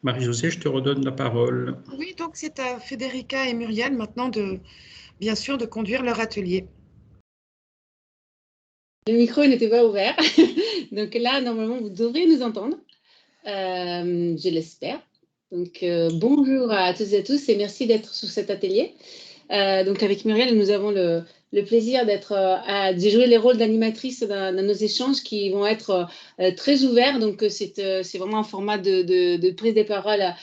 Marie-Josée, je te redonne la parole. Oui, donc c'est à Federica et Muriel maintenant bien sûr, de conduire leur atelier. Le micro n'était pas ouvert. Donc là, normalement, vous devriez nous entendre. Je l'espère. Donc, bonjour à toutes et à tous et merci d'être sur cet atelier. Donc, avec Muriel, nous avons le plaisir de jouer les rôles d'animatrice dans nos échanges qui vont être très ouverts. Donc, c'est vraiment un format de prise de parole.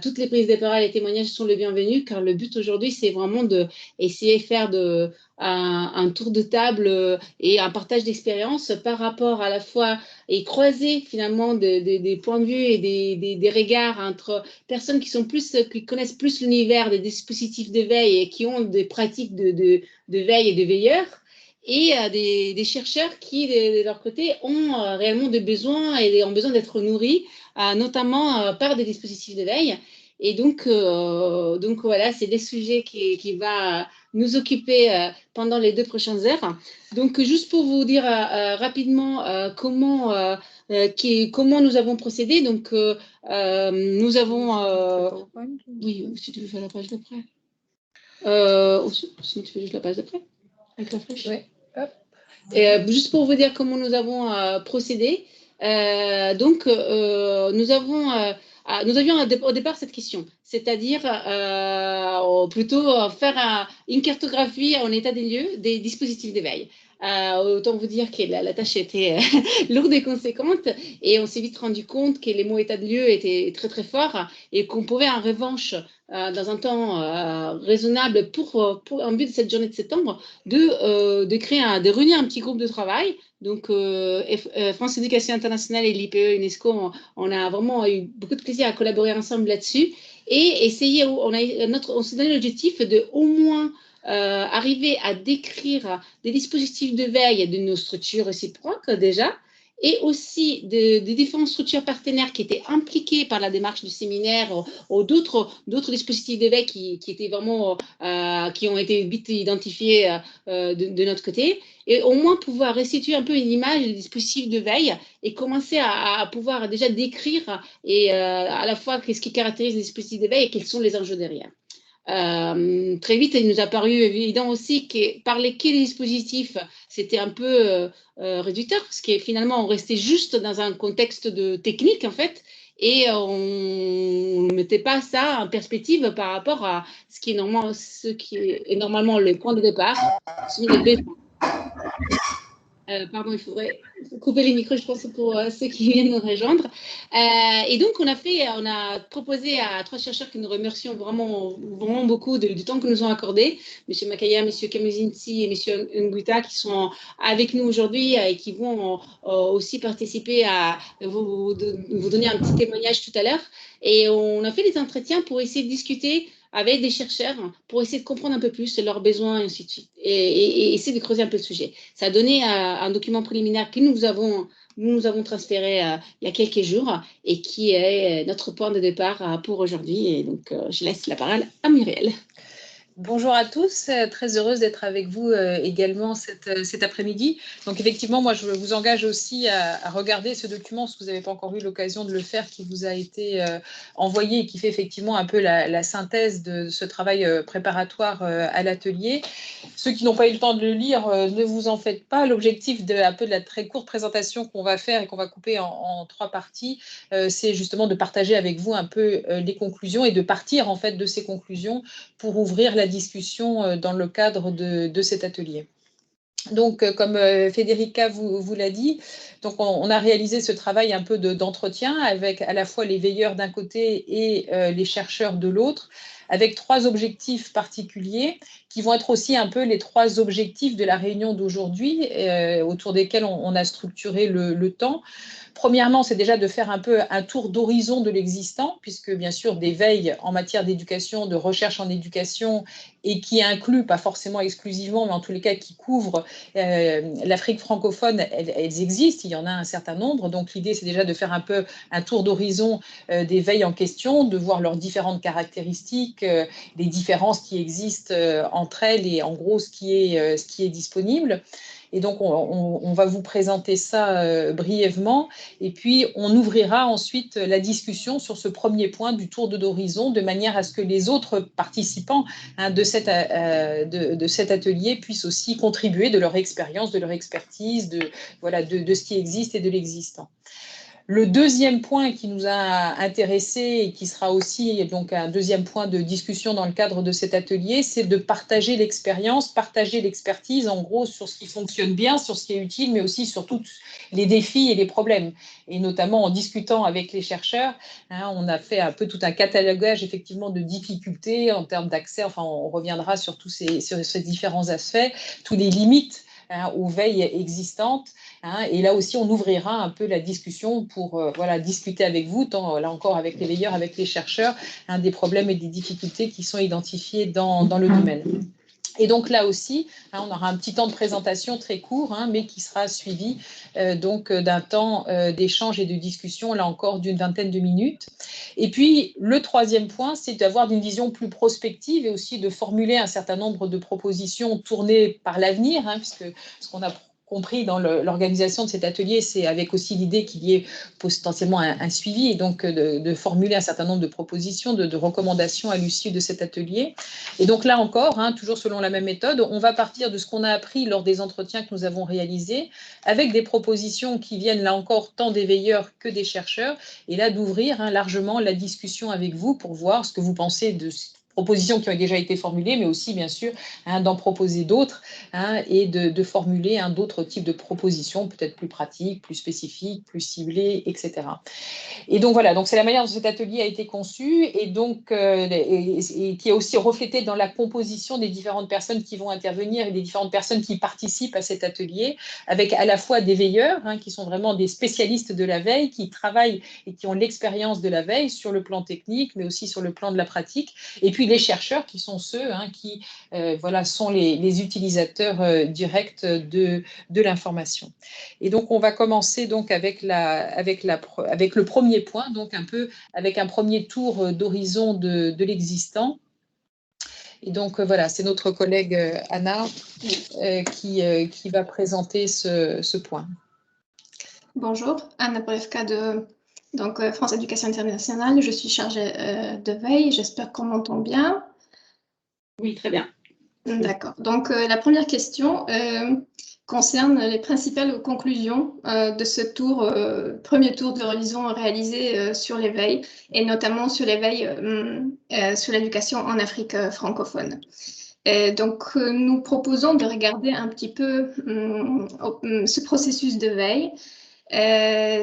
Toutes les prises de parole et témoignages sont les bienvenus, car le but aujourd'hui, c'est vraiment d'essayer de faire un tour de table et un partage d'expérience par rapport à la fois et croiser finalement des points de vue et des regards entre personnes qui connaissent plus l'univers des dispositifs de veille et qui ont des pratiques de veille et de veilleurs, et des chercheurs qui, de leur côté, ont réellement des besoins et ont besoin d'être nourris, notamment par des dispositifs de veille. Et donc voilà, c'est des sujets qui va nous occuper pendant les 2 prochaines heures. Donc, juste pour vous dire rapidement comment nous avons procédé. Donc, nous avons… oui, si tu veux faire la page d'après. Si tu veux juste la page d'après, avec la flèche. Oui, hop. Et, juste pour vous dire comment nous avons procédé. Nous avions au départ cette question, c'est-à-dire plutôt faire une cartographie en état des lieux des dispositifs d'éveil. Autant vous dire que la tâche était lourde et conséquente, et on s'est vite rendu compte que les mots état de lieu étaient très très forts et qu'on pouvait en revanche, dans un temps raisonnable pour un but de cette journée de septembre, de réunir un petit groupe de travail. Donc, France Éducation Internationale et l'IPE UNESCO, on a vraiment eu beaucoup de plaisir à collaborer ensemble là-dessus et essayer, on s'est donné l'objectif de au moins arriver à décrire des dispositifs de veille de nos structures réciproques déjà, et aussi des différentes structures partenaires qui étaient impliquées par la démarche du séminaire ou d'autres dispositifs de veille qui étaient vraiment, qui ont été vite identifiés de notre côté, et au moins pouvoir restituer un peu une image des dispositifs de veille et commencer à pouvoir déjà décrire et à la fois qu'est-ce qui caractérise les dispositifs de veille et quels sont les enjeux derrière. Très vite, il nous a paru évident aussi que parler que des dispositifs, c'était un peu réducteur, parce que finalement, on restait juste dans un contexte de technique, en fait, et on ne mettait pas ça en perspective par rapport à ce qui est normalement le point de départ, sont les besoins. Pardon, il faudrait couper les micros, je pense, pour ceux qui viennent nous rejoindre. Et donc, on a proposé à 3 chercheurs que nous remercions vraiment, vraiment beaucoup du temps que nous ont accordé, M. Makaya, M. Kamuzinski et M. Nguita, qui sont avec nous aujourd'hui et qui vont aussi participer à vous donner un petit témoignage tout à l'heure. Et on a fait des entretiens pour essayer de discuter avec des chercheurs pour essayer de comprendre un peu plus leurs besoins et ainsi de suite, et essayer de creuser un peu le sujet. Ça a donné un document préliminaire que nous avons transféré il y a quelques jours et qui est notre point de départ pour aujourd'hui. Et donc, je laisse la parole à Muriel. Bonjour à tous, très heureuse d'être avec vous également cet après-midi. Donc effectivement, moi je vous engage aussi à regarder ce document si vous n'avez pas encore eu l'occasion de le faire, qui vous a été envoyé et qui fait effectivement un peu la synthèse de ce travail préparatoire à l'atelier. Ceux qui n'ont pas eu le temps de le lire, ne vous en faites pas. L'objectif de la très courte présentation qu'on va faire et qu'on va couper en 3 parties, c'est justement de partager avec vous un peu les conclusions et de partir en fait de ces conclusions pour ouvrir la discussion dans le cadre de cet atelier. Donc, comme Federica vous l'a dit, donc on a réalisé ce travail un peu d'entretien avec à la fois les veilleurs d'un côté et les chercheurs de l'autre, avec 3 objectifs particuliers qui vont être aussi un peu les 3 objectifs de la réunion d'aujourd'hui, autour desquels on a structuré le temps. Premièrement, c'est déjà de faire un peu un tour d'horizon de l'existant, puisque bien sûr des veilles en matière d'éducation, de recherche en éducation, et qui inclut, pas forcément exclusivement, mais en tous les cas qui couvrent l'Afrique francophone, elles existent, il y en a un certain nombre. Donc l'idée, c'est déjà de faire un peu un tour d'horizon des veilles en question, de voir leurs différentes caractéristiques, les différences qui existent entre elles et en gros ce qui est disponible. Et donc, on va vous présenter ça brièvement. Et puis, on ouvrira ensuite la discussion sur ce premier point du tour d'horizon de manière à ce que les autres participants de cet atelier puissent aussi contribuer de leur expérience, de leur expertise, de ce qui existe et de l'existant. Le deuxième point qui nous a intéressés et qui sera aussi donc un deuxième point de discussion dans le cadre de cet atelier, c'est de partager l'expérience, partager l'expertise en gros sur ce qui fonctionne bien, sur ce qui est utile, mais aussi sur tous les défis et les problèmes. Et notamment en discutant avec les chercheurs, on a fait un peu tout un catalogage effectivement de difficultés en termes d'accès. Enfin, on reviendra sur tous ces différents aspects, tous les limites aux veilles existantes. Et là aussi, on ouvrira un peu la discussion pour discuter avec vous, tant là encore avec les veilleurs, avec les chercheurs, des problèmes et des difficultés qui sont identifiés dans le domaine. Et donc là aussi, on aura un petit temps de présentation très court, mais qui sera suivi d'un temps d'échange et de discussion, là encore d'une vingtaine de minutes. Et puis, le troisième point, c'est d'avoir une vision plus prospective et aussi de formuler un certain nombre de propositions tournées par l'avenir, puisque ce qu'on a compris dans l'organisation de cet atelier, c'est avec aussi l'idée qu'il y ait potentiellement un suivi et donc de formuler un certain nombre de propositions, de recommandations à l'issue de cet atelier. Et donc là encore, toujours selon la même méthode, on va partir de ce qu'on a appris lors des entretiens que nous avons réalisés, avec des propositions qui viennent là encore tant des veilleurs que des chercheurs, et là d'ouvrir largement la discussion avec vous pour voir ce que vous pensez de propositions qui ont déjà été formulées, mais aussi, bien sûr, d'en proposer d'autres et de formuler d'autres types de propositions, peut-être plus pratiques, plus spécifiques, plus ciblées, etc. Et donc, voilà, donc c'est la manière dont cet atelier a été conçu et donc et qui est aussi reflété dans la composition des différentes personnes qui vont intervenir et des différentes personnes qui participent à cet atelier, avec à la fois des veilleurs, qui sont vraiment des spécialistes de la veille, qui travaillent et qui ont l'expérience de la veille sur le plan technique, mais aussi sur le plan de la pratique, et puis les chercheurs qui sont ceux qui sont les utilisateurs directs de l'information. Et donc, on va commencer donc avec le premier point, donc un peu avec un premier tour d'horizon de l'existant. Et donc, voilà, c'est notre collègue Anna qui va présenter ce point. Bonjour, Anna Brevka de France Éducation Internationale. Je suis chargée de veille. J'espère qu'on m'entend bien. Oui, très bien. D'accord. Donc, la première question concerne les principales conclusions de ce premier tour de horizon réalisé sur l'éveil, et notamment sur l'éveil sur l'éducation en Afrique francophone. Donc, nous proposons de regarder un petit peu ce processus de veille,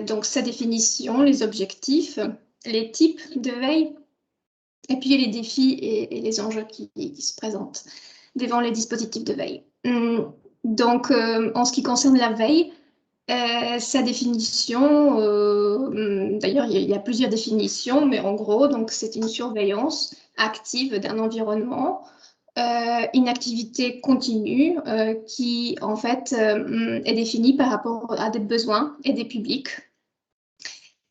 donc sa définition, les objectifs, les types de veille, et puis les défis et les enjeux qui se présentent devant les dispositifs de veille. Donc, en ce qui concerne la veille, sa définition, d'ailleurs, il y a plusieurs définitions, mais en gros, donc c'est une surveillance active d'un environnement, une activité continue qui, en fait, est définie par rapport à des besoins et des publics.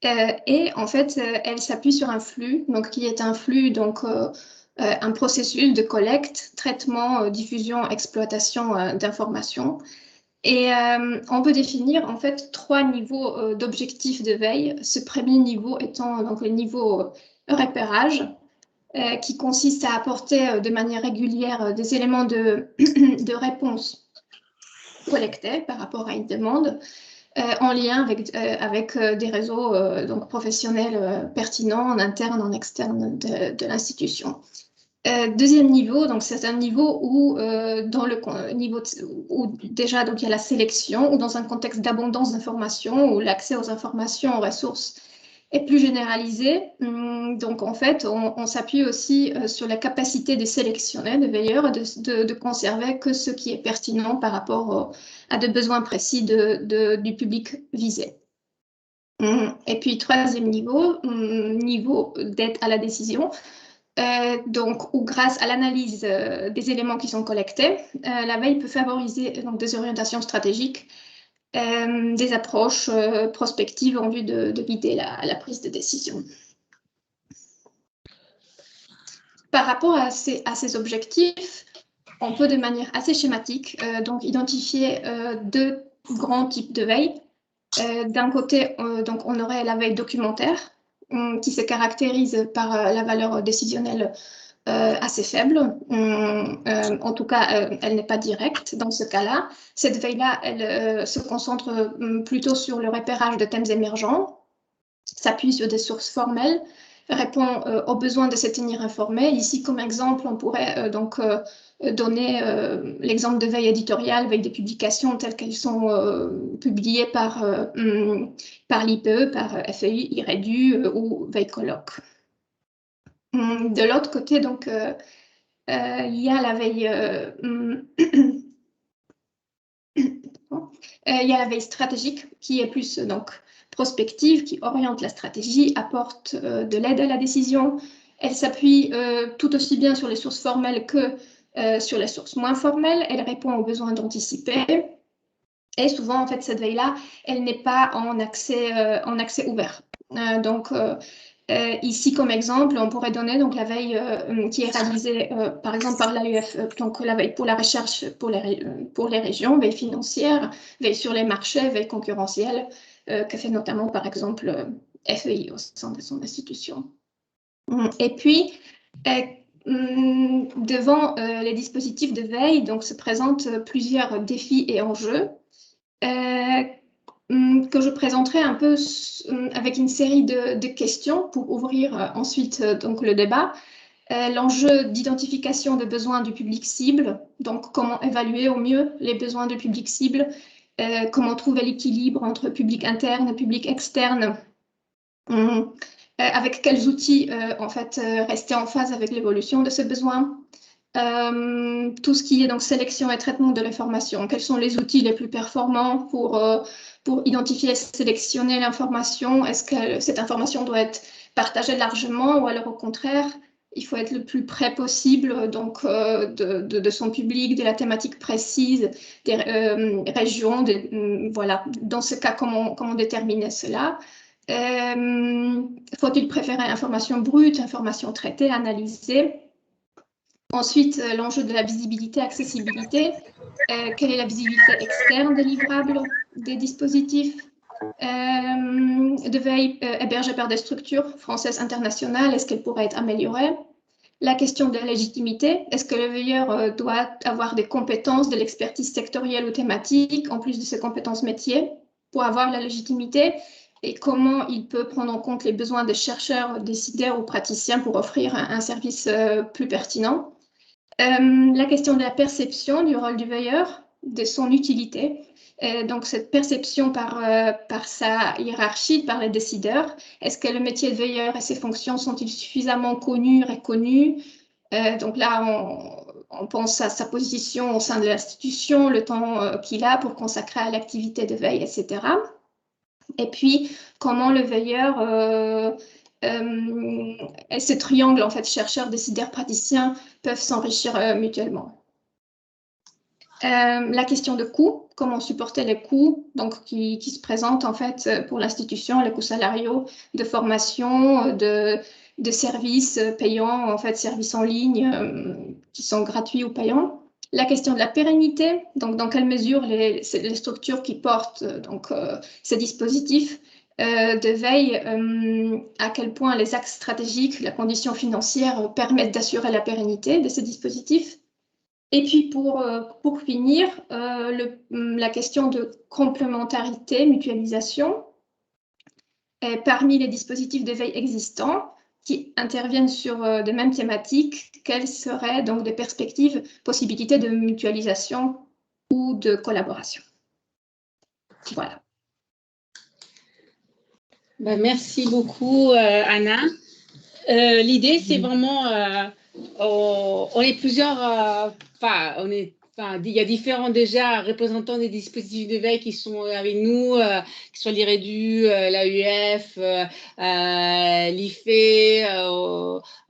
Et en fait, elle s'appuie sur un flux, donc qui est un flux, donc un processus de collecte, traitement, diffusion, exploitation d'informations. Et on peut définir en fait 3 niveaux d'objectifs de veille. Ce premier niveau étant donc le niveau repérage, qui consiste à apporter de manière régulière des éléments de réponse collectés par rapport à une demande, en lien avec des réseaux donc professionnels pertinents en interne, en externe de l'institution. Deuxième niveau, donc c'est un niveau où dans le niveau où déjà donc il y a la sélection, ou dans un contexte d'abondance d'informations, où l'accès aux informations, aux ressources est plus généralisé. Donc en fait, on s'appuie aussi sur la capacité de sélectionner, des veilleurs, de conserver que ce qui est pertinent par rapport à des besoins précis du public visé. Et puis troisième niveau, niveau d'aide à la décision. Donc, où grâce à l'analyse des éléments qui sont collectés, la veille peut favoriser donc, des orientations stratégiques, des approches prospectives en vue de guider la prise de décision. Par rapport à ces objectifs, on peut de manière assez schématique donc identifier deux grands types de veille. D'un côté, donc on aurait la veille documentaire qui se caractérise par la valeur décisionnelle assez faible. En tout cas, elle n'est pas directe dans ce cas-là. Cette veille-là, elle se concentre plutôt sur le repérage de thèmes émergents, s'appuie sur des sources formelles, répond aux besoins de se tenir informé. Ici, comme exemple, on pourrait donner l'exemple de veille éditoriale, veille des publications telles qu'elles sont publiées par l'IPE, par FEI, IREDU ou veille colloque. De l'autre côté, donc, il y a la veille, il y a la veille stratégique qui est plus donc prospective, qui oriente la stratégie, apporte de l'aide à la décision. Elle s'appuie tout aussi bien sur les sources formelles que sur les sources moins formelles. Elle répond aux besoins d'anticiper. Et souvent, en fait, cette veille-là, elle n'est pas en accès ouvert. Ici, comme exemple, on pourrait donner donc la veille qui est réalisée par exemple par l'AUF, donc la veille pour la recherche pour les régions, veille financière, veille sur les marchés, veille concurrentielle, que fait notamment par exemple FEI au sein de son institution. Et puis, devant les dispositifs de veille, donc se présentent plusieurs défis et enjeux. Que je présenterai un peu avec une série de questions pour ouvrir ensuite donc le débat. L'enjeu d'identification des besoins du public cible, donc comment évaluer au mieux les besoins du public cible, comment trouver l'équilibre entre public interne et public externe, avec quels outils en fait rester en phase avec l'évolution de ces besoins. Tout ce qui est donc sélection et traitement de l'information. Quels sont les outils les plus performants pour identifier et sélectionner l'information? Est-ce que cette information doit être partagée largement ou alors au contraire, il faut être le plus près possible donc, de son public, de la thématique précise, des régions, voilà. Dans ce cas, comment déterminer cela? Faut-il préférer information brute, information traitée, analysée? Ensuite, l'enjeu de la visibilité, accessibilité. Quelle est la visibilité externe des livrables, des dispositifs de veille hébergés par des structures françaises internationales? Est-ce qu'elle pourrait être améliorée? La question de la légitimité. Est-ce que le veilleur doit avoir des compétences, de l'expertise sectorielle ou thématique, en plus de ses compétences métiers, pour avoir la légitimité? Et comment il peut prendre en compte les besoins des chercheurs, décideurs ou praticiens pour offrir un service plus pertinent? La question de la perception du rôle du veilleur, de son utilité. Donc, cette perception par sa hiérarchie, par les décideurs. Est-ce que le métier de veilleur et ses fonctions sont-ils suffisamment connus, reconnus? Donc là, on pense à sa position au sein de l'institution, le temps qu'il a pour consacrer à l'activité de veille, etc. Et puis, comment le veilleur et ce triangle, en fait, chercheurs, décideurs, praticiens, peuvent s'enrichir mutuellement. La question de coûts, comment supporter les coûts donc, qui se présentent en fait pour l'institution, les coûts salariaux, de formation, de services payants, en fait, services en ligne qui sont gratuits ou payants. La question de la pérennité, donc dans quelle mesure les structures qui portent donc, ces dispositifs de veille, à quel point les axes stratégiques, la condition financière permettent d'assurer la pérennité de ces dispositifs. Et puis pour finir, la question de complémentarité, mutualisation, parmi les dispositifs de veille existants qui interviennent sur de mêmes thématiques, quelles seraient donc des perspectives, possibilités de mutualisation ou de collaboration? Voilà. Ben, merci beaucoup, Anna. L'idée, c'est vraiment, on est plusieurs, il y a différents déjà représentants des dispositifs de veille qui sont avec nous, que ce soit l'IREDU, l'AUF, l'IFE,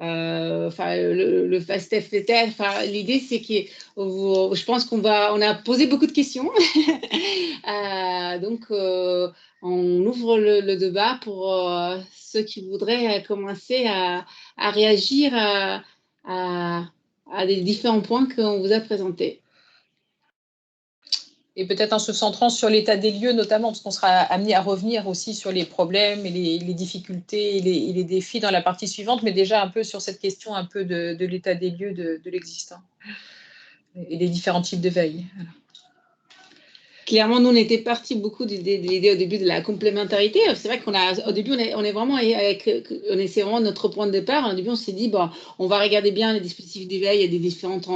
le FASTEF peut-être. L'idée, c'est que je pense qu'on a posé beaucoup de questions. Donc, on ouvre le débat pour ceux qui voudraient commencer à réagir à à des différents points qu'on vous a présentés. Et peut-être en se centrant sur l'état des lieux notamment, parce qu'on sera amené à revenir aussi sur les problèmes et les difficultés et les défis dans la partie suivante, mais déjà un peu sur cette question un peu de l'état des lieux de l'existant et des différents types de veille. Voilà. Clairement, nous, on était partis beaucoup de l'idée au début de la complémentarité. C'est vrai qu'au début, on est vraiment c'est vraiment notre point de départ. Au début, on s'est dit, bon, on va regarder bien les dispositifs d'éveil et des différentes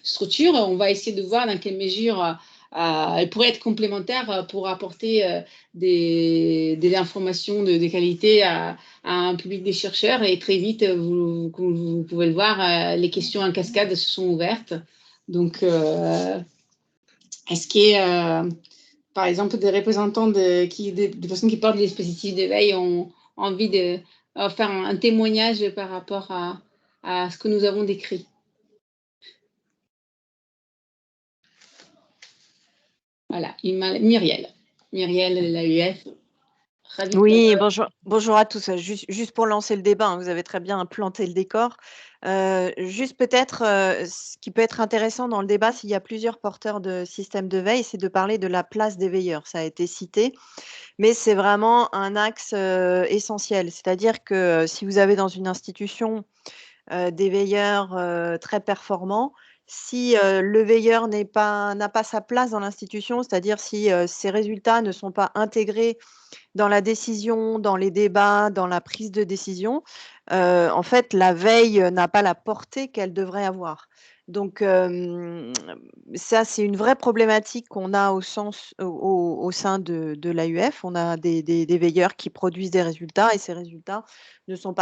structures. On va essayer de voir dans quelle mesure elles pourraient être complémentaires pour apporter des informations de qualité à un public des chercheurs. Et très vite, vous pouvez le voir, les questions en cascade se sont ouvertes. Donc, est-ce qu'il y a, par exemple, des représentants des personnes qui portent des dispositifs d'éveil ont envie de faire un témoignage par rapport à ce que nous avons décrit? Voilà, Myriel de l'AUF. Oui, bonjour à tous. Juste pour lancer le débat, hein, vous avez très bien planté le décor. Juste peut-être, ce qui peut être intéressant dans le débat, s'il y a plusieurs porteurs de systèmes de veille, c'est de parler de la place des veilleurs. Ça a été cité, mais c'est vraiment un axe essentiel. C'est-à-dire que si vous avez dans une institution des veilleurs très performants, si le veilleur n'a pas sa place dans l'institution, c'est-à-dire si ses résultats ne sont pas intégrés dans la décision, dans les débats, dans la prise de décision, en fait, la veille n'a pas la portée qu'elle devrait avoir. Donc, ça, c'est une vraie problématique qu'on a au sein de l'AUF. On a des veilleurs qui produisent des résultats et ces résultats ne vont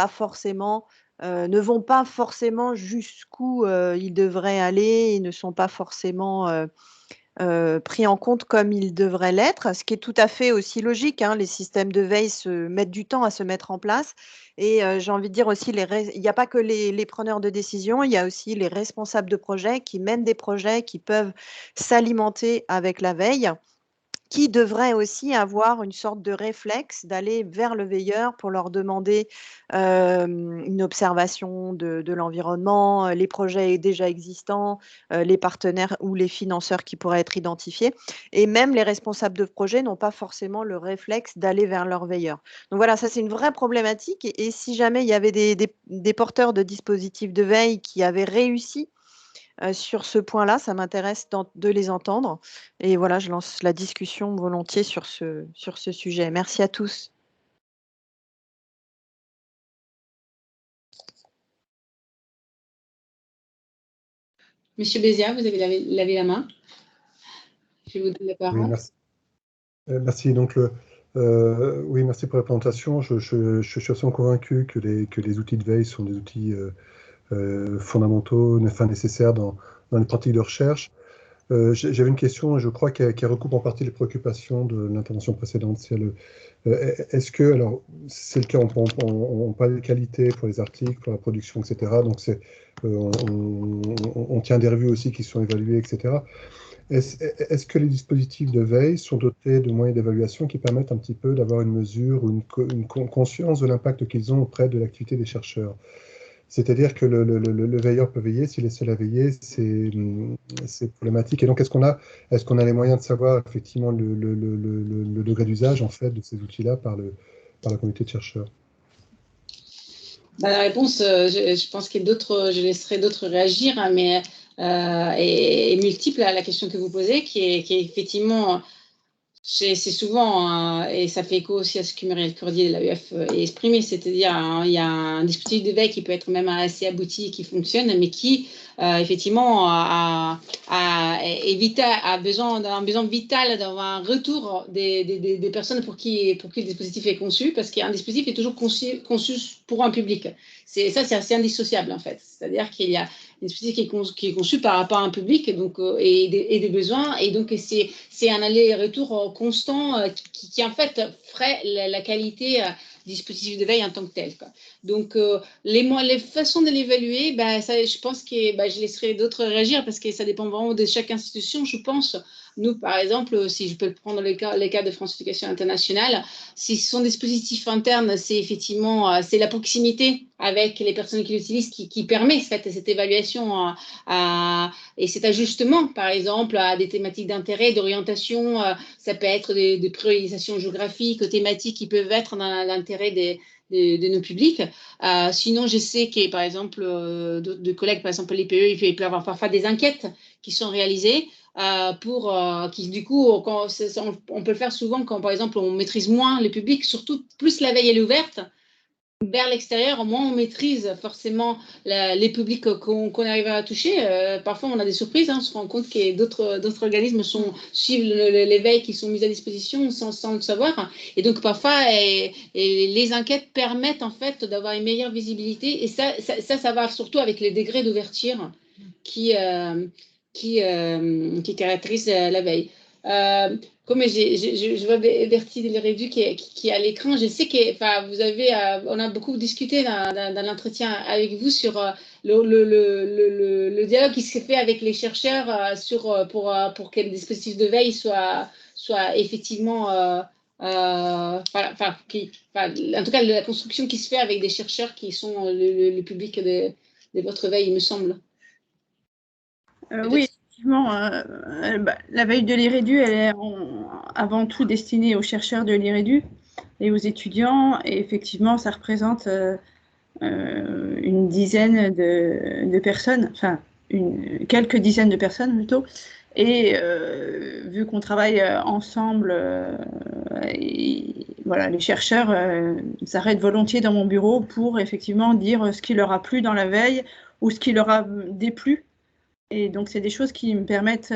pas forcément jusqu'où ils devraient aller et ne sont pas forcément pris en compte comme ils devraient l'être, ce qui est tout à fait aussi logique, hein. Les systèmes de veille mettent du temps à se mettre en place et j'ai envie de dire aussi, il n'y a pas que les preneurs de décision, il y a aussi les responsables de projets qui mènent des projets qui peuvent s'alimenter avec la veille, qui devraient aussi avoir une sorte de réflexe d'aller vers le veilleur pour leur demander une observation de l'environnement, les projets déjà existants, les partenaires ou les financeurs qui pourraient être identifiés. Et même les responsables de projet n'ont pas forcément le réflexe d'aller vers leur veilleur. Donc voilà, ça c'est une vraie problématique. Et si jamais il y avait des porteurs de dispositifs de veille qui avaient réussi sur ce point-là, ça m'intéresse de les entendre. Et voilà, je lance la discussion volontiers sur ce sujet. Merci à tous. Monsieur Béziat, vous avez lavé la main. Je vais vous donner la parole. Oui, merci. Merci. Donc, oui, merci pour la présentation. Je suis assez convaincu que les outils de veille sont des outils fondamentaux, nécessaires dans les pratiques de recherche. J'avais une question, je crois, qui recoupe en partie les préoccupations de l'intervention précédente. Est-ce que, alors, c'est le cas, on parle de qualité pour les articles, pour la production, etc. Donc, on tient des revues aussi qui sont évaluées, etc. Est-ce que les dispositifs de veille sont dotés de moyens d'évaluation qui permettent un petit peu d'avoir une mesure ou une conscience de l'impact qu'ils ont auprès de l'activité des chercheurs? C'est-à-dire que le veilleur peut veiller, s'il est seul à veiller, c'est problématique. Et donc, est-ce qu'on a les moyens de savoir effectivement le degré d'usage en fait de ces outils-là par la communauté de chercheurs? La réponse, je pense qu'il y a d'autres, je laisserai d'autres réagir, hein, mais est multiple à la question que vous posez, qui est effectivement, c'est souvent, et ça fait écho aussi à ce que Muriel Cordier de l'AUF a exprimé, c'est-à-dire il y a un dispositif de veille qui peut être même assez abouti, qui fonctionne, mais qui effectivement a un besoin vital d'avoir un retour des personnes pour qui le dispositif est conçu, parce qu'un dispositif est toujours conçu pour un public. C'est assez indissociable en fait. C'est-à-dire qu'il y a un dispositif qui est conçu par rapport à un public donc, et des besoins, et donc c'est un aller-retour constant qui en fait ferait la qualité du dispositif de veille en tant que tel, quoi. Donc les façons de l'évaluer, je pense que je laisserai d'autres réagir parce que ça dépend vraiment de chaque institution, je pense. Nous, par exemple, si je peux prendre les cas de France Éducation Internationale, si ce sont des dispositifs internes, c'est effectivement c'est la proximité avec les personnes qui l'utilisent qui permet cette évaluation et cet ajustement, par exemple, à des thématiques d'intérêt, d'orientation. Ça peut être des priorisations géographiques, thématiques qui peuvent être dans l'intérêt de nos publics. Sinon, je sais que, par exemple, de collègues, par exemple, l'IPE, il peut y avoir parfois des enquêtes qui sont réalisées qui, du coup, on peut le faire souvent quand, par exemple, on maîtrise moins le public, surtout plus la veille elle est ouverte. Vers l'extérieur, moins on maîtrise forcément les publics qu'on arrive à toucher. Parfois, on a des surprises. On se rend compte que d'autres organismes suivent les veilles qui sont mises à disposition sans le savoir. Et donc, parfois, les enquêtes permettent en fait d'avoir une meilleure visibilité. Et ça va surtout avec les degrés d'ouverture qui caractérisent la veille. Comme je vois Bertie Delrédu qui est à l'écran, je sais on a beaucoup discuté dans l'entretien avec vous sur le dialogue qui se fait avec les chercheurs pour que le dispositif de veille soit effectivement en tout cas la construction qui se fait avec des chercheurs qui sont le public de votre veille, il me semble. Oui, effectivement, la veille de l'IREDU, elle est avant tout destinée aux chercheurs de l'IREDU et aux étudiants. Et effectivement, ça représente une dizaine de personnes, enfin, quelques dizaines de personnes plutôt. Et vu qu'on travaille ensemble, voilà, les chercheurs s'arrêtent volontiers dans mon bureau pour effectivement dire ce qui leur a plu dans la veille ou ce qui leur a déplu. Et donc, c'est des choses qui me permettent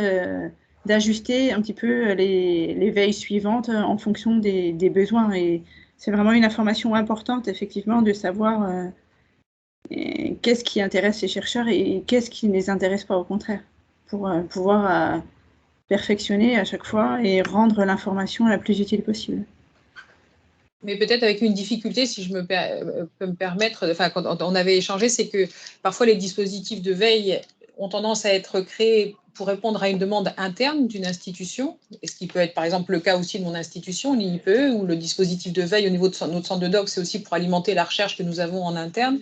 d'ajuster un petit peu les veilles suivantes en fonction des besoins. Et c'est vraiment une information importante, effectivement, de savoir qu'est-ce qui intéresse les chercheurs et qu'est-ce qui ne les intéresse pas, au contraire, pour pouvoir perfectionner à chaque fois et rendre l'information la plus utile possible. Mais peut-être avec une difficulté, si je peux me permettre, enfin, quand on avait échangé, c'est que parfois les dispositifs de veille ont tendance à être créés pour répondre à une demande interne d'une institution, et ce qui peut être par exemple le cas aussi de mon institution, l'IPE, où le dispositif de veille au niveau de notre centre de doc, c'est aussi pour alimenter la recherche que nous avons en interne,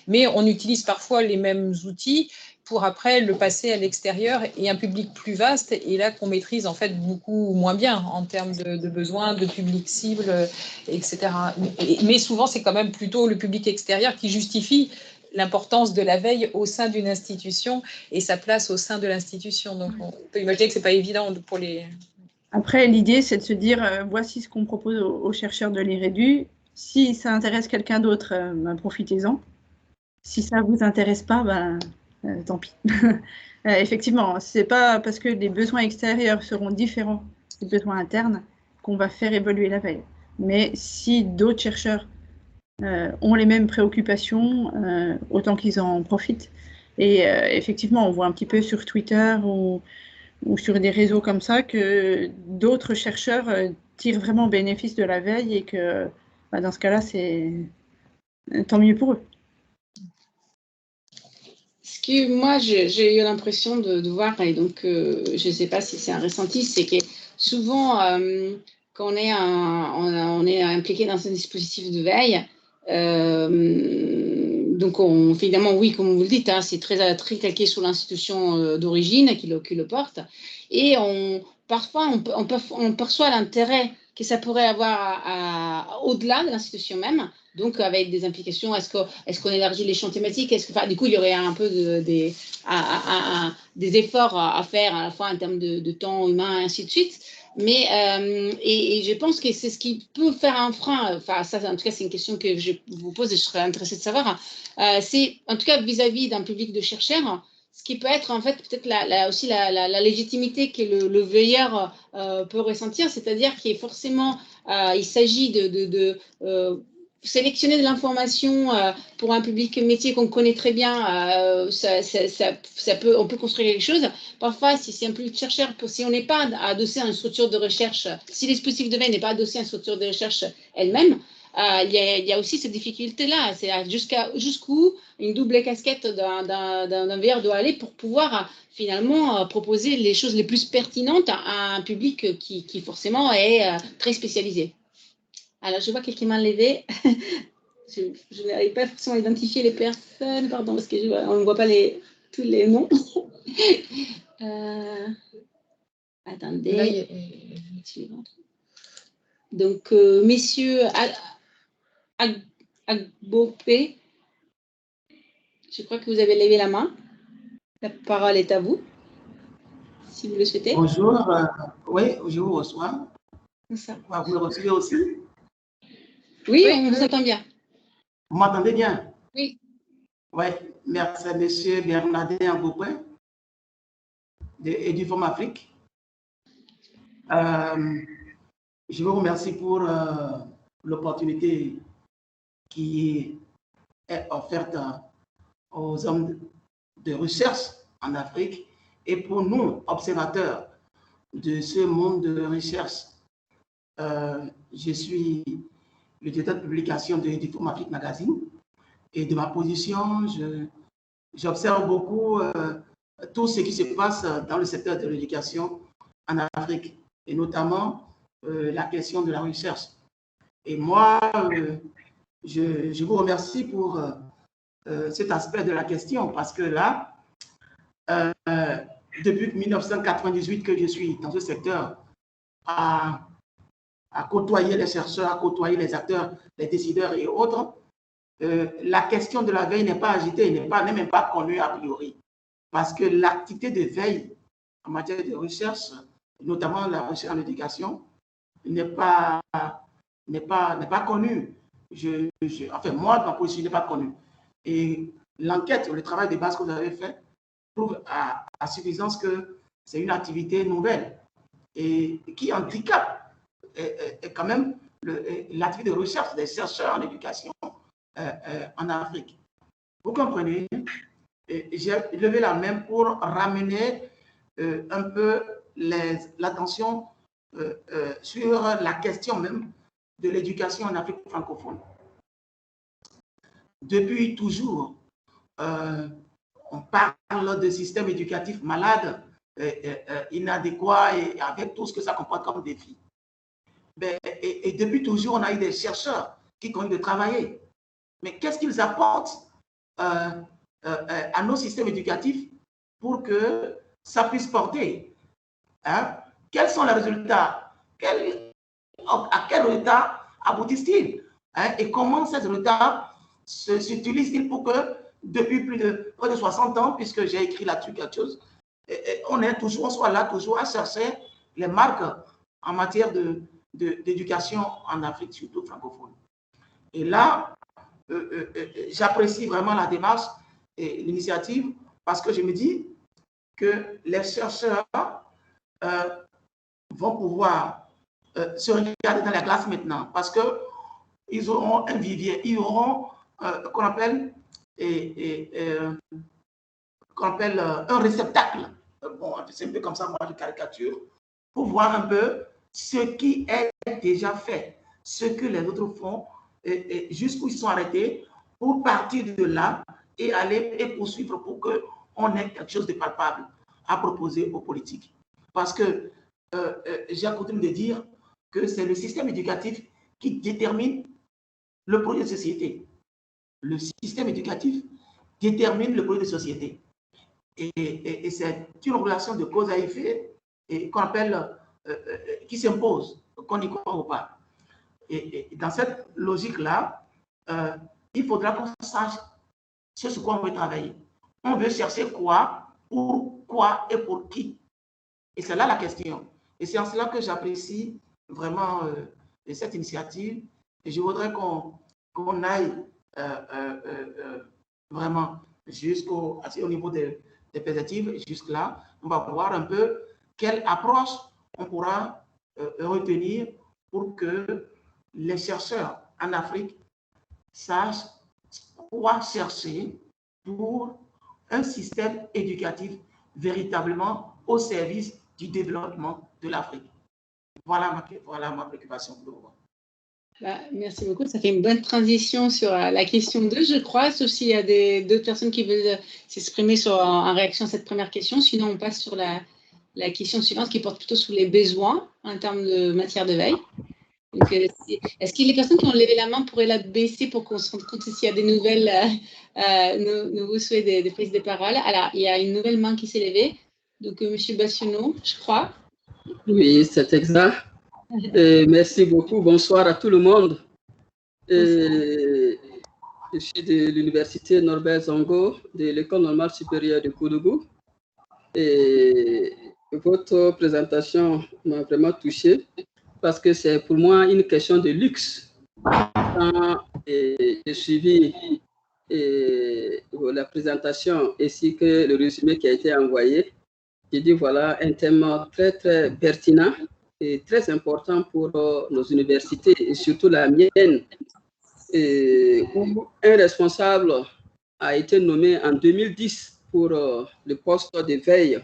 mais on utilise parfois les mêmes outils pour après le passer à l'extérieur et un public plus vaste, et là qu'on maîtrise en fait beaucoup moins bien en termes de besoins, de public cible, etc. Mais souvent, c'est quand même plutôt le public extérieur qui justifie l'importance de la veille au sein d'une institution et sa place au sein de l'institution. Donc, on peut imaginer que ce n'est pas évident pour les... Après, l'idée, c'est de se dire, voici ce qu'on propose aux chercheurs de l'IREDU. Si ça intéresse quelqu'un d'autre, profitez-en. Si ça ne vous intéresse pas, tant pis. Effectivement, ce n'est pas parce que les besoins extérieurs seront différents des besoins internes qu'on va faire évoluer la veille. Mais si d'autres chercheurs ont les mêmes préoccupations, autant qu'ils en profitent. Et effectivement, on voit un petit peu sur Twitter ou sur des réseaux comme ça que d'autres chercheurs tirent vraiment bénéfice de la veille et que dans ce cas-là, c'est tant mieux pour eux. Ce que moi, j'ai eu l'impression de voir, et donc je ne sais pas si c'est un ressenti, c'est que souvent, quand on est impliqué dans un dispositif de veille, donc évidemment, oui, comme vous le dites, c'est très calqué sur l'institution d'origine qui le porte, et parfois on perçoit l'intérêt que ça pourrait avoir au-delà de l'institution même, donc avec des implications. Est-ce qu'on élargit les champs thématiques? Du coup, il y aurait un peu des efforts à faire à la fois en termes de temps humain et ainsi de suite. Mais et je pense que c'est ce qui peut faire un frein. Enfin, ça, en tout cas, c'est une question que je vous pose et je serais intéressée de savoir. C'est en tout cas vis-à-vis d'un public de chercheurs, ce qui peut être en fait peut-être aussi la légitimité que le veilleur peut ressentir, c'est-à-dire qu'il est forcément, il s'agit de sélectionner de l'information pour un public métier qu'on connaît très bien, on peut construire quelque chose. Parfois, si c'est un public chercheur, si on n'est pas adossé à une structure de recherche, si les dispositifs de veille n'est pas adossé à une structure de recherche elle-même, il y a aussi cette difficulté-là. C'est jusqu'où une double casquette d'un VR doit aller pour pouvoir finalement proposer les choses les plus pertinentes à un public qui forcément est très spécialisé. Alors, je vois quelqu'un m'a levé. Je n'arrive pas forcément à identifier les personnes, pardon, parce qu'on ne voit pas tous les noms. Attendez. Donc, messieurs Agbopé, je crois que vous avez levé la main. La parole est à vous, si vous le souhaitez. Bonjour, oui, je vous reçois. Ça. Vous le recevez aussi? Oui, on vous entend bien. Vous m'entendez bien? Oui. Oui, merci, monsieur Bernardin Agbopé et du Forum Afrique. Je vous remercie pour l'opportunité qui est offerte aux hommes de recherche en Afrique et pour nous, observateurs de ce monde de recherche. Je suis le directeur de publication du Forum Afrique Magazine et de ma position, j'observe beaucoup tout ce qui se passe dans le secteur de l'éducation en Afrique et notamment la question de la recherche. Et moi, je vous remercie pour cet aspect de la question parce que là, depuis 1998 que je suis dans ce secteur, à côtoyer les chercheurs, à côtoyer les acteurs, les décideurs et autres, la question de la veille n'est pas agitée, n'est même pas connue a priori. Parce que l'activité de veille en matière de recherche, notamment la recherche en éducation, n'est pas connue. Enfin, moi, ma position n'est pas connue. Et l'enquête, le travail de base que vous avez fait, prouve à suffisance que c'est une activité nouvelle et qui handicape quand même l'activité de recherche des chercheurs en éducation en Afrique. Vous comprenez? J'ai levé la main pour ramener un peu l'attention sur la question même de l'éducation en Afrique francophone. Depuis toujours, on parle de système éducatif malade, inadéquat et avec tout ce que ça comporte comme défi. Et depuis toujours, on a eu des chercheurs qui continuent de travailler. Mais qu'est-ce qu'ils apportent à nos systèmes éducatifs pour que ça puisse porter? Quels sont les résultats? À quels résultats aboutissent-ils? Et comment ces résultats s'utilisent-ils pour que depuis plus de 60 ans, puisque j'ai écrit là-dessus quelque chose, on soit là toujours à chercher les marques en matière d'éducation en Afrique, surtout francophone. Et là, j'apprécie vraiment la démarche et l'initiative parce que je me dis que les chercheurs vont pouvoir se regarder dans la glace maintenant parce qu'ils auront un vivier, ils auront qu'on appelle un réceptacle. Bon, c'est un peu comme ça, moi, je caricature, pour voir un peu ce qui est déjà fait, ce que les autres font, et jusqu'où ils sont arrêtés, pour partir de là et aller et poursuivre pour qu'on ait quelque chose de palpable à proposer aux politiques. Parce que j'ai coutume de dire que c'est le système éducatif qui détermine le projet de société. Le système éducatif détermine le projet de société. Et c'est une relation de cause à effet qu'on appelle, qui s'impose, qu'on y croit ou pas. Et dans cette logique-là, il faudra qu'on sache ce sur quoi on veut travailler. On veut chercher quoi, pourquoi et pour qui. Et c'est là la question. Et c'est en cela que j'apprécie vraiment cette initiative. Et je voudrais qu'on aille vraiment jusqu'au niveau des perspectives, jusque-là. On va voir un peu quelle approche on pourra retenir pour que les chercheurs en Afrique sachent quoi chercher pour un système éducatif véritablement au service du développement de l'Afrique. Voilà ma préoccupation pour le moment. Merci beaucoup. Ça fait une bonne transition sur la question 2, je crois, sauf s'il y a d'autres personnes qui veulent s'exprimer en réaction à cette première question. Sinon, on passe sur la question suivante qui porte plutôt sur les besoins en termes de matière de veille. Donc, est-ce que les personnes qui ont levé la main pourraient la baisser pour qu'on se rende compte s'il y a des nouvelles nouveaux souhaits des prises de parole? Alors, il y a une nouvelle main qui s'est levée. Donc, M. Bassionneau, je crois. Oui, c'est exact. Merci beaucoup. Bonsoir à tout le monde. Je suis de l'Université Norbert Zongo, de l'École normale supérieure de Koudougou. Et votre présentation m'a vraiment touché parce que c'est pour moi une question de luxe. Quand j'ai suivi la présentation ainsi que le résumé qui a été envoyé, j'ai dit voilà un thème très, très pertinent et très important pour nos universités et surtout la mienne, où un responsable a été nommé en 2010 pour le poste de veille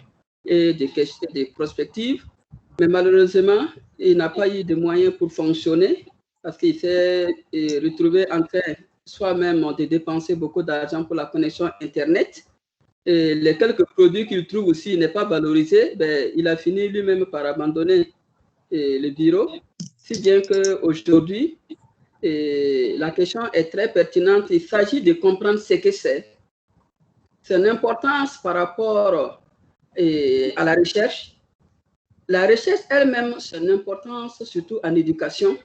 et de questions de prospective, mais malheureusement, il n'a pas eu de moyens pour fonctionner parce qu'il s'est retrouvé en train soi-même de dépenser beaucoup d'argent pour la connexion Internet. Et les quelques produits qu'il trouve aussi n'est pas valorisé, ben, il a fini lui-même par abandonner le bureau, si bien qu'aujourd'hui, la question est très pertinente. Il s'agit de comprendre ce que c'est. Son importance par rapport à la recherche. La recherche elle-même, son importance surtout en éducation,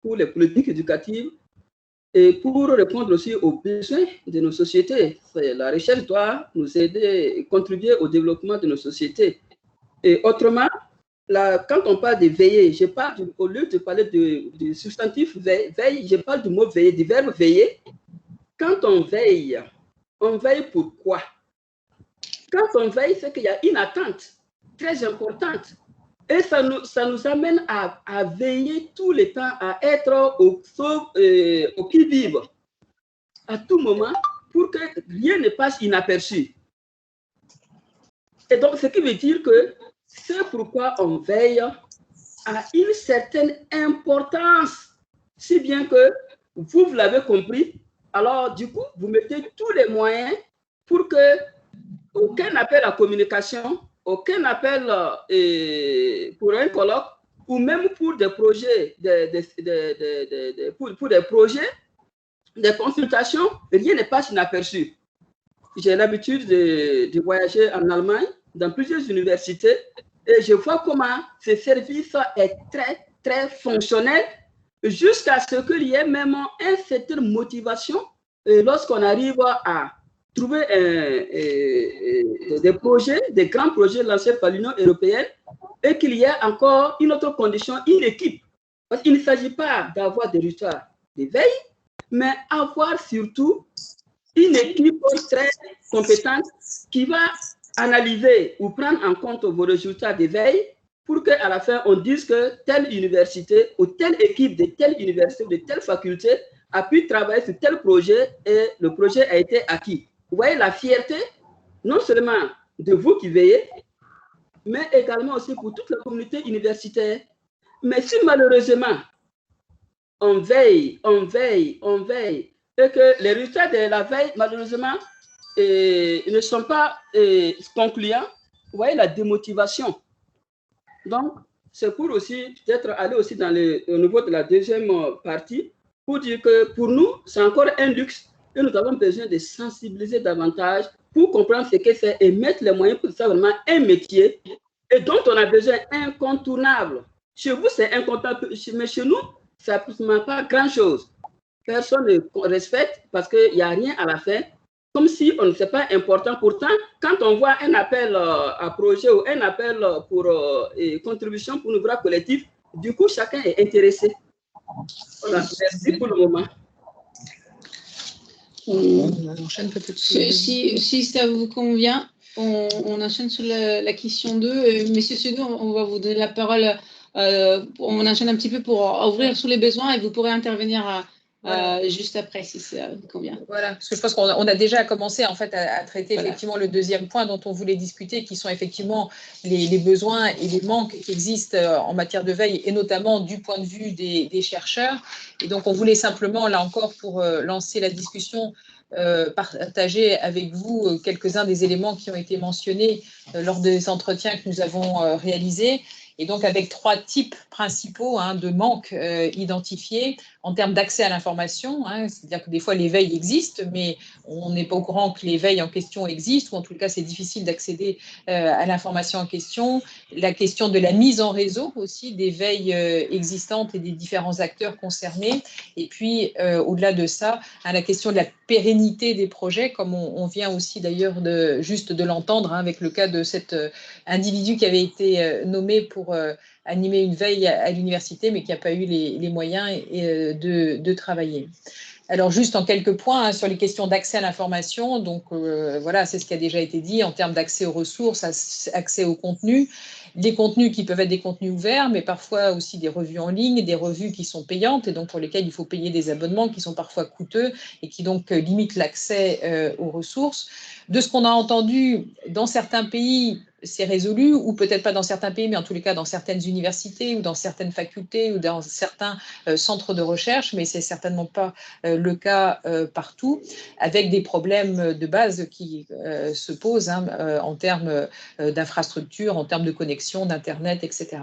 pour les politiques éducatives et pour répondre aussi aux besoins de nos sociétés. La recherche doit nous aider et contribuer au développement de nos sociétés. Et autrement, quand on parle de veiller, je parle, au lieu de parler du substantif veille, je parle du mot veiller, du verbe veiller. Quand on veille pour quoi? Quand on veille, c'est qu'il y a une attente très importante. Et ça nous amène à veiller tout le temps, à être au qui-vive, à tout moment, pour que rien ne passe inaperçu. Et donc, ce qui veut dire que c'est pourquoi on veille à une certaine importance, si bien que vous l'avez compris. Alors, du coup, vous mettez tous les moyens pour que aucun appel à communication, aucun appel pour un colloque ou même pour des projets, pour des projets, des consultations, rien ne passe inaperçu. J'ai l'habitude de voyager en Allemagne, dans plusieurs universités, et je vois comment ce service est très, très fonctionnel jusqu'à ce qu'il y ait même une certaine motivation lorsqu'on arrive à trouver des projets, des grands projets lancés par l'Union européenne et qu'il y ait encore une autre condition, une équipe. Parce qu'il ne s'agit pas d'avoir des résultats de veille, mais avoir surtout une équipe très compétente qui va analyser ou prendre en compte vos résultats de veille pour qu'à la fin, on dise que telle université ou telle équipe de telle université ou de telle faculté a pu travailler sur tel projet et le projet a été acquis. Vous voyez la fierté, non seulement de vous qui veillez, mais également aussi pour toute la communauté universitaire. Mais si malheureusement, on veille, et que les résultats de la veille, malheureusement, ne sont pas concluants, vous voyez la démotivation. Donc, c'est pour aussi peut-être aller aussi au niveau de la deuxième partie, pour dire que pour nous, c'est encore un luxe et nous avons besoin de sensibiliser davantage pour comprendre ce que c'est et mettre les moyens pour faire vraiment un métier et dont on a besoin incontournable. Chez vous, c'est incontournable, mais chez nous, ça n'a pas grand-chose. Personne ne respecte parce qu'il n'y a rien à la fin, comme si on ne sait pas important. Pourtant, quand on voit un appel à projet ou un appel pour contribution pour l'ouvrage collectif, du coup, chacun est intéressé. Voilà, merci pour le moment. On enchaîne peut-être. Si ça vous convient, on enchaîne sur la question 2. Monsieur Sudou, on va vous donner la parole. On enchaîne un petit peu pour ouvrir sur les besoins et vous pourrez intervenir juste après, si ça convient. Voilà, parce que je pense qu'on a déjà commencé en fait à traiter effectivement le deuxième point dont on voulait discuter, qui sont effectivement les besoins et les manques qui existent en matière de veille, et notamment du point de vue des chercheurs. Et donc, on voulait simplement, là encore, pour lancer la discussion, partager avec vous quelques-uns des éléments qui ont été mentionnés lors des entretiens que nous avons réalisés. Et donc, avec 3 types principaux de manques identifiés en termes d'accès à l'information. C'est-à-dire que des fois, les veilles existent, mais on n'est pas au courant que les veilles en question existent, ou en tout cas, c'est difficile d'accéder à l'information en question. La question de la mise en réseau aussi des veilles existantes et des différents acteurs concernés. Et puis, au-delà de ça, la question de la pérennité des projets, comme on vient aussi d'ailleurs juste de l'entendre avec le cas de cet individu qui avait été nommé pour animer une veille à l'université, mais qui n'a pas eu les moyens de travailler. Alors, juste en quelques points sur les questions d'accès à l'information. Donc, voilà, c'est ce qui a déjà été dit en termes d'accès aux ressources, accès aux contenus. Des contenus qui peuvent être des contenus ouverts, mais parfois aussi des revues en ligne, des revues qui sont payantes et donc pour lesquelles il faut payer des abonnements qui sont parfois coûteux et qui donc limitent l'accès aux ressources. De ce qu'on a entendu, dans certains pays, c'est résolu, ou peut-être pas dans certains pays, mais en tous les cas dans certaines universités ou dans certaines facultés ou dans certains centres de recherche, mais c'est certainement pas le cas partout, avec des problèmes de base qui se posent en termes d'infrastructures, en termes de connexion, d'Internet, etc.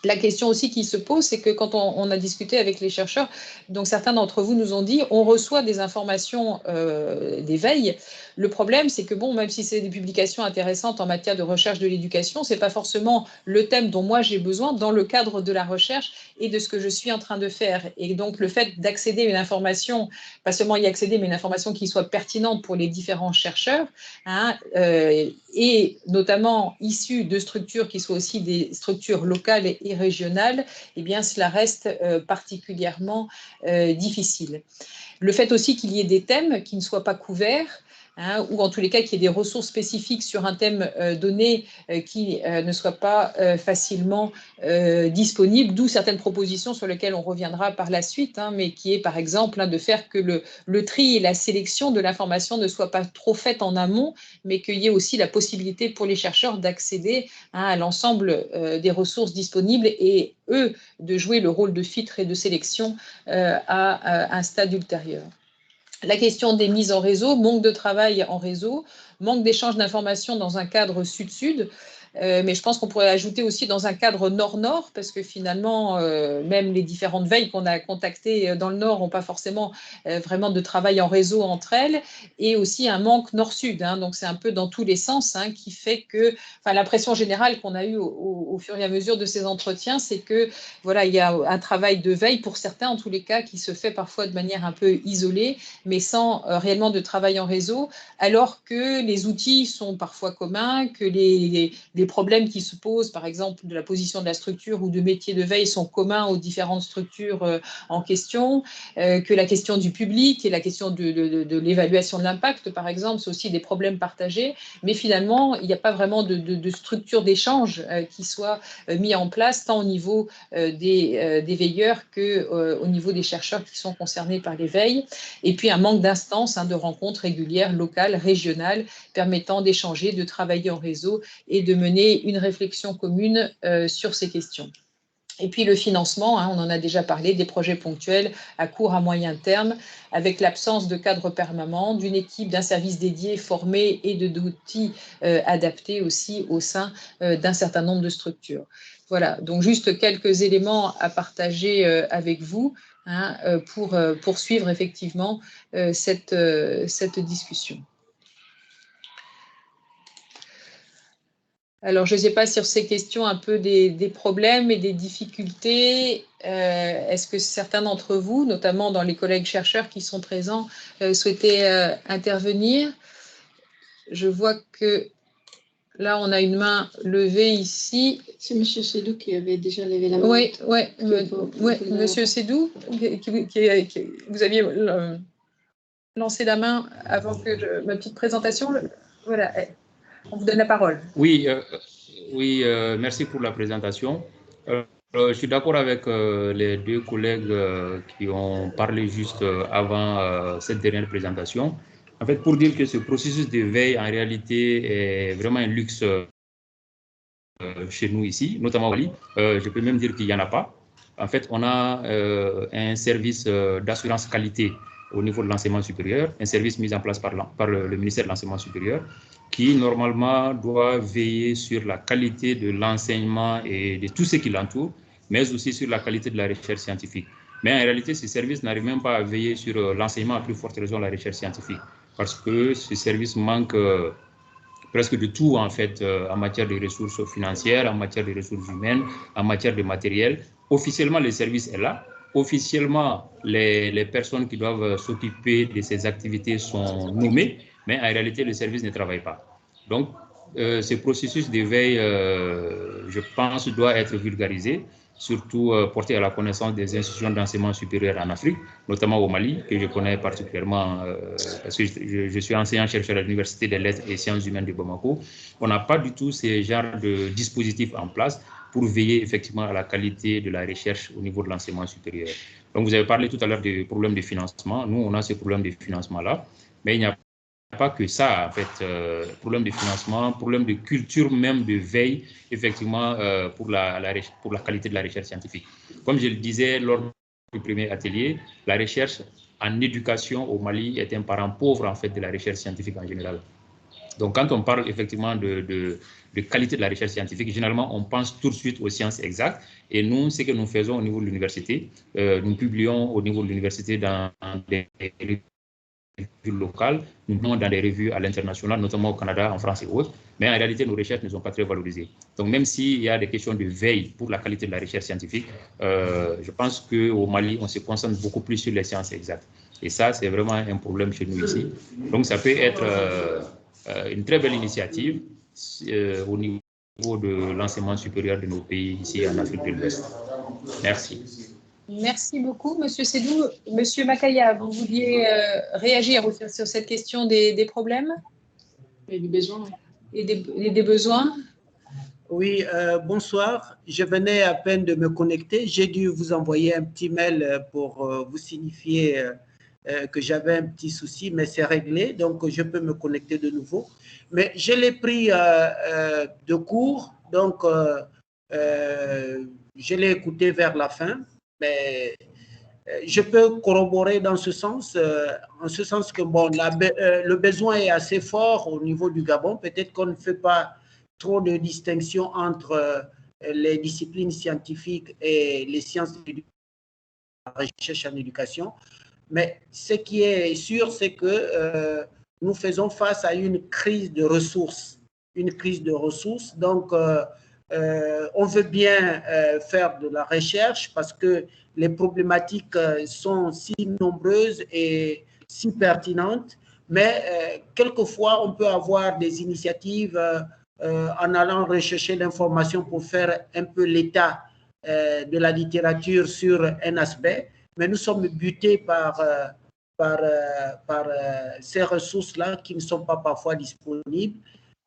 La question aussi qui se pose, c'est que quand on a discuté avec les chercheurs, donc certains d'entre vous nous ont dit, on reçoit des informations des veilles. Le problème, c'est que bon, même si c'est des publications intéressantes en matière de recherche de l'éducation, c'est pas forcément le thème dont moi j'ai besoin dans le cadre de la recherche et de ce que je suis en train de faire. Et donc le fait d'accéder à une information, pas seulement y accéder, mais une information qui soit pertinente pour les différents chercheurs, et notamment issue de structures qui soient aussi des structures locales et régionales, eh bien cela reste particulièrement difficile. Le fait aussi qu'il y ait des thèmes qui ne soient pas couverts, ou en tous les cas qu'il y ait des ressources spécifiques sur un thème donné qui ne soient pas facilement disponibles, d'où certaines propositions sur lesquelles on reviendra par la suite, mais qui est par exemple de faire que le tri et la sélection de l'information ne soient pas trop faites en amont, mais qu'il y ait aussi la possibilité pour les chercheurs d'accéder à l'ensemble des ressources disponibles et eux de jouer le rôle de filtre et de sélection à un stade ultérieur. La question des mises en réseau, manque de travail en réseau, manque d'échange d'informations dans un cadre sud-sud, mais je pense qu'on pourrait ajouter aussi dans un cadre nord-nord, parce que finalement, même les différentes veilles qu'on a contactées dans le nord n'ont pas forcément vraiment de travail en réseau entre elles, et aussi un manque nord-sud. Donc c'est un peu dans tous les sens qui fait que, l'impression générale qu'on a eue au fur et à mesure de ces entretiens, c'est que voilà, il y a un travail de veille pour certains, en tous les cas, qui se fait parfois de manière un peu isolée, mais sans réellement de travail en réseau, alors que les outils sont parfois communs, que les problèmes qui se posent, par exemple, de la position de la structure ou de métier de veille sont communs aux différentes structures en question, que la question du public et la question de l'évaluation de l'impact, par exemple, c'est aussi des problèmes partagés, mais finalement, il n'y a pas vraiment de structure d'échange qui soit mis en place, tant au niveau des veilleurs qu'au niveau des chercheurs qui sont concernés par les veilles, et puis un manque d'instances, de rencontres régulières, locales, régionales, permettant d'échanger, de travailler en réseau et de mener une réflexion commune sur ces questions. Et puis le financement, on en a déjà parlé, des projets ponctuels à court, à moyen terme, avec l'absence de cadre permanent, d'une équipe, d'un service dédié, formé et d'outils adaptés aussi au sein d'un certain nombre de structures. Voilà, donc juste quelques éléments à partager avec vous pour poursuivre effectivement cette discussion. Alors, je ne sais pas sur ces questions un peu des problèmes et des difficultés. Est-ce que certains d'entre vous, notamment dans les collègues chercheurs qui sont présents, souhaitaient intervenir? Je vois que là, on a une main levée ici. C'est M. Sédou qui avait déjà levé la main. Oui, M. Sédou, vous aviez lancé la main avant que ma petite présentation. Voilà. On vous donne la parole. Oui, merci pour la présentation. Je suis d'accord avec les deux collègues qui ont parlé juste avant cette dernière présentation. En fait, pour dire que ce processus de veille, en réalité, est vraiment un luxe chez nous ici, notamment au Mali. Je peux même dire qu'il n'y en a pas. En fait, on a un service d'assurance qualité au niveau de l'enseignement supérieur, un service mis en place par le ministère de l'Enseignement supérieur, qui normalement doit veiller sur la qualité de l'enseignement et de tout ce qui l'entoure, mais aussi sur la qualité de la recherche scientifique. Mais en réalité, ce service n'arrive même pas à veiller sur l'enseignement, à plus forte raison la recherche scientifique, parce que ce service manque presque de tout en fait en matière de ressources financières, en matière de ressources humaines, en matière de matériel. Officiellement, le service est là. Officiellement, les personnes qui doivent s'occuper de ces activités sont nommées, mais en réalité, le service ne travaille pas. Donc, ce processus de veille, je pense, doit être vulgarisé, surtout porté à la connaissance des institutions d'enseignement supérieur en Afrique, notamment au Mali, que je connais particulièrement parce que je suis enseignant-chercheur à l'Université des Lettres et Sciences Humaines de Bamako. On n'a pas du tout ces genres de dispositifs en place pour veiller effectivement à la qualité de la recherche au niveau de l'enseignement supérieur. Donc, vous avez parlé tout à l'heure des problèmes de financement. Nous, on a ce problème de financement-là, mais il n'y a pas que ça, en fait, problème de financement, problème de culture même de veille, effectivement, pour la qualité de la recherche scientifique. Comme je le disais lors du premier atelier, la recherche en éducation au Mali est un parent pauvre, en fait, de la recherche scientifique en général. Donc, quand on parle effectivement de qualité de la recherche scientifique, généralement, on pense tout de suite aux sciences exactes. Et nous, ce que nous faisons au niveau de l'université, nous publions au niveau de l'université dans des revues locales, nous venons dans des revues à l'international, notamment au Canada, en France et autres, mais en réalité, nos recherches ne sont pas très valorisées. Donc, même s'il y a des questions de veille pour la qualité de la recherche scientifique, je pense qu'au Mali, on se concentre beaucoup plus sur les sciences exactes. Et ça, c'est vraiment un problème chez nous ici. Donc, ça peut être une très belle initiative au niveau de l'enseignement supérieur de nos pays ici en Afrique de l'Ouest. Merci. Merci beaucoup, Monsieur Sédou. Monsieur Makaya, vous vouliez réagir sur cette question des problèmes et des besoins. Et des besoins. Oui, bonsoir. Je venais à peine de me connecter. J'ai dû vous envoyer un petit mail pour vous signifier que j'avais un petit souci, mais c'est réglé, donc je peux me connecter de nouveau. Mais je l'ai pris de court, donc je l'ai écouté vers la fin. Mais je peux corroborer dans ce sens, en ce sens que bon, le besoin est assez fort au niveau du Gabon. Peut-être qu'on ne fait pas trop de distinction entre les disciplines scientifiques et les sciences de la recherche en éducation. Mais ce qui est sûr, c'est que nous faisons face à une crise de ressources. Une crise de ressources. Donc, on veut bien faire de la recherche parce que les problématiques sont si nombreuses et si pertinentes, mais quelquefois on peut avoir des initiatives en allant rechercher l'information pour faire un peu l'état de la littérature sur un aspect, mais nous sommes butés par ces ressources-là qui ne sont pas parfois disponibles.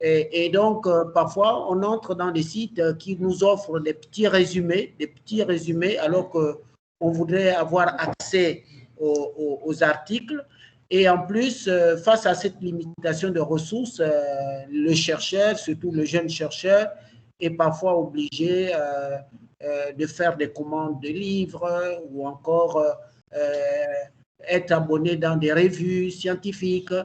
Et donc, parfois, on entre dans des sites qui nous offrent des petits résumés alors qu'on voudrait avoir accès aux articles. Et en plus, face à cette limitation de ressources, le chercheur, surtout le jeune chercheur, est parfois obligé de faire des commandes de livres ou encore être abonné dans des revues scientifiques,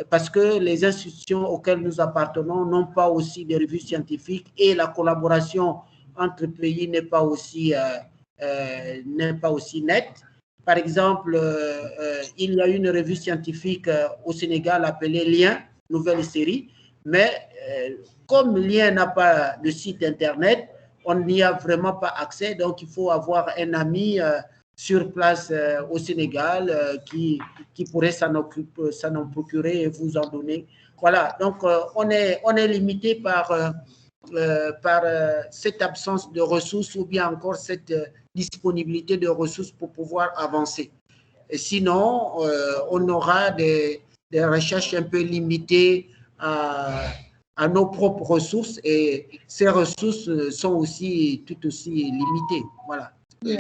parce que les institutions auxquelles nous appartenons n'ont pas aussi des revues scientifiques et la collaboration entre pays n'est pas aussi nette. Par exemple, il y a une revue scientifique au Sénégal appelée Lien, nouvelle série, mais comme Lien n'a pas de site internet, on n'y a vraiment pas accès, donc il faut avoir un ami sur place au Sénégal qui pourrait s'en procurer et vous en donner. Voilà, donc on est limité par cette absence de ressources ou bien encore cette disponibilité de ressources pour pouvoir avancer. Et sinon, on aura des recherches un peu limitées à à nos propres ressources et ces ressources sont aussi tout aussi limitées. Voilà.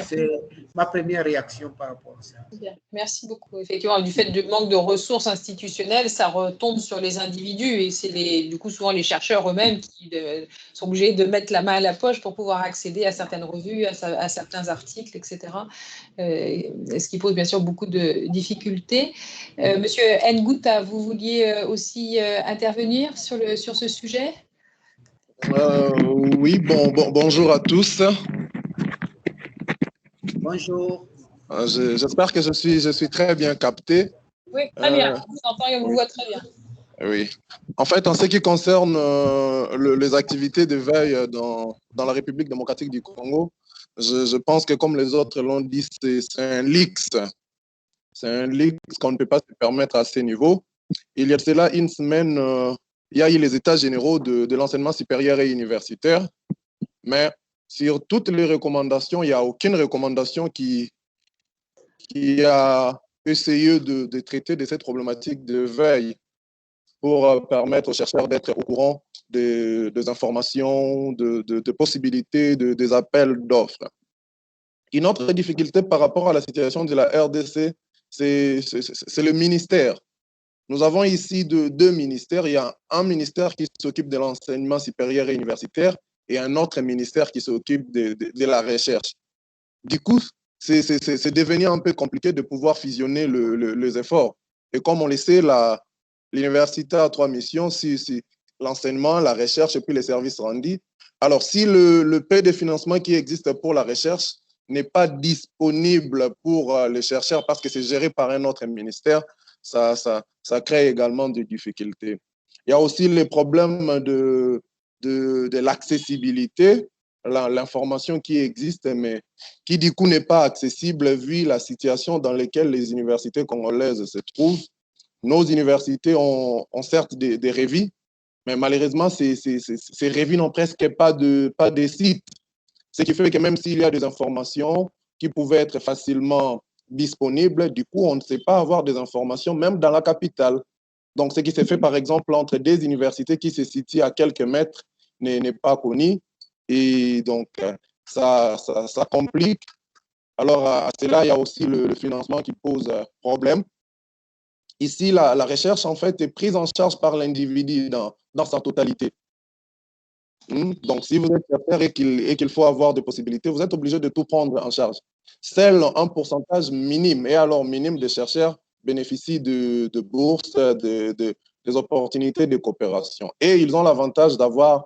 C'est ma première réaction par rapport à ça. Bien. Merci beaucoup. Effectivement, du fait du manque de ressources institutionnelles, ça retombe sur les individus et c'est du coup souvent les chercheurs eux-mêmes qui sont obligés de mettre la main à la poche pour pouvoir accéder à certaines revues, à certains articles, etc. Ce qui pose bien sûr beaucoup de difficultés. Monsieur Ngouta, vous vouliez aussi intervenir sur ce sujet? Oui, bonjour à tous. Bonjour. J'espère que je suis très bien capté. Oui, très bien. On vous entend et on vous voit très bien. Oui. En fait, en ce qui concerne les activités de veille dans la République démocratique du Congo, je pense que comme les autres l'ont dit, c'est un luxe. C'est un luxe qu'on ne peut pas se permettre à ces niveaux. Il y a de cela une semaine, il y a eu les états généraux de l'enseignement supérieur et universitaire, mais sur toutes les recommandations, il n'y a aucune recommandation qui a essayé de traiter de cette problématique de veille pour permettre aux chercheurs d'être au courant des informations, de possibilités, des appels d'offres. Une autre difficulté par rapport à la situation de la RDC, c'est le ministère. Nous avons ici deux ministères. Il y a un ministère qui s'occupe de l'enseignement supérieur et universitaire et un autre ministère qui s'occupe de la recherche. Du coup, c'est devenu un peu compliqué de pouvoir fusionner les efforts. Et comme on le sait, l'université a 3 missions, l'enseignement, la recherche et puis les services rendus. Alors, si le peu de financement qui existe pour la recherche n'est pas disponible pour les chercheurs parce que c'est géré par un autre ministère, ça crée également des difficultés. Il y a aussi les problèmes de l'accessibilité, l'information qui existe, mais qui du coup n'est pas accessible vu la situation dans laquelle les universités congolaises se trouvent. Nos universités ont certes des revues, mais malheureusement, ces revues n'ont presque pas de sites. Ce qui fait que même s'il y a des informations qui pouvaient être facilement disponibles, du coup, on ne sait pas avoir des informations même dans la capitale. Donc, ce qui se fait, par exemple, entre des universités qui se situent à quelques mètres n'est pas connu. Et donc, ça complique. Alors, à cela, il y a aussi le financement qui pose problème. Ici, la recherche, en fait, est prise en charge par l'individu dans sa totalité. Donc, si vous êtes chercheur et qu'il faut avoir des possibilités, vous êtes obligé de tout prendre en charge. Seul un pourcentage minime, et alors minime, de chercheurs bénéficient de bourses, des opportunités de coopération. Et ils ont l'avantage d'avoir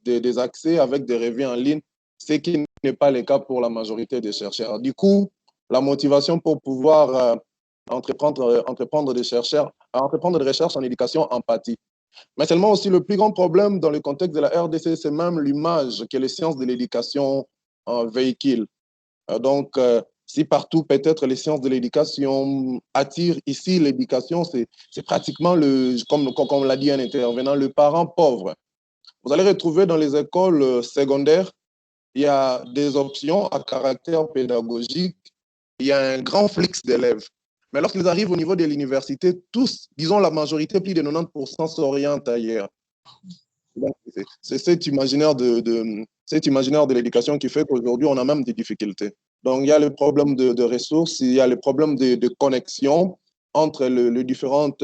des accès avec des revues en ligne, ce qui n'est pas le cas pour la majorité des chercheurs. Du coup, la motivation pour pouvoir entreprendre des recherches en éducation empathie. Mais seulement aussi le plus grand problème dans le contexte de la RDC, c'est même l'image que les sciences de l'éducation véhiculent. Donc, si partout peut-être les sciences de l'éducation attirent, ici l'éducation, c'est pratiquement, comme l'a dit un intervenant, le parent pauvre. Vous allez retrouver dans les écoles secondaires, il y a des options à caractère pédagogique, il y a un grand flux d'élèves. Mais lorsqu'ils arrivent au niveau de l'université, tous, disons la majorité, plus de 90% s'orientent ailleurs. C'est cet imaginaire de l'éducation qui fait qu'aujourd'hui, on a même des difficultés. Donc, il y a le problème de ressources, il y a le problème de connexion entre les différentes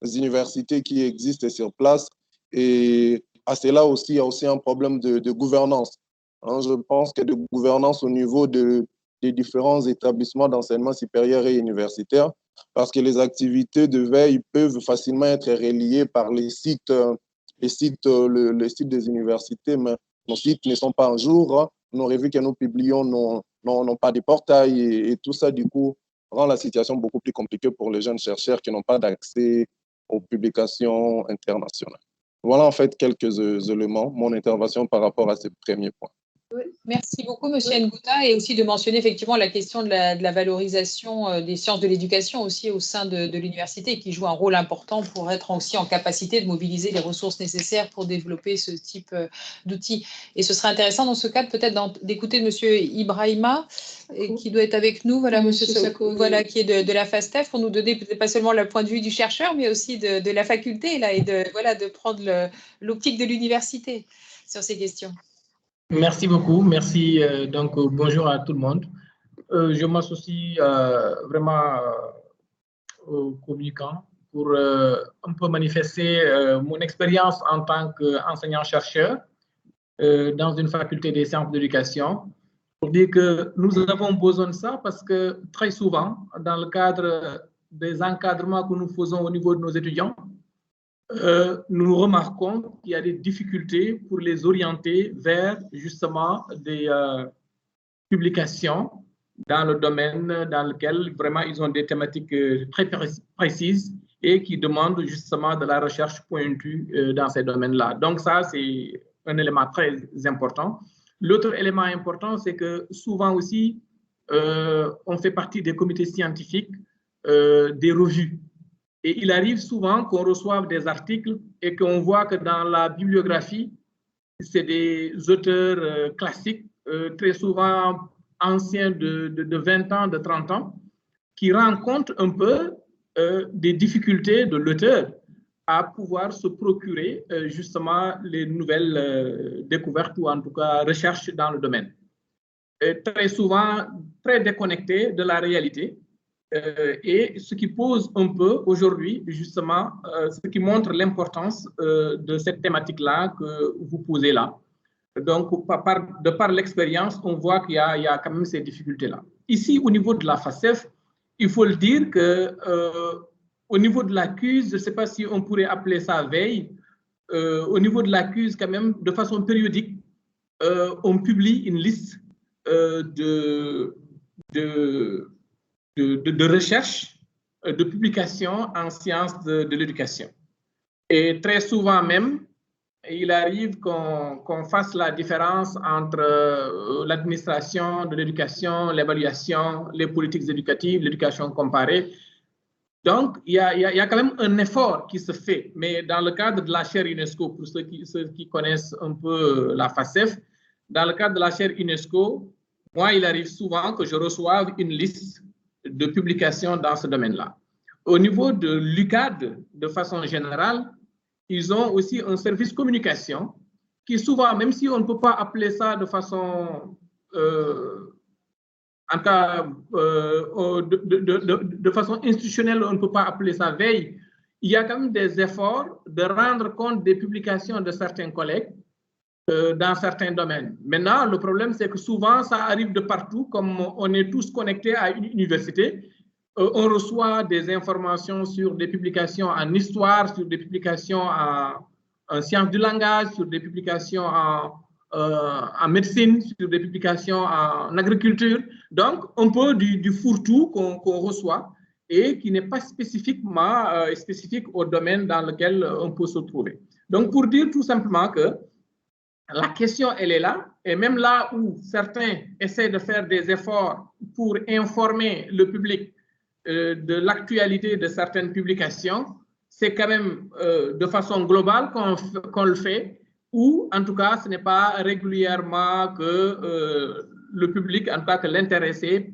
universités qui existent sur place. Et à cela aussi, il y a aussi un problème de gouvernance. Je pense que de gouvernance au niveau des différents établissements d'enseignement supérieur et universitaire, parce que les activités de veille peuvent facilement être reliées par les sites des universités, mais nos sites ne sont pas en jour. Nos revues que nous publions n'ont pas de portail et tout ça, du coup, rend la situation beaucoup plus compliquée pour les jeunes chercheurs qui n'ont pas d'accès aux publications internationales. Voilà en fait quelques éléments, mon intervention par rapport à ces premiers points. Merci beaucoup, Monsieur Ngouta, et aussi de mentionner effectivement la question de la valorisation des sciences de l'éducation aussi au sein de l'université, qui joue un rôle important pour être aussi en capacité de mobiliser les ressources nécessaires pour développer ce type d'outils. Et ce serait intéressant dans ce cadre peut-être d'écouter Monsieur Ibrahima, qui doit être avec nous, voilà, Monsieur Sako, voilà, qui est de la FASTEF, pour nous donner peut-être pas seulement le point de vue du chercheur, mais aussi de la faculté, là, et de prendre l'optique de l'université sur ces questions. Merci beaucoup. Merci. Donc, bonjour à tout le monde. Je m'associe vraiment aux communicants pour un peu manifester mon expérience en tant qu'enseignant-chercheur dans une faculté des sciences de l'éducation. Pour dire que nous avons besoin de ça parce que très souvent, dans le cadre des encadrements que nous faisons au niveau de nos étudiants, nous remarquons qu'il y a des difficultés pour les orienter vers justement des publications dans le domaine dans lequel vraiment ils ont des thématiques très précises et qui demandent justement de la recherche pointue dans ces domaines-là. Donc ça, c'est un élément très important. L'autre élément important, c'est que souvent aussi, on fait partie des comités scientifiques, des revues. Et il arrive souvent qu'on reçoive des articles et qu'on voit que dans la bibliographie, c'est des auteurs classiques, très souvent anciens de 20 ans, de 30 ans, qui rendent compte un peu des difficultés de l'auteur à pouvoir se procurer justement les nouvelles découvertes ou en tout cas recherches dans le domaine. Très souvent, très déconnectés de la réalité. Et ce qui pose un peu aujourd'hui, justement, ce qui montre l'importance de cette thématique-là que vous posez là. Donc, de par l'expérience, on voit qu'il y a quand même ces difficultés-là. Ici, au niveau de la FASTEF, il faut le dire que au niveau de l'accuse, je ne sais pas si on pourrait appeler ça veille, au niveau de l'accuse, quand même, de façon périodique, on publie une liste de recherche, de publications en sciences de l'éducation. Et très souvent même, il arrive qu'on fasse la différence entre l'administration de l'éducation, l'évaluation, les politiques éducatives, l'éducation comparée. Donc, il y a quand même un effort qui se fait, mais dans le cadre de la chaire UNESCO, pour ceux qui connaissent un peu la FASTEF, dans le cadre de la chaire UNESCO, moi, il arrive souvent que je reçoive une liste de publications dans ce domaine-là. Au niveau de l'UCAD, de façon générale, ils ont aussi un service communication qui souvent, même si on ne peut pas appeler ça de façon, en cas, de façon institutionnelle, on ne peut pas appeler ça veille, il y a quand même des efforts de rendre compte des publications de certains collègues dans certains domaines. Maintenant, le problème, c'est que souvent, ça arrive de partout, comme on est tous connectés à une université, on reçoit des informations sur des publications en histoire, sur des publications en sciences du langage, sur des publications en médecine, sur des publications en agriculture. Donc, un peu du fourre-tout qu'on reçoit et qui n'est pas spécifiquement spécifique au domaine dans lequel on peut se trouver. Donc, pour dire tout simplement que la question, elle est là, et même là où certains essaient de faire des efforts pour informer le public de l'actualité de certaines publications, c'est quand même de façon globale qu'on le fait, ou en tout cas, ce n'est pas régulièrement que le public, en tout cas que l'intéressé,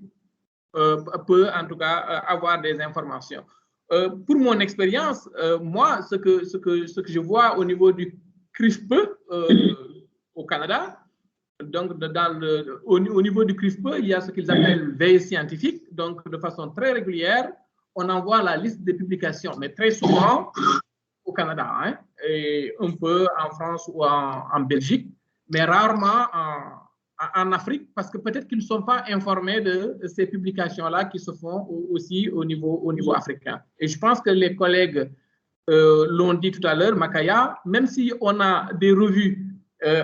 peut en tout cas avoir des informations. Pour mon expérience, moi, ce que je vois au niveau du CRIFPE, au Canada, donc au niveau du CRIFPE, il y a ce qu'ils appellent veille scientifique, donc de façon très régulière, on envoie la liste des publications, mais très souvent au Canada, hein, et un peu en France ou en Belgique, mais rarement en Afrique, parce que peut-être qu'ils ne sont pas informés de ces publications-là qui se font aussi au niveau africain. Et je pense que les collègues l'ont dit tout à l'heure, Makaya, même si on a des revues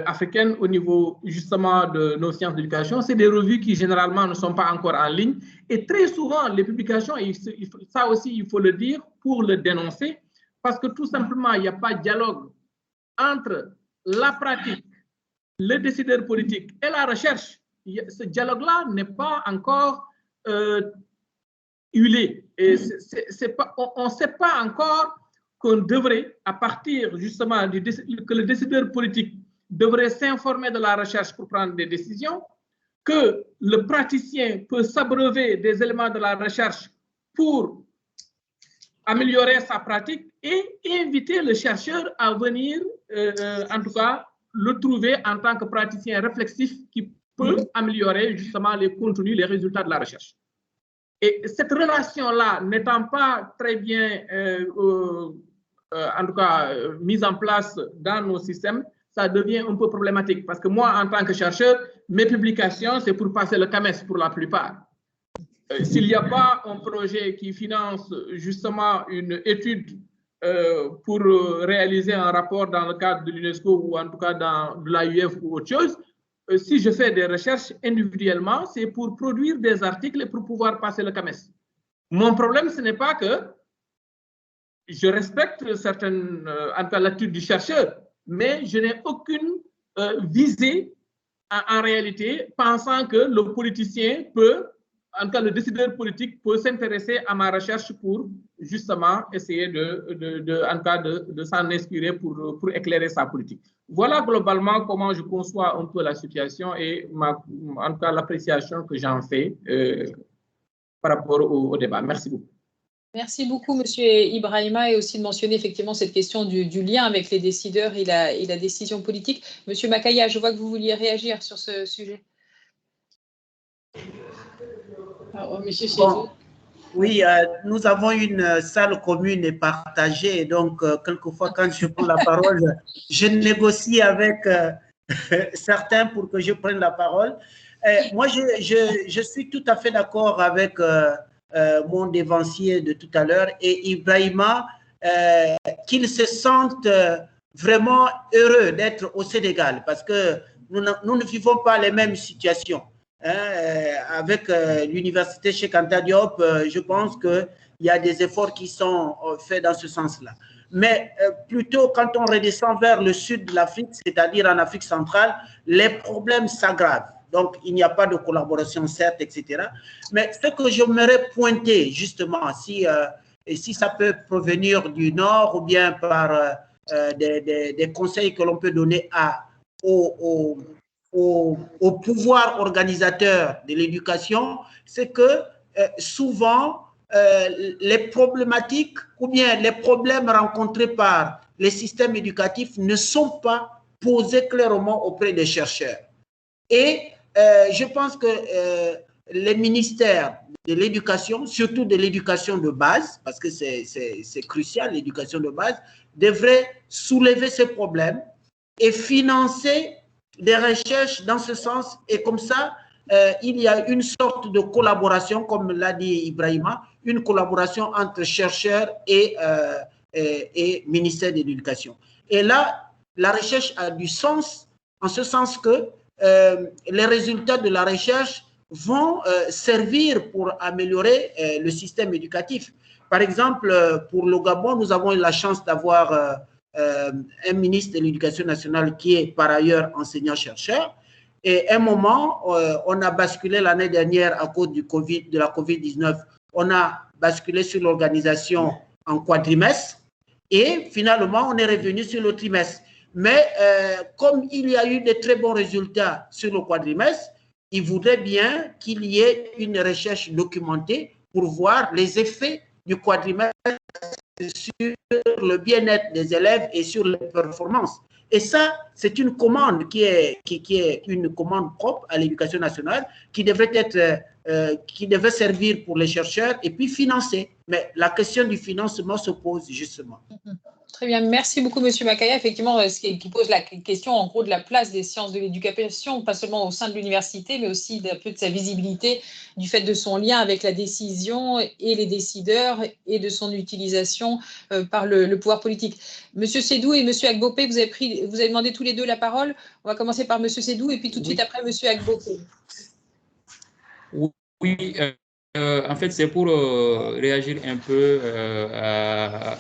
africaines au niveau justement de nos sciences d'éducation, c'est des revues qui généralement ne sont pas encore en ligne. Et très souvent, les publications, et ça aussi il faut le dire pour le dénoncer, parce que tout simplement, il n'y a pas de dialogue entre la pratique, les décideurs politiques et la recherche, ce dialogue-là n'est pas encore huilé. Et on ne sait pas encore qu'on devrait, à partir justement que le décideur politique devrait s'informer de la recherche pour prendre des décisions, que le praticien peut s'abreuver des éléments de la recherche pour améliorer sa pratique et inviter le chercheur à venir, en tout cas, le trouver en tant que praticien réflexif qui peut améliorer justement les contenus, les résultats de la recherche. Et cette relation-là n'étant pas très bien, en tout cas, mise en place dans nos systèmes, ça devient un peu problématique. Parce que moi, en tant que chercheur, mes publications, c'est pour passer le CAMES pour la plupart. S'il n'y a pas un projet qui finance justement une étude pour réaliser un rapport dans le cadre de l'UNESCO ou en tout cas dans de l'AUF ou autre chose, si je fais des recherches individuellement, c'est pour produire des articles et pour pouvoir passer le CAMES. Mon problème, ce n'est pas que je respecte certaines, en tout cas l'attitude du chercheur, mais je n'ai aucune visée en réalité, pensant que le politicien peut, en tout cas le décideur politique peut s'intéresser à ma recherche pour justement essayer de s'en inspirer pour éclairer sa politique. Voilà globalement comment je conçois un peu la situation et en tout cas l'appréciation que j'en fais par rapport au débat. Merci beaucoup. Merci beaucoup, Monsieur Ibrahima, et aussi de mentionner effectivement cette question du lien avec les décideurs et la décision politique. Monsieur Makaya, je vois que vous vouliez réagir sur ce sujet. Monsieur Sédou. Oui, nous avons une salle commune et partagée, donc quelquefois quand je prends la parole, je négocie avec certains pour que je prenne la parole. Moi, je suis tout à fait d'accord avec mon dévancier de tout à l'heure et Ibrahima, qu'il se sente vraiment heureux d'être au Sénégal parce que nous ne vivons pas les mêmes situations. Avec l'université Cheikh Anta Diop, je pense qu'il y a des efforts qui sont faits dans ce sens-là. Mais plutôt quand on redescend vers le sud de l'Afrique, c'est-à-dire en Afrique centrale, les problèmes s'aggravent. Donc, il n'y a pas de collaboration, certes, etc. Mais ce que j'aimerais pointer, justement, si ça peut provenir du Nord ou bien par des conseils que l'on peut donner au pouvoir organisateur de l'éducation, c'est que souvent, les problématiques ou bien les problèmes rencontrés par les systèmes éducatifs ne sont pas posés clairement auprès des chercheurs. Et je pense que les ministères de l'éducation, surtout de l'éducation de base, parce que c'est crucial, l'éducation de base, devraient soulever ces problèmes et financer des recherches dans ce sens. Et comme ça, il y a une sorte de collaboration, comme l'a dit Ibrahima, une collaboration entre chercheurs et ministère de l'Éducation. Et là, la recherche a du sens, en ce sens que les résultats de la recherche vont servir pour améliorer le système éducatif. Par exemple, pour le Gabon, nous avons eu la chance d'avoir un ministre de l'Éducation nationale qui est par ailleurs enseignant-chercheur. Et à un moment, on a basculé l'année dernière à cause de la COVID-19, on a basculé sur l'organisation en quadrimestre et finalement, on est revenu sur le trimestre. Mais comme il y a eu de très bons résultats sur le quadrimestre, il voudrait bien qu'il y ait une recherche documentée pour voir les effets du quadrimestre sur le bien-être des élèves et sur les performances. Et ça, c'est une commande qui est une commande propre à l'éducation nationale qui devrait servir pour les chercheurs et puis financer. Mais la question du financement se pose justement. Très bien, merci beaucoup Monsieur Makaya. Effectivement, ce qui pose la question en gros de la place des sciences de l'éducation, pas seulement au sein de l'université, mais aussi d'un peu de sa visibilité, du fait de son lien avec la décision et les décideurs et de son utilisation par le pouvoir politique. Monsieur Sédou et Monsieur Agbopé, vous avez demandé tous les deux la parole. On va commencer par Monsieur Sédou et puis tout de suite après Monsieur Agbopé. Oui. En fait, c'est pour réagir un peu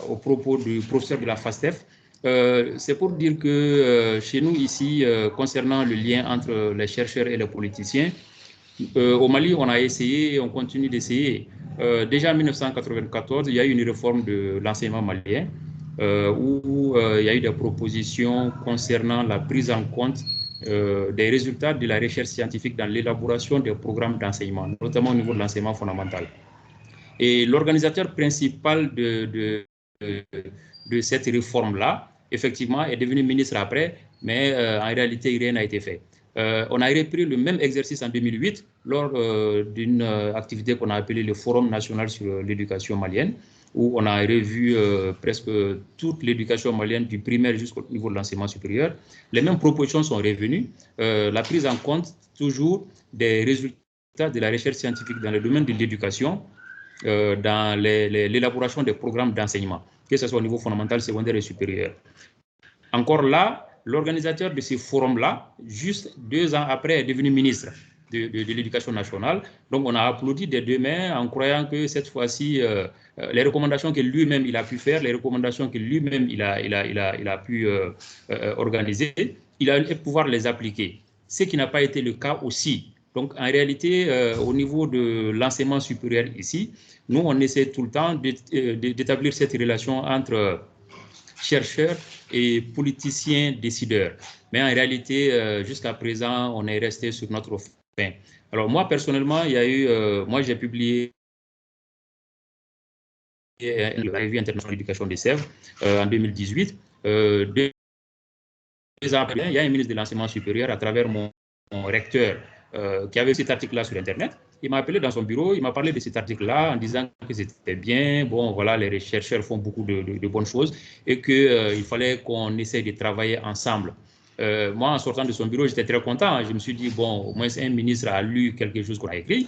aux propos du professeur de la FASTEF C'est pour dire que chez nous ici, concernant le lien entre les chercheurs et les politiciens, au Mali, on a essayé et on continue d'essayer. Déjà en 1994, il y a eu une réforme de l'enseignement malien où il y a eu des propositions concernant la prise en compte des résultats de la recherche scientifique dans l'élaboration des programmes d'enseignement, notamment au niveau de l'enseignement fondamental. Et l'organisateur principal de cette réforme-là, effectivement, est devenu ministre après, mais en réalité, rien n'a été fait. On a repris le même exercice en 2008 lors d'une activité qu'on a appelée le Forum national sur l'éducation malienne, où on a revu presque toute l'éducation malienne du primaire jusqu'au niveau de l'enseignement supérieur. Les mêmes propositions sont revenues, la prise en compte toujours des résultats de la recherche scientifique dans le domaine de l'éducation, dans l'élaboration des programmes d'enseignement, que ce soit au niveau fondamental, secondaire et supérieur. Encore là, l'organisateur de ces forums-là, juste 2 ans après, est devenu ministre de l'Éducation nationale. Donc, on a applaudi des 2 mains en croyant que cette fois-ci, les recommandations que lui-même il a pu faire, les recommandations que lui-même il a pu organiser, il allait pouvoir les appliquer. Ce qui n'a pas été le cas aussi. Donc, en réalité, au niveau de l'enseignement supérieur ici, nous, on essaie tout le temps d'établir cette relation entre chercheurs et politiciens décideurs. Mais en réalité, jusqu'à présent, on est resté sur notre fin. Alors, moi, personnellement, il y a eu, moi, j'ai publié la revue internationale d'éducation des Sèvres en 2018. 2 ans après, il y a un ministre de l'enseignement supérieur à travers mon recteur qui avait cet article-là sur Internet. Il m'a appelé dans son bureau, il m'a parlé de cet article-là en disant que c'était bien, bon, voilà, les chercheurs font beaucoup de bonnes choses et qu'il fallait qu'on essaye de travailler ensemble. Moi, en sortant de son bureau, j'étais très content. Je me suis dit, bon, au moins un ministre a lu quelque chose qu'on a écrit.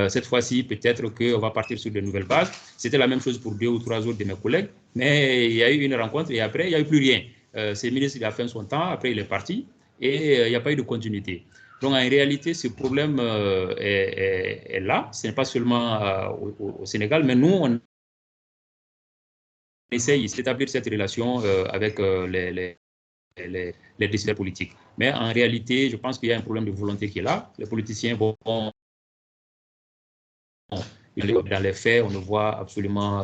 Cette fois-ci, peut-être qu'on va partir sur de nouvelles bases. C'était la même chose pour 2 ou 3 autres de mes collègues, mais il y a eu une rencontre et après, il n'y a eu plus rien. Ce ministre, il a fait son temps, après il est parti et il n'y a pas eu de continuité. Donc, en réalité, ce problème est là. Ce n'est pas seulement au Sénégal, mais nous, on essaye d'établir cette relation avec les décideurs politiques. Mais en réalité, je pense qu'il y a un problème de volonté qui est là. Les politiciens, bon, dans les faits, on ne voit absolument...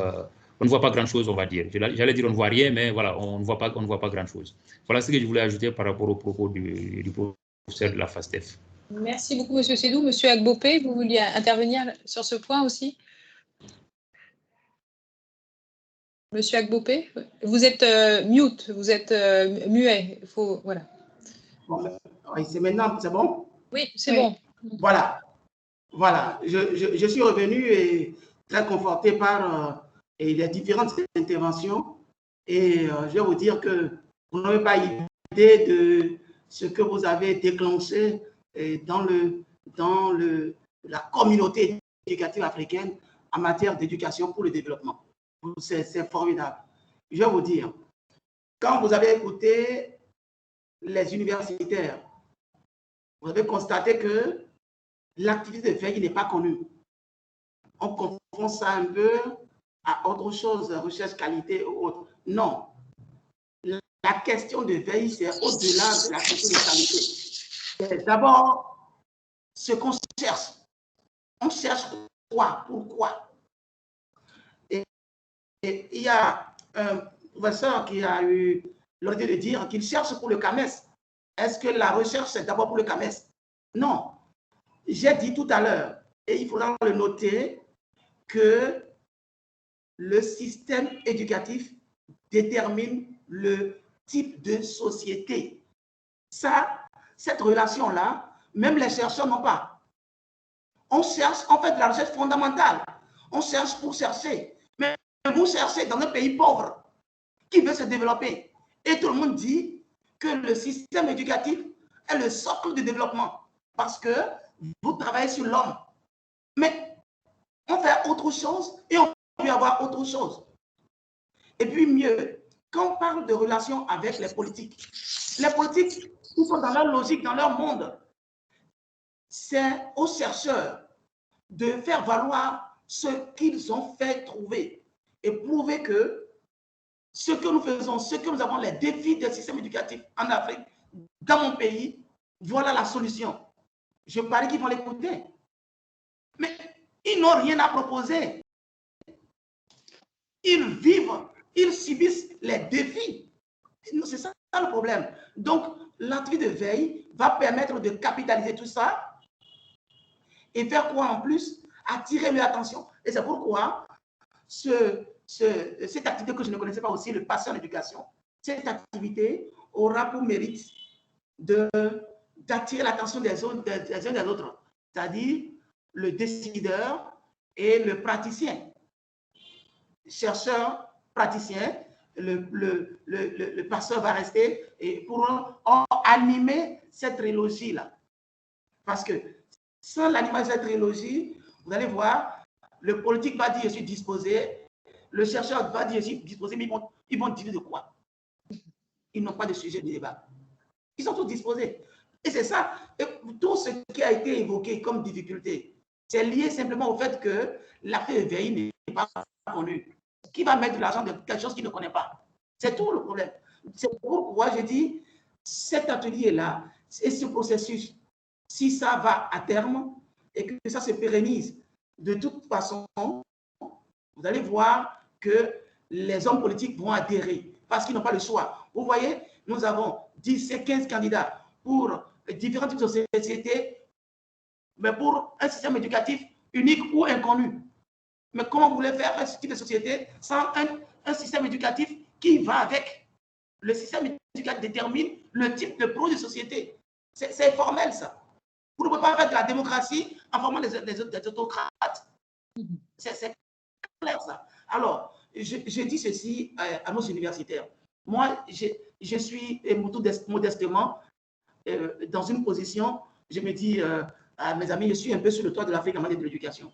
on ne voit pas grand-chose, on va dire. J'allais dire on ne voit rien, mais voilà, on ne voit pas grand-chose. Voilà ce que je voulais ajouter par rapport au propos du professeur de la FASTEF. Merci beaucoup, M. Sédou. M. Agbopé, vous vouliez intervenir sur ce point aussi? Monsieur Agbopé, vous êtes mute, vous êtes muet. Il faut, voilà. Bon, c'est maintenant, c'est bon? Oui, c'est bon. Voilà. Voilà. Je suis revenu et très conforté par les différentes interventions. Et je vais vous dire que vous n'avez pas idée de ce que vous avez déclenché dans la communauté éducative africaine en matière d'éducation pour le développement. C'est formidable. Je vais vous dire, quand vous avez écouté les universitaires, vous avez constaté que l'activité de veille n'est pas connue. On confond ça un peu à autre chose, recherche qualité ou autre. Non. La question de veille, c'est au-delà de la question de qualité. D'abord, ce qu'on cherche. On cherche quoi? Pourquoi? Et il y a un professeur qui a eu l'ordre de dire qu'il cherche pour le CAMES. Est-ce que la recherche, c'est d'abord pour le CAMES? Non. J'ai dit tout à l'heure, et il faudra le noter, que le système éducatif détermine le type de société. Ça, cette relation-là, même les chercheurs n'ont pas. On cherche, on fait de la recherche fondamentale. On cherche pour chercher. Mais vous cherchez dans un pays pauvre qui veut se développer. Et tout le monde dit que le système éducatif est le socle de développement parce que vous travaillez sur l'homme. Mais on fait autre chose et on peut avoir autre chose. Et puis mieux, quand on parle de relations avec les politiques, ils sont dans leur logique, dans leur monde. C'est aux chercheurs de faire valoir ce qu'ils ont fait trouver et prouver que ce que nous faisons, ce que nous avons, les défis des systèmes éducatifs en Afrique, dans mon pays, voilà la solution. Je parie qu'ils vont l'écouter. Mais ils n'ont rien à proposer. Ils vivent, ils subissent les défis. C'est ça le problème. Donc, l'activité de veille va permettre de capitaliser tout ça et faire quoi en plus? Attirer leur attention. Et c'est pourquoi cette activité que je ne connaissais pas aussi, le passé en éducation, cette activité aura pour mérite d'attirer l'attention des uns des autres, c'est-à-dire le décideur et le praticien. Chercheur, praticien, le passeur va rester et pourront animer cette trilogie-là. Parce que sans l'animation de cette trilogie, vous allez voir, le politique va dire je suis disposé, le chercheur va dire je suis disposé, mais ils vont dire de quoi? Ils n'ont pas de sujet de débat. Ils sont tous disposés. Et c'est ça, et tout ce qui a été évoqué comme difficulté, c'est lié simplement au fait que l'activité de veille n'est pas connue. Qui va mettre de l'argent dans quelque chose qu'il ne connaît pas? C'est tout le problème. C'est pourquoi je dis, cet atelier-là et ce processus, si ça va à terme et que ça se pérennise, de toute façon, vous allez voir que les hommes politiques vont adhérer parce qu'ils n'ont pas le choix. Vous voyez, nous avons 10 et 15 candidats pour différents types de sociétés, mais pour un système éducatif unique ou inconnu. Mais comment vous voulez faire un type de société sans un système éducatif qui va avec? Le système éducatif détermine le type de projet de société. C'est formel, ça. Vous ne pouvez pas faire de la démocratie en formant des autocrates. C'est clair, ça. Alors, je dis ceci à nos universitaires. Moi, je suis modestement dans une position, je me dis à mes amis, je suis un peu sur le toit de l'Afrique en matière de l'éducation.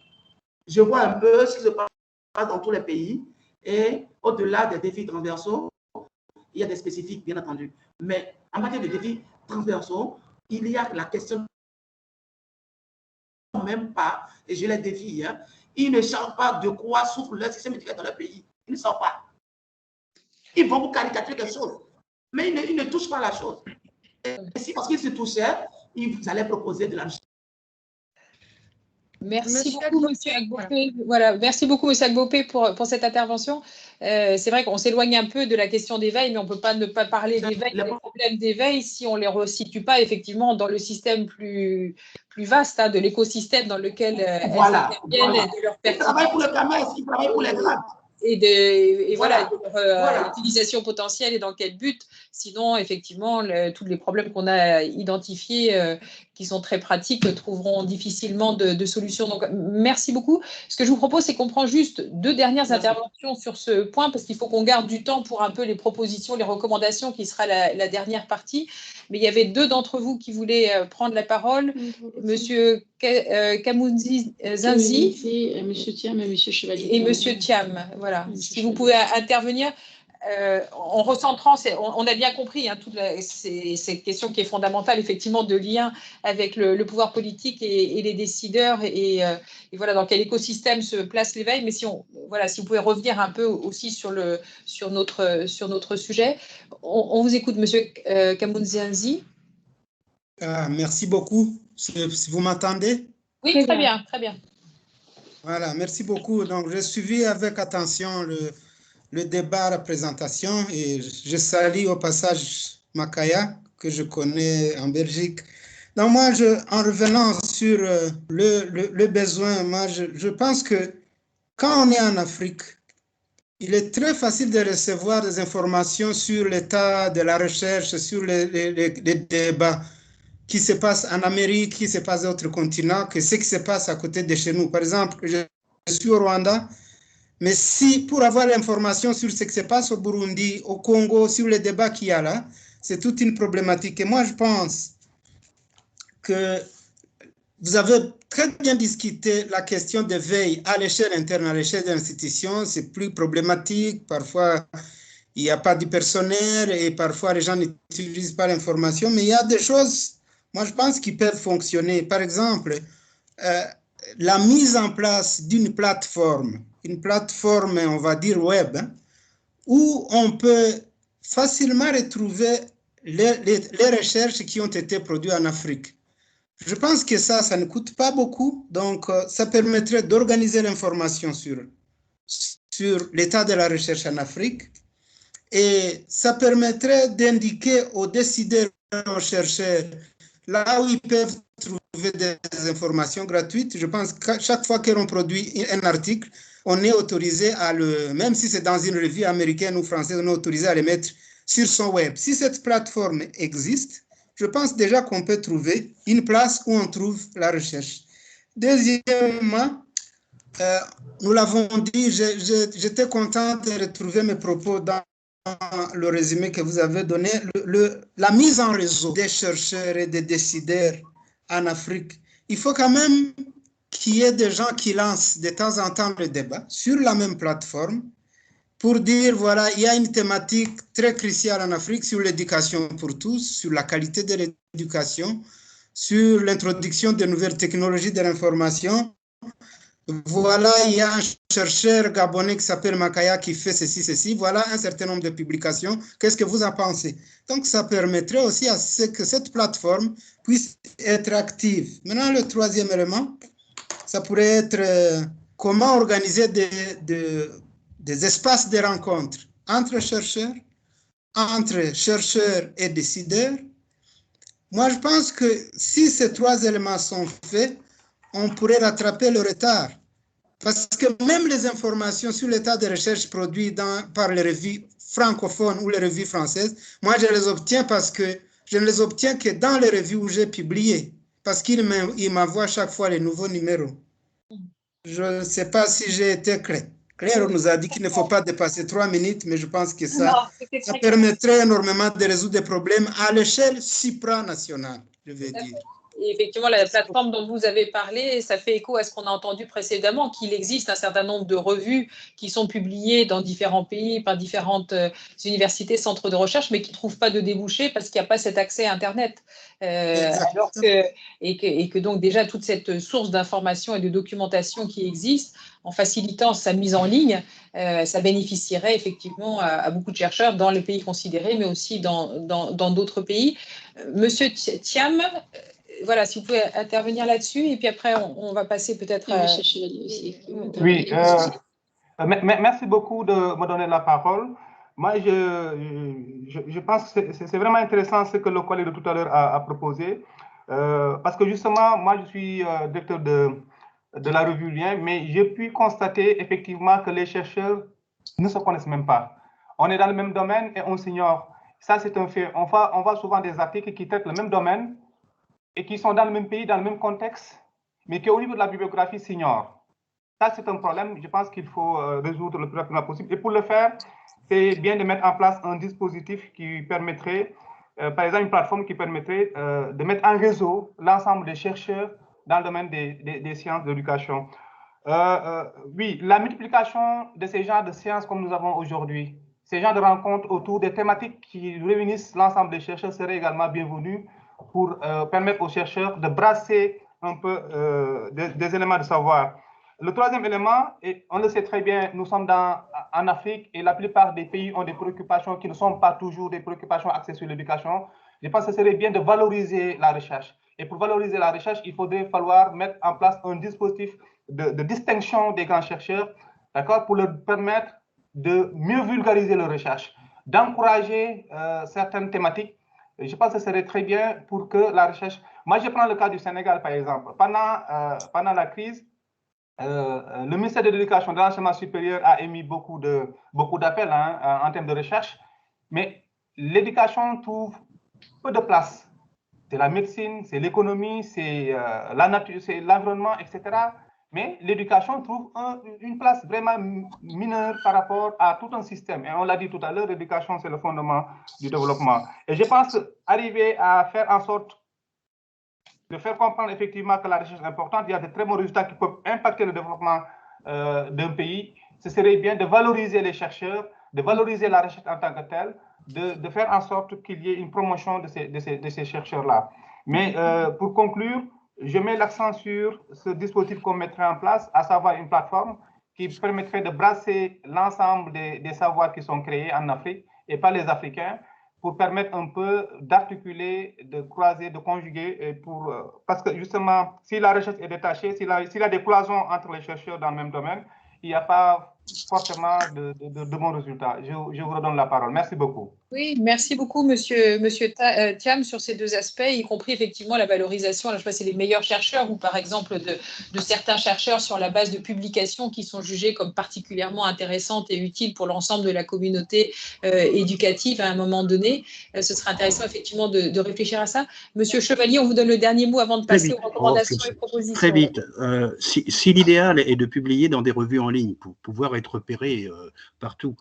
Je vois un peu ce qui se passe dans tous les pays et au-delà des défis transversaux, il y a des spécifiques, bien entendu. Mais en matière de défis transversaux, il y a la question même pas, et je les défie, hein, ils ne savent pas de quoi souffre leur système éducatif dans leur pays. Ils ne savent pas. Ils vont vous caricaturer quelque chose, mais ils ne touchent pas la chose. Et si parce qu'ils se touchaient, ils allaient proposer de la justice. Merci beaucoup, Monsieur Agbopé. Voilà, merci beaucoup, Monsieur Agbopé, pour cette intervention. C'est vrai qu'on s'éloigne un peu de la question d'éveil, mais on ne peut pas ne pas parler d'éveil, des problèmes d'éveil, si on ne les resitue pas effectivement dans le système plus vaste, hein, de l'écosystème dans lequel elles interviennent et de leur pertinence. Ils travaillent pour le CAMES, ils travaillent pour les grades. Et voilà, l'utilisation potentielle et dans quel but. Sinon, effectivement, tous les problèmes qu'on a identifiés, qui sont très pratiques, trouveront difficilement de solutions. Donc, merci beaucoup. Ce que je vous propose, c'est qu'on prend juste 2 dernières interventions sur ce point, parce qu'il faut qu'on garde du temps pour un peu les propositions, les recommandations, qui sera la dernière partie. Mais il y avait 2 d'entre vous qui voulaient prendre la parole. Monsieur Kamounzi Zinzi, Monsieur Thiam et Monsieur Chevalier. Et Monsieur Thiam, voilà. Si vous pouvez intervenir, en recentrant, on a bien compris hein, toute cette question qui est fondamentale, effectivement, de lien avec le pouvoir politique et les décideurs, et voilà dans quel écosystème se place l'éveil. Mais si vous pouvez revenir un peu aussi sur notre sujet. On vous écoute, Monsieur Kamounzi. Merci beaucoup. Si vous m'entendez? Oui, très bien, très bien. Voilà, merci beaucoup. Donc, j'ai suivi avec attention le débat, la présentation, et je salue au passage Makaya, que je connais en Belgique. Donc, moi, en revenant sur le besoin, moi, je pense que quand on est en Afrique, il est très facile de recevoir des informations sur l'état de la recherche, sur les débats qui se passe en Amérique, qui se passe dans d'autres continents, que ce qui se passe à côté de chez nous. Par exemple, je suis au Rwanda, mais si pour avoir l'information sur ce qui se passe au Burundi, au Congo, sur les débats qu'il y a là, c'est toute une problématique. Et moi, je pense que vous avez très bien discuté la question de veille à l'échelle interne, à l'échelle de l'institution. C'est plus problématique. Parfois, il n'y a pas du personnel et parfois, les gens n'utilisent pas l'information. Mais il y a des choses, moi, je pense, qui peuvent fonctionner. Par exemple, la mise en place d'une plateforme, une plateforme, on va dire, web, hein, où on peut facilement retrouver les recherches qui ont été produites en Afrique. Je pense que ça ne coûte pas beaucoup, donc ça permettrait d'organiser l'information sur l'état de la recherche en Afrique, et ça permettrait d'indiquer aux décideurs, aux chercheurs, là où ils peuvent trouver des informations gratuites. Je pense que chaque fois que l'on produit un article, on est autorisé à même si c'est dans une revue américaine ou française, on est autorisé à le mettre sur son web. Si cette plateforme existe, je pense déjà qu'on peut trouver une place où on trouve la recherche. Deuxièmement, nous l'avons dit, j'étais content de retrouver mes propos dans le résumé que vous avez donné. La mise en réseau des chercheurs et des décideurs en Afrique, il faut quand même qu'il y ait des gens qui lancent de temps en temps le débat sur la même plateforme pour dire, voilà, il y a une thématique très cruciale en Afrique sur l'éducation pour tous, sur la qualité de l'éducation, sur l'introduction de nouvelles technologies de l'information. Voilà, il y a un chercheur gabonais qui s'appelle Makaya qui fait ceci. Voilà un certain nombre de publications. Qu'est-ce que vous en pensez? Donc, ça permettrait aussi à ce que cette plateforme puisse être active. Maintenant, le troisième élément, ça pourrait être comment organiser des espaces de rencontre entre chercheurs et décideurs. Moi, je pense que si ces trois éléments sont faits, on pourrait rattraper le retard. Parce que même les informations sur l'état de recherche produites par les revues francophones ou les revues françaises, moi, je les obtiens parce que je ne les obtiens que dans les revues où j'ai publié, parce qu'ils m'envoient chaque fois les nouveaux numéros. Je ne sais pas si j'ai été clair. Claire nous a dit qu'il ne faut pas dépasser 3 minutes, mais je pense que ça permettrait énormément de résoudre des problèmes à l'échelle supranationale, je veux dire. Et effectivement, la plateforme dont vous avez parlé, ça fait écho à ce qu'on a entendu précédemment, qu'il existe un certain nombre de revues qui sont publiées dans différents pays par différentes universités, centres de recherche, mais qui ne trouvent pas de débouchés parce qu'il n'y a pas cet accès à Internet. Et que donc déjà toute cette source d'information et de documentation qui existe, en facilitant sa mise en ligne, ça bénéficierait effectivement à beaucoup de chercheurs dans les pays considérés, mais aussi dans d'autres pays. Monsieur Thiam, voilà, si vous pouvez intervenir là-dessus, et puis après, on va passer peut-être à... Oui, merci beaucoup de me donner la parole. Moi, je pense que c'est vraiment intéressant ce que le collègue de tout à l'heure a proposé, parce que justement, moi, je suis directeur de la revue Lien, mais j'ai pu constater effectivement que les chercheurs ne se connaissent même pas. On est dans le même domaine et on s'ignore. Ça, c'est un fait. On voit souvent des articles qui traitent le même domaine, et qui sont dans le même pays, dans le même contexte, mais qui au niveau de la bibliographie s'ignorent. Ça, c'est un problème, je pense qu'il faut résoudre le plus rapidement possible. Et pour le faire, c'est bien de mettre en place un dispositif qui permettrait, par exemple une plateforme qui permettrait de mettre en réseau l'ensemble des chercheurs dans le domaine des sciences de l'éducation. Oui, la multiplication de ces genres de sciences comme nous avons aujourd'hui, ces genres de rencontres autour des thématiques qui réunissent l'ensemble des chercheurs serait également bienvenue pour permettre aux chercheurs de brasser un peu des éléments de savoir. Le troisième élément, et on le sait très bien, nous sommes en Afrique et la plupart des pays ont des préoccupations qui ne sont pas toujours des préoccupations axées sur l'éducation. Je pense que ce serait bien de valoriser la recherche. Et pour valoriser la recherche, il falloir mettre en place un dispositif de distinction des grands chercheurs, d'accord, pour leur permettre de mieux vulgariser leur recherche, d'encourager certaines thématiques. Je pense que ce serait très bien pour que la recherche... Moi, je prends le cas du Sénégal, par exemple. Pendant la crise, le ministère de l'Éducation et de l'Enseignement supérieur a émis beaucoup d'appels en termes de recherche, mais l'éducation trouve peu de place. C'est la médecine, c'est l'économie, c'est la nature, c'est l'environnement, etc. Mais l'éducation trouve une place vraiment mineure par rapport à tout un système. Et on l'a dit tout à l'heure, l'éducation, c'est le fondement du développement. Et je pense arriver à faire en sorte de faire comprendre effectivement que la recherche est importante, il y a de très bons résultats qui peuvent impacter le développement d'un pays. Ce serait bien de valoriser les chercheurs, de valoriser la recherche en tant que telle, de faire en sorte qu'il y ait une promotion de ces chercheurs-là. Mais pour conclure, je mets l'accent sur ce dispositif qu'on mettrait en place, à savoir une plateforme qui permettrait de brasser l'ensemble des savoirs qui sont créés en Afrique et par les Africains pour permettre un peu d'articuler, de croiser, de conjuguer, parce que justement, si la recherche est détachée, s'il y a des cloisons entre les chercheurs dans le même domaine, il n'y a pas forcément de bons résultats. Je vous redonne la parole. Merci beaucoup. Oui, merci beaucoup, monsieur Thiam, sur ces deux aspects, y compris effectivement la valorisation. Alors, je sais pas si c'est les meilleurs chercheurs ou par exemple de certains chercheurs sur la base de publications qui sont jugées comme particulièrement intéressantes et utiles pour l'ensemble de la communauté éducative à un moment donné. Ce serait intéressant effectivement de réfléchir à ça. Monsieur Chevalier, on vous donne le dernier mot avant de passer aux recommandations et propositions. Très vite. Si l'idéal est de publier dans des revues en ligne pour pouvoir être repéré partout,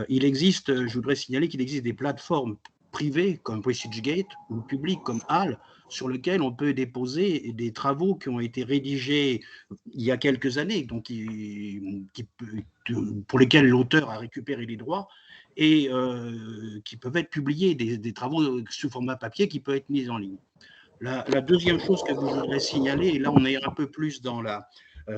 il existe, je voudrais signaler qu'il existe des plateformes privées comme ResearchGate ou publiques comme HAL sur lesquelles on peut déposer des travaux qui ont été rédigés il y a quelques années, donc pour lesquels l'auteur a récupéré les droits et qui peuvent être publiés, des travaux sous format papier qui peuvent être mis en ligne. La deuxième chose que je voudrais signaler, et là on est un peu plus dans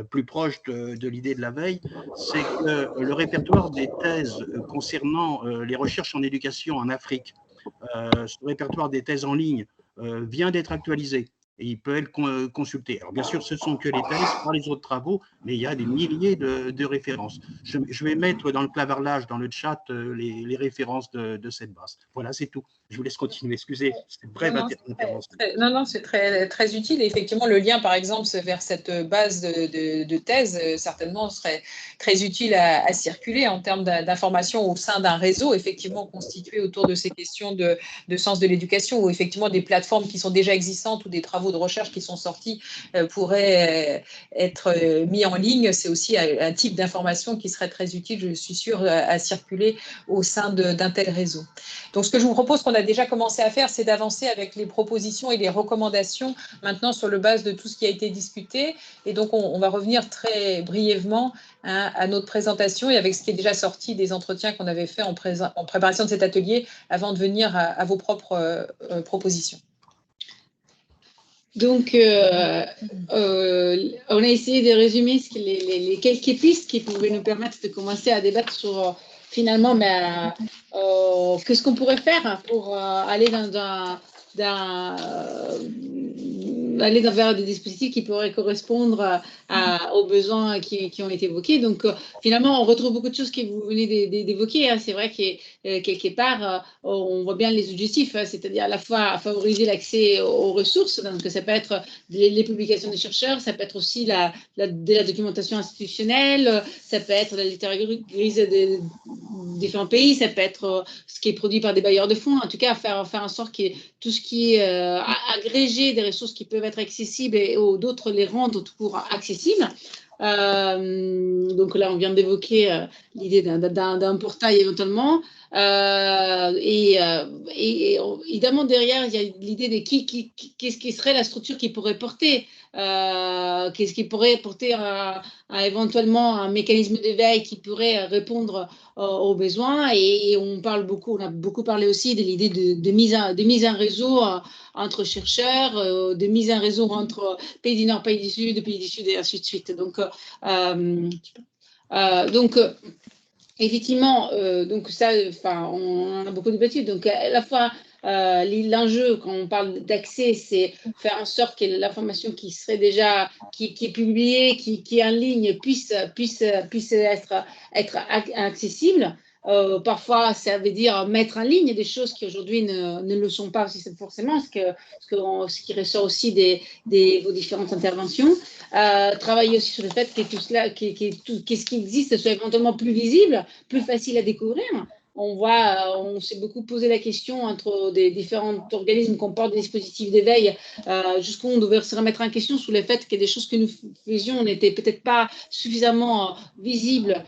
plus proche de l'idée de la veille, c'est que le répertoire des thèses concernant les recherches en éducation en Afrique, ce répertoire des thèses en ligne vient d'être actualisé et il peut être consulté. Alors bien sûr, ce ne sont que les thèses, pas les autres travaux, mais il y a des milliers de références. Je vais mettre dans le clavarlage, dans le chat, les références de cette base. Voilà, c'est tout. Je vous laisse continuer. Excusez, c'était une brève intervention. Non, c'est très utile. Et effectivement, le lien, par exemple, vers cette base de thèse, certainement, serait très utile à circuler en termes d'information au sein d'un réseau, effectivement, constitué autour de ces questions de sens de l'éducation, ou effectivement des plateformes qui sont déjà existantes ou des travaux de recherche qui sont sortis pourraient être mis en ligne. C'est aussi un type d'information qui serait très utile, je suis sûre, à circuler au sein d'un tel réseau. Donc, ce que je vous propose qu'on a déjà commencé à faire, c'est d'avancer avec les propositions et les recommandations maintenant sur le base de tout ce qui a été discuté. Et donc, on va revenir très brièvement à notre présentation et avec ce qui est déjà sorti des entretiens qu'on avait fait en préparation de cet atelier avant de venir à vos propres propositions. Donc, on a essayé de résumer les quelques pistes qui pouvaient nous permettre de commencer à débattre sur finalement qu'est-ce qu'on pourrait faire pour aller vers des dispositifs qui pourraient correspondre aux besoins qui ont été évoqués. Donc, finalement, on retrouve beaucoup de choses que vous venez d'évoquer. C'est vrai que quelque part, on voit bien les objectifs, c'est-à-dire à la fois favoriser l'accès aux ressources. Donc, ça peut être les publications des chercheurs, ça peut être aussi de la documentation institutionnelle, ça peut être la littérature grise des différents pays, ça peut être ce qui est produit par des bailleurs de fonds. En tout cas, faire en sorte que tout ce qui est agrégé des ressources qui peuvent être accessibles et d'autres les rendent toujours accessibles. Donc là, on vient d'évoquer l'idée d'un portail éventuellement. Et évidemment, derrière, il y a l'idée de qu'est-ce qui serait la structure qui pourrait porter, qu'est-ce qui pourrait porter à éventuellement un mécanisme d'éveil qui pourrait répondre aux besoins. Et on a beaucoup parlé aussi de l'idée de mise en réseau entre chercheurs, de mise en réseau entre pays du Nord, pays du Sud et ainsi de suite. Donc, effectivement, donc ça, on en a beaucoup débattu. Donc, à la fois, l'enjeu, quand on parle d'accès, c'est faire en sorte que l'information qui serait déjà, qui est publiée, qui est en ligne, puisse être accessible. Parfois, ça veut dire mettre en ligne des choses qui aujourd'hui ne le sont pas aussi forcément, ce qui ressort aussi vos différentes interventions. Travailler aussi sur le fait que tout cela, qu'est-ce qui existe soit éventuellement plus visible, plus facile à découvrir. On s'est beaucoup posé la question entre des différents organismes qui portent des dispositifs d'éveil, jusqu'où on devait se remettre en question sur le fait que des choses que nous faisions n'étaient peut-être pas suffisamment visibles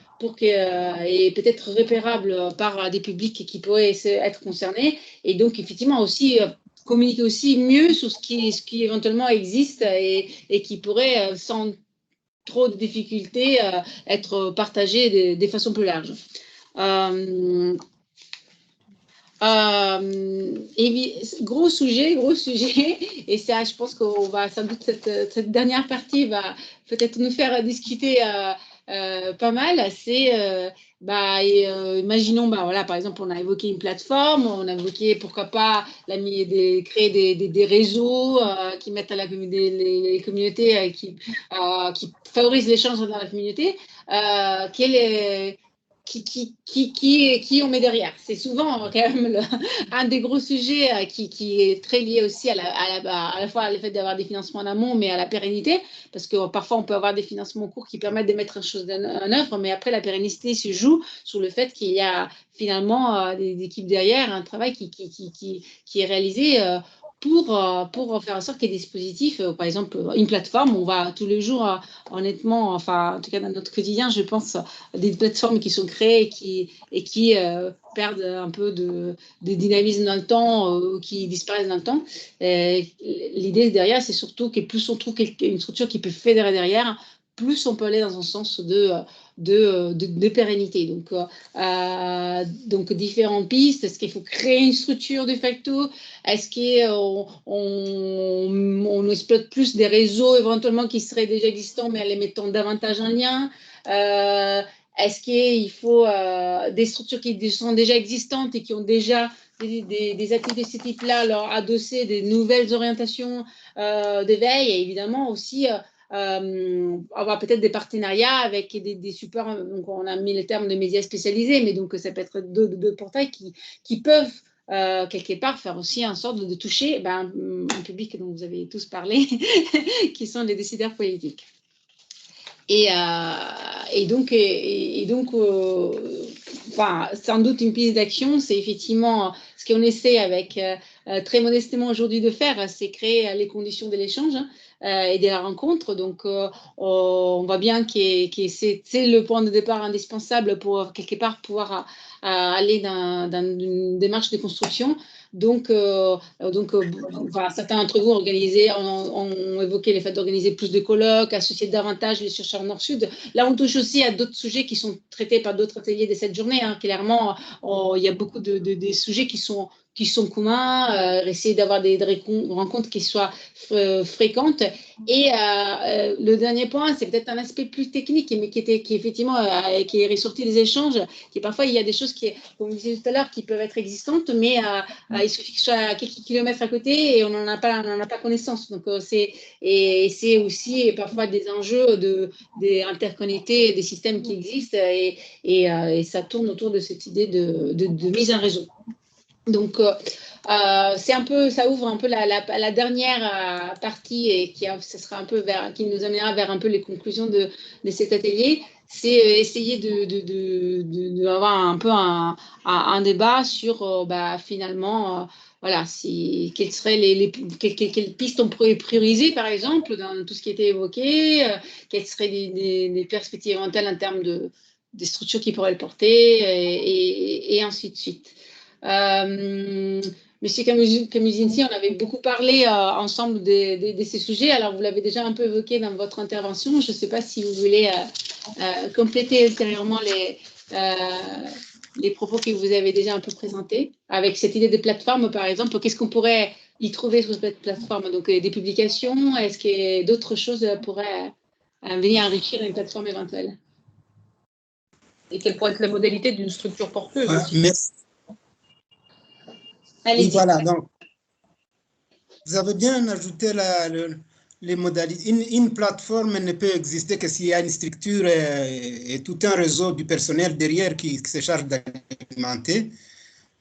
et peut-être repérables par des publics qui pourraient être concernés. Et donc, effectivement, aussi communiquer aussi mieux sur ce qui éventuellement existe et qui pourrait, sans trop de difficultés, être partagé de façon plus large. Gros sujet, et ça, je pense qu'on va sans doute cette dernière partie va peut-être nous faire discuter pas mal, c'est, imaginons, voilà, par exemple, on a évoqué une plateforme, on a évoqué, pourquoi pas, créer des réseaux qui mettent à la les communautés, qui favorisent l'échange dans la communauté. Qui on met derrière. C'est souvent quand même un des gros sujets qui est très lié aussi à la fois le fait d'avoir des financements en amont, mais à la pérennité, parce que parfois on peut avoir des financements courts qui permettent de mettre une chose en œuvre, mais après la pérennité se joue sur le fait qu'il y a finalement des équipes derrière, un travail qui est réalisé pour faire en sorte qu'il y ait des dispositifs, par exemple une plateforme, on va tous les jours, honnêtement, enfin en tout cas dans notre quotidien, je pense, des plateformes qui sont créées et qui perdent un peu de dynamisme dans le temps, qui disparaissent dans le temps. L'idée derrière, c'est surtout que plus on trouve une structure qui peut fédérer derrière, plus on peut aller dans un sens de pérennité. Donc différentes pistes. Est-ce qu'il faut créer une structure de facto? Est-ce qu'on exploite plus des réseaux éventuellement qui seraient déjà existants, mais en les mettant davantage en lien? Est-ce qu'il faut des structures qui sont déjà existantes et qui ont déjà des activités de ce type-là, leur adosser des nouvelles orientations d'éveil, et évidemment aussi avoir peut-être des partenariats avec des supports. Donc on a mis le terme de médias spécialisés, mais donc ça peut être d'autres portails qui peuvent quelque part faire aussi en sorte de toucher un public dont vous avez tous parlé, qui sont les décideurs politiques. Et donc, sans doute une piste d'action, c'est effectivement ce qu'on essaie avec très modestement aujourd'hui de faire, c'est créer les conditions de l'échange et de la rencontre. Donc, on voit bien que c'est le point de départ indispensable pour quelque part pouvoir aller dans une démarche de construction. Donc certains d'entre vous ont évoqué le fait d'organiser plus de colloques, associer davantage les chercheurs nord-sud. Là, on touche aussi à d'autres sujets qui sont traités par d'autres ateliers de cette journée. Clairement, il y a beaucoup de sujets qui sont communs, essayer d'avoir des rencontres qui soient fréquentes. Et le dernier point, c'est peut-être un aspect plus technique, mais qui est ressorti des échanges, qui parfois il y a des choses qui, comme vous disiez tout à l'heure, qui peuvent être existantes, mais il suffit que ce soit à quelques kilomètres à côté et on n'en a pas connaissance. Donc c'est aussi parfois des enjeux d'interconnecter des systèmes qui existent et ça tourne autour de cette idée de mise en réseau. Donc, c'est un peu, ça ouvre un peu la dernière partie et qui nous amènera vers un peu les conclusions de cet atelier. C'est essayer d'avoir un peu un débat sur finalement, voilà, quelles pistes on pourrait prioriser, par exemple, dans tout ce qui était évoqué, quelles seraient des perspectives éventuelles en termes des structures qui pourraient le porter, et ainsi de suite. Monsieur Kamuzinski, on avait beaucoup parlé ensemble de ces sujets. Alors, vous l'avez déjà un peu évoqué dans votre intervention. Je ne sais pas si vous voulez compléter ultérieurement les propos que vous avez déjà un peu présentés. Avec cette idée de plateforme, par exemple, qu'est-ce qu'on pourrait y trouver sur cette plateforme? Donc, des publications, est-ce que d'autres choses pourraient venir enrichir une plateforme éventuelle? Et quelle pourrait être la modalité d'une structure porteuse aussi. Merci. Oui, voilà, donc, vous avez bien ajouté les modalités. Une plateforme ne peut exister que s'il y a une structure et tout un réseau du personnel derrière qui se charge d'alimenter.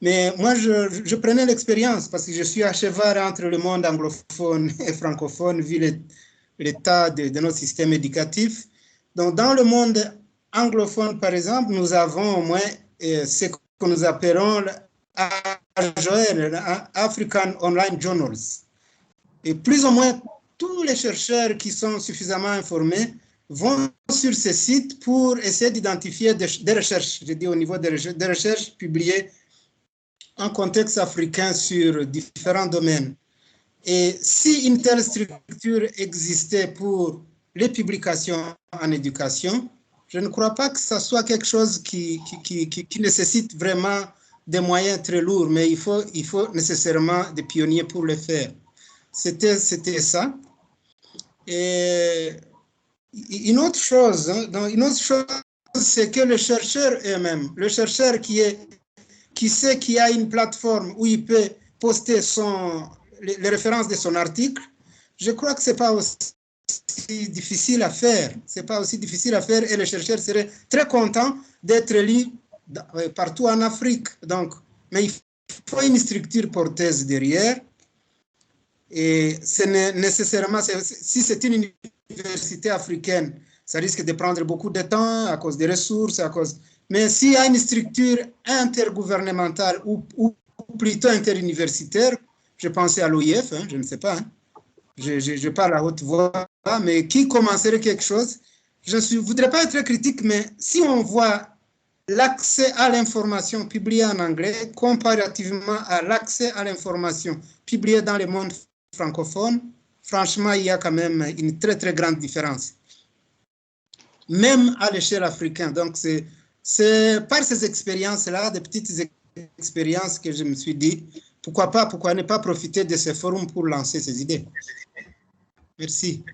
Mais moi, je prenais l'expérience parce que je suis à cheval entre le monde anglophone et francophone vu l'état de notre système éducatif. Donc, dans le monde anglophone, par exemple, nous avons au moins ce que nous appelons African Online Journals. Et plus ou moins tous les chercheurs qui sont suffisamment informés vont sur ces sites pour essayer d'identifier des recherches, je dis au niveau des recherches publiées en contexte africain sur différents domaines. Et si une telle structure existait pour les publications en éducation, je ne crois pas que ce soit quelque chose qui nécessite vraiment des moyens très lourds, mais il faut nécessairement des pionniers pour le faire. C'était ça. Et une autre chose, c'est que le chercheur eux-mêmes, le chercheur qui sait qu'il y a une plateforme où il peut poster les références de son article, je crois que ce n'est pas aussi difficile à faire. C'est pas aussi difficile à faire et le chercheur serait très content d'être lu partout en Afrique. Donc, mais il faut une structure porteuse derrière. Et c'est nécessairement, si c'est une université africaine, ça risque de prendre beaucoup de temps à cause des ressources, mais s'il y a une structure intergouvernementale ou plutôt interuniversitaire, je pensais à l'OIF, je ne sais pas, je parle à haute voix, mais qui commencerait quelque chose, je ne voudrais pas être critique, mais si on voit l'accès à l'information publiée en anglais comparativement à l'accès à l'information publiée dans le monde francophone, franchement, il y a quand même une très, très grande différence. Même à l'échelle africaine. Donc, c'est par ces expériences-là, des petites expériences que je me suis dit, pourquoi ne pas profiter de ce forum pour lancer ces idées. Merci.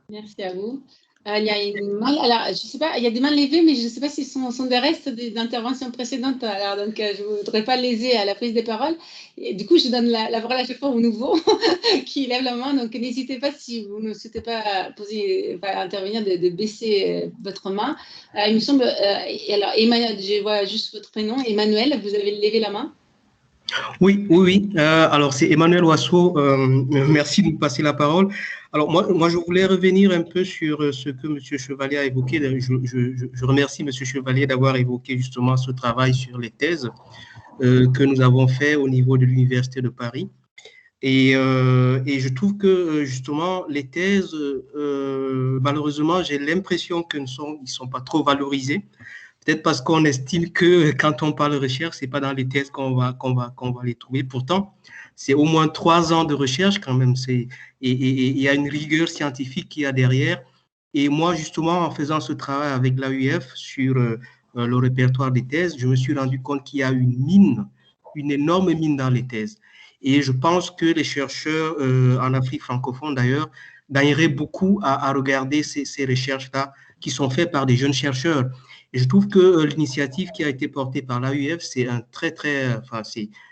Merci à vous. Il y a une main, alors, je sais pas, il y a des mains levées, mais je ne sais pas si ce sont des restes d'interventions précédentes. Alors, donc, je ne voudrais pas léser à la prise des paroles. Et du coup, je donne la parole à chaque fois aux nouveaux qui lèvent la main. Donc, n'hésitez pas, si vous ne souhaitez pas intervenir, de baisser votre main. Il me semble, alors, Emmanuel, je vois juste votre prénom. Emmanuel, vous avez levé la main. Oui. Alors, c'est Emmanuel Oiseau. Merci de me passer la parole. Alors, moi, je voulais revenir un peu sur ce que M. Chevalier a évoqué. Je remercie M. Chevalier d'avoir évoqué justement ce travail sur les thèses que nous avons fait au niveau de l'Université de Paris. Et je trouve que, justement, les thèses, malheureusement, j'ai l'impression qu'ils ne sont pas trop valorisés. Peut-être parce qu'on estime que quand on parle de recherche, ce n'est pas dans les thèses qu'on va les trouver. Pourtant, c'est au moins 3 ans de recherche quand même. Et il y a une rigueur scientifique qu'il y a derrière. Et moi, justement, en faisant ce travail avec l'AUF sur le répertoire des thèses, je me suis rendu compte qu'il y a une énorme mine dans les thèses. Et je pense que les chercheurs en Afrique francophone, d'ailleurs, gagneraient beaucoup à regarder ces recherches-là qui sont faites par des jeunes chercheurs. Et je trouve que l'initiative qui a été portée par l'AUF, c'est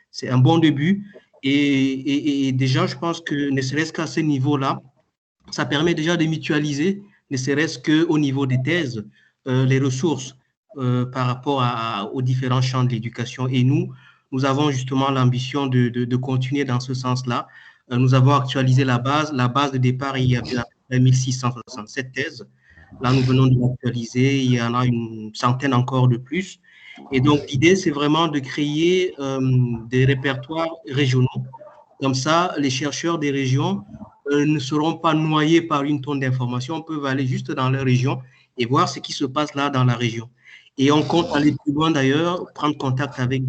c'est un bon début. Et déjà, je pense que ne serait-ce qu'à ce niveau-là, ça permet déjà de mutualiser, ne serait-ce qu'au niveau des thèses, les ressources par rapport aux différents champs de l'éducation. Et nous avons justement l'ambition de continuer dans ce sens-là. Nous avons actualisé la base. La base de départ, il y avait 1667 thèses. Là, nous venons de l'actualiser. Il y en a une centaine encore de plus. Et donc, l'idée, c'est vraiment de créer des répertoires régionaux. Comme ça, les chercheurs des régions ne seront pas noyés par une tonne d'informations. On peut aller juste dans leur région et voir ce qui se passe là dans la région. Et on compte aller plus loin d'ailleurs, prendre contact avec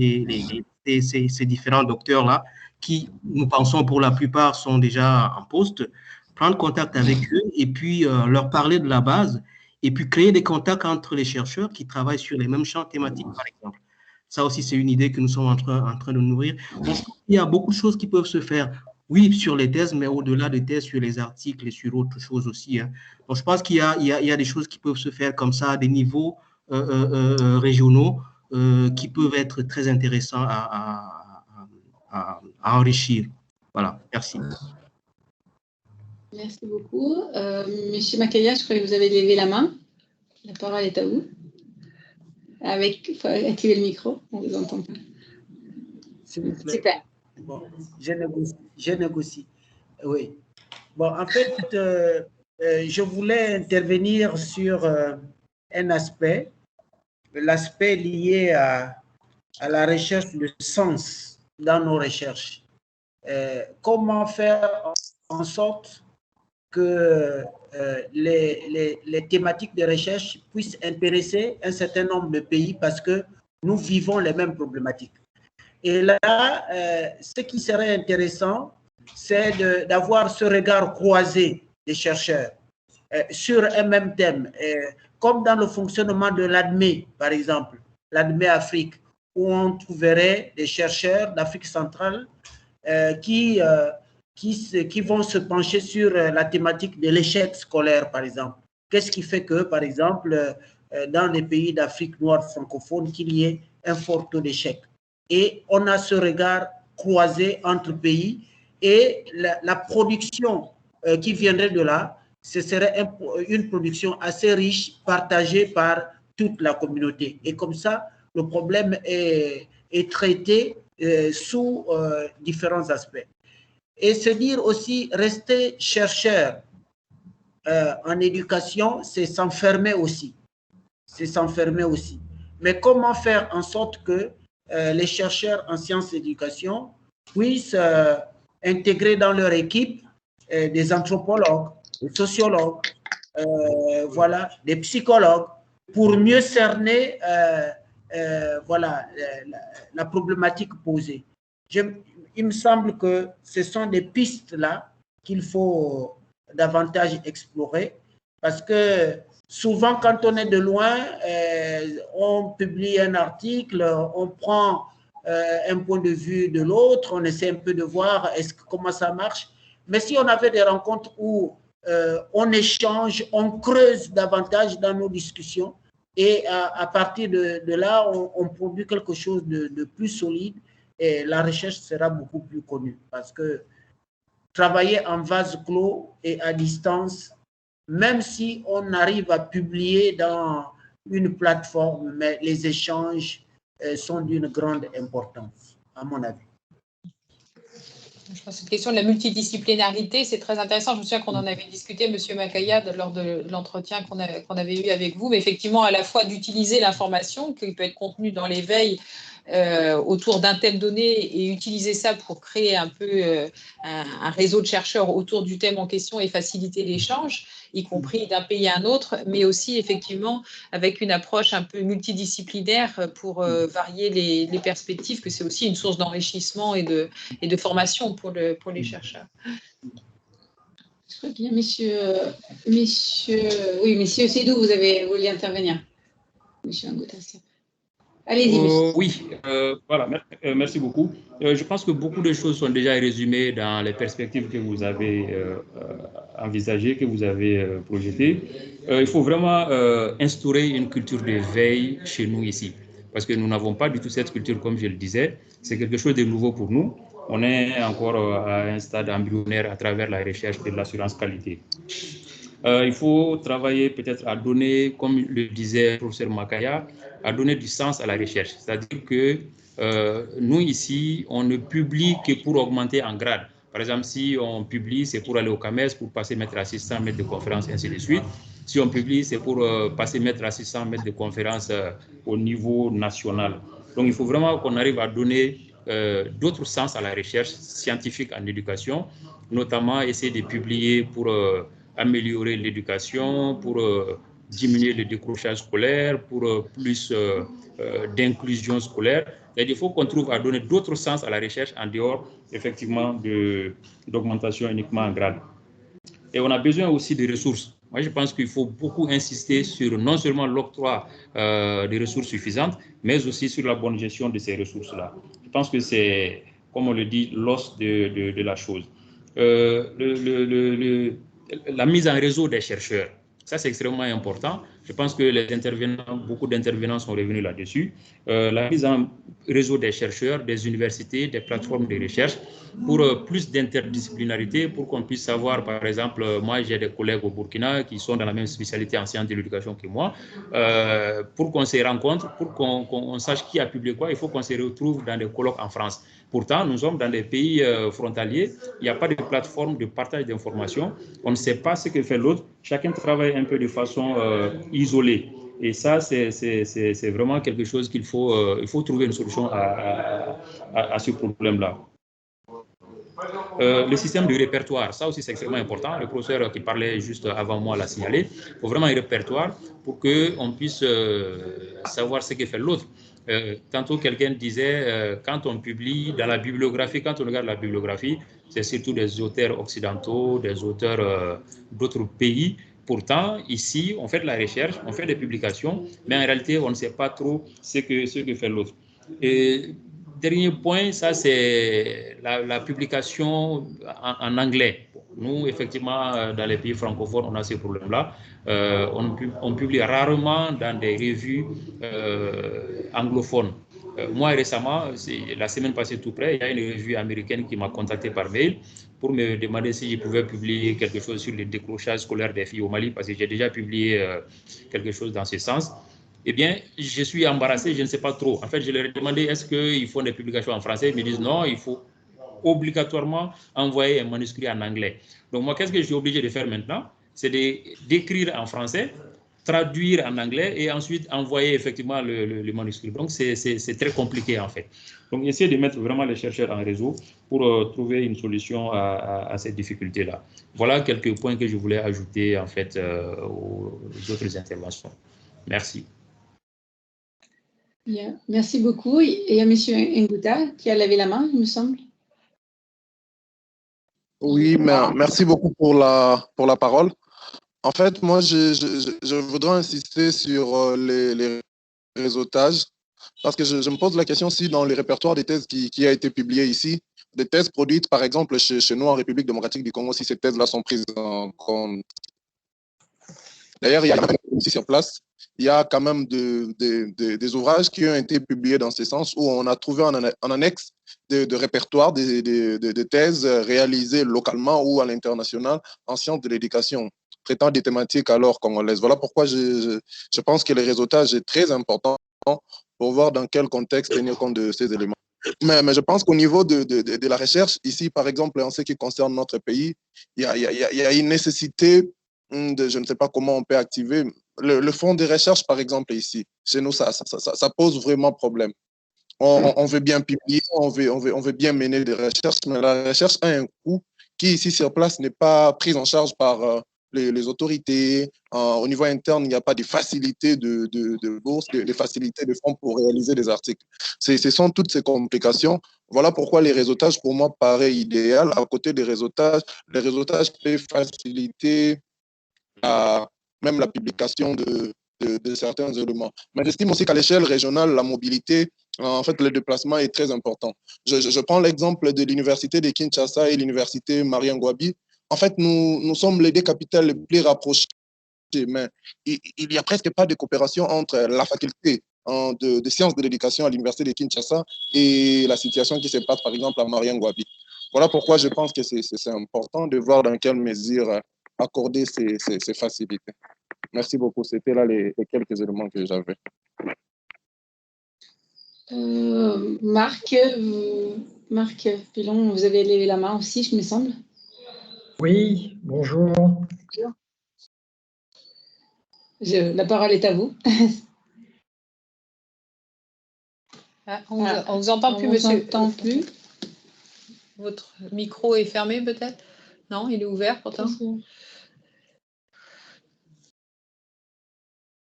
ces différents docteurs-là qui, nous pensons, pour la plupart, sont déjà en poste, prendre contact avec eux et puis leur parler de la base et puis créer des contacts entre les chercheurs qui travaillent sur les mêmes champs thématiques, par exemple. Ça aussi, c'est une idée que nous sommes en train de nourrir. Donc, il y a beaucoup de choses qui peuvent se faire, oui, sur les thèses, mais au-delà des thèses, sur les articles et sur autres choses aussi. Donc, je pense qu'il y a des choses qui peuvent se faire comme ça à des niveaux régionaux qui peuvent être très intéressants à enrichir. Voilà, merci. Merci beaucoup. Monsieur Makaya, je crois que vous avez levé la main. La parole est à vous. Il faut activer le micro, on ne vous entend pas. S'il vous plaît. Super. Bon, je négocie. Oui. Bon, en fait, je voulais intervenir sur un aspect, l'aspect lié à la recherche de sens dans nos recherches. Comment faire en sorte que les thématiques de recherche puissent intéresser un certain nombre de pays parce que nous vivons les mêmes problématiques. Et là, ce qui serait intéressant, c'est d'avoir ce regard croisé des chercheurs sur un même thème, comme dans le fonctionnement de l'ADME, par exemple, l'ADME Afrique, où on trouverait des chercheurs d'Afrique centrale qui qui vont se pencher sur la thématique de l'échec scolaire, par exemple. Qu'est-ce qui fait que, par exemple, dans les pays d'Afrique noire francophone, qu'il y ait un fort taux d'échec? Et on a ce regard croisé entre pays et la production qui viendrait de là, ce serait une production assez riche, partagée par toute la communauté. Et comme ça, le problème est traité sous différents aspects. Et se dire aussi, rester chercheur en éducation, c'est s'enfermer aussi. C'est s'enfermer aussi. Mais comment faire en sorte que les chercheurs en sciences d'éducation puissent intégrer dans leur équipe des anthropologues, des sociologues, voilà, des psychologues, pour mieux cerner voilà, la problématique posée. Il me semble que ce sont des pistes-là qu'il faut davantage explorer, parce que souvent, quand on est de loin, on publie un article, on prend un point de vue de l'autre, on essaie un peu de voir comment ça marche. Mais si on avait des rencontres où on échange, on creuse davantage dans nos discussions, et à partir de là, on produit quelque chose de plus solide, et la recherche sera beaucoup plus connue. Parce que travailler en vase clos et à distance, même si on arrive à publier dans une plateforme, mais les échanges sont d'une grande importance, à mon avis. Je pense que cette question de la multidisciplinarité, c'est très intéressant. Je me souviens qu'on en avait discuté, M. Makaya, lors de l'entretien qu'on avait eu avec vous, mais effectivement, à la fois d'utiliser l'information qui peut être contenue dans l'éveil autour d'un thème donné et utiliser ça pour créer un peu un réseau de chercheurs autour du thème en question et faciliter l'échange, y compris d'un pays à un autre, mais aussi effectivement avec une approche un peu multidisciplinaire pour varier les perspectives, que c'est aussi une source d'enrichissement et de formation pour les chercheurs. Très bien, oui, Monsieur Seydou, vous vouliez intervenir. Monsieur Ngotassia. Allez-y, monsieur. Oui, voilà, merci beaucoup. Je pense que beaucoup de choses sont déjà résumées dans les perspectives que vous avez envisagées, que vous avez projetées. Il faut vraiment instaurer une culture de veille chez nous ici, parce que nous n'avons pas du tout cette culture, comme je le disais. C'est quelque chose de nouveau pour nous. On est encore à un stade embryonnaire à travers la recherche de l'assurance qualité. Il faut travailler peut-être à donner, comme le disait le professeur Makaya, à donner du sens à la recherche. C'est-à-dire que nous ici, on ne publie que pour augmenter en grade. Par exemple, si on publie, c'est pour aller au CAMES, pour passer maître assistant, maître de conférence, ainsi de suite. Si on publie, c'est pour passer maître assistant, maître de conférence au niveau national. Donc, il faut vraiment qu'on arrive à donner d'autres sens à la recherche scientifique en éducation, notamment essayer de publier pour améliorer l'éducation, pour diminuer le décrochage scolaire, pour plus d'inclusion scolaire. Il faut qu'on trouve à donner d'autres sens à la recherche en dehors, effectivement, d'augmentation uniquement en grade. Et on a besoin aussi de ressources. Moi, je pense qu'il faut beaucoup insister sur non seulement l'octroi des ressources suffisantes, mais aussi sur la bonne gestion de ces ressources-là. Je pense que c'est, comme on le dit, l'os de la chose. La mise en réseau des chercheurs, ça c'est extrêmement important. Je pense que beaucoup d'intervenants sont revenus là-dessus. La mise en réseau des chercheurs, des universités, des plateformes de recherche pour plus d'interdisciplinarité, pour qu'on puisse savoir, par exemple, moi j'ai des collègues au Burkina qui sont dans la même spécialité en sciences de l'éducation que moi, pour qu'on se rencontre, pour qu'on sache qui a publié quoi, il faut qu'on se retrouve dans des colloques en France. Pourtant, nous sommes dans des pays frontaliers, il n'y a pas de plateforme de partage d'informations, on ne sait pas ce que fait l'autre, chacun travaille un peu de façon isolée. Et ça, c'est vraiment quelque chose qu'il faut, il faut trouver une solution à ce problème-là. Le système de répertoire, ça aussi c'est extrêmement important. Le professeur qui parlait juste avant moi l'a signalé. Il faut vraiment un répertoire pour qu'on puisse savoir ce que fait l'autre. Tantôt, quelqu'un disait, quand on publie dans la bibliographie, quand on regarde la bibliographie, c'est surtout des auteurs occidentaux, des auteurs d'autres pays. Pourtant, ici, on fait de la recherche, on fait des publications, mais en réalité, on ne sait pas trop ce que fait l'autre. Et dernier point, ça c'est la publication en anglais. Nous, effectivement, dans les pays francophones, on a ces problèmes-là. On publie rarement dans des revues anglophones. Moi, récemment, la semaine passée tout près, il y a une revue américaine qui m'a contacté par mail pour me demander si je pouvais publier quelque chose sur le décrochage scolaire des filles au Mali, parce que j'ai déjà publié quelque chose dans ce sens. Eh bien, je suis embarrassé, je ne sais pas trop. En fait, je leur ai demandé, est-ce qu'ils font des publications en français? Ils me disent non, il faut obligatoirement envoyer un manuscrit en anglais. Donc moi, qu'est-ce que je suis obligé de faire maintenant? C'est d'écrire en français, traduire en anglais et ensuite envoyer effectivement le manuscrit. Donc c'est très compliqué en fait. Donc essayer de mettre vraiment les chercheurs en réseau pour trouver une solution à cette difficulté-là. Voilà quelques points que je voulais ajouter en fait aux autres interventions. Merci. Bien. Merci beaucoup. Il y a M. Nguta qui a levé la main, il me semble. Oui, merci beaucoup pour la parole. En fait, moi, je voudrais insister sur les réseautages, parce que je me pose la question si dans les répertoires des thèses qui a été publié ici, des thèses produites, par exemple, chez nous en République démocratique du Congo, si ces thèses-là sont prises en compte. D'ailleurs, il y a ici sur place, il y a quand même des ouvrages qui ont été publiés dans ce sens, où on a trouvé en annexe de répertoires, de thèses réalisées localement ou à l'international en sciences de l'éducation, traitant des thématiques alors congolaises. Voilà pourquoi je pense que le réseautage est très important pour voir dans quel contexte tenir compte de ces éléments. Mais je pense qu'au niveau de la recherche, ici, par exemple, en ce qui concerne notre pays, il y a une nécessité je ne sais pas comment on peut activer. Le fonds de recherche, par exemple, ici, chez nous, ça pose vraiment problème. On veut bien publier, on veut bien mener des recherches, mais la recherche a un coût qui, ici, sur place, n'est pas pris en charge par les autorités. Au niveau interne, il n'y a pas de facilité de bourse, de facilité de fonds pour réaliser des articles. Ce sont toutes ces complications. Voilà pourquoi les réseautages, pour moi, paraît idéal. À côté des réseautages, les réseautages peuvent faciliter même la publication de certains éléments. Mais j'estime aussi qu'à l'échelle régionale, la mobilité, en fait, le déplacement est très important. Je prends l'exemple de l'université de Kinshasa et l'université Mariangouabi. En fait, nous sommes les deux capitales les plus rapprochées, mais il n'y a presque pas de coopération entre la faculté de sciences de l'éducation à l'université de Kinshasa et la situation qui se passe, par exemple, à Mariangouabi. Voilà pourquoi je pense que c'est important de voir dans quelle mesure accorder ces facilités. Merci beaucoup. C'était là les quelques éléments que j'avais. Marc Pilon, vous avez levé la main aussi, je me semble. Oui, bonjour. La parole est à vous. On ne vous entend plus, monsieur. On ne vous entend plus. Votre micro est fermé, peut-être? Non, il est ouvert pourtant.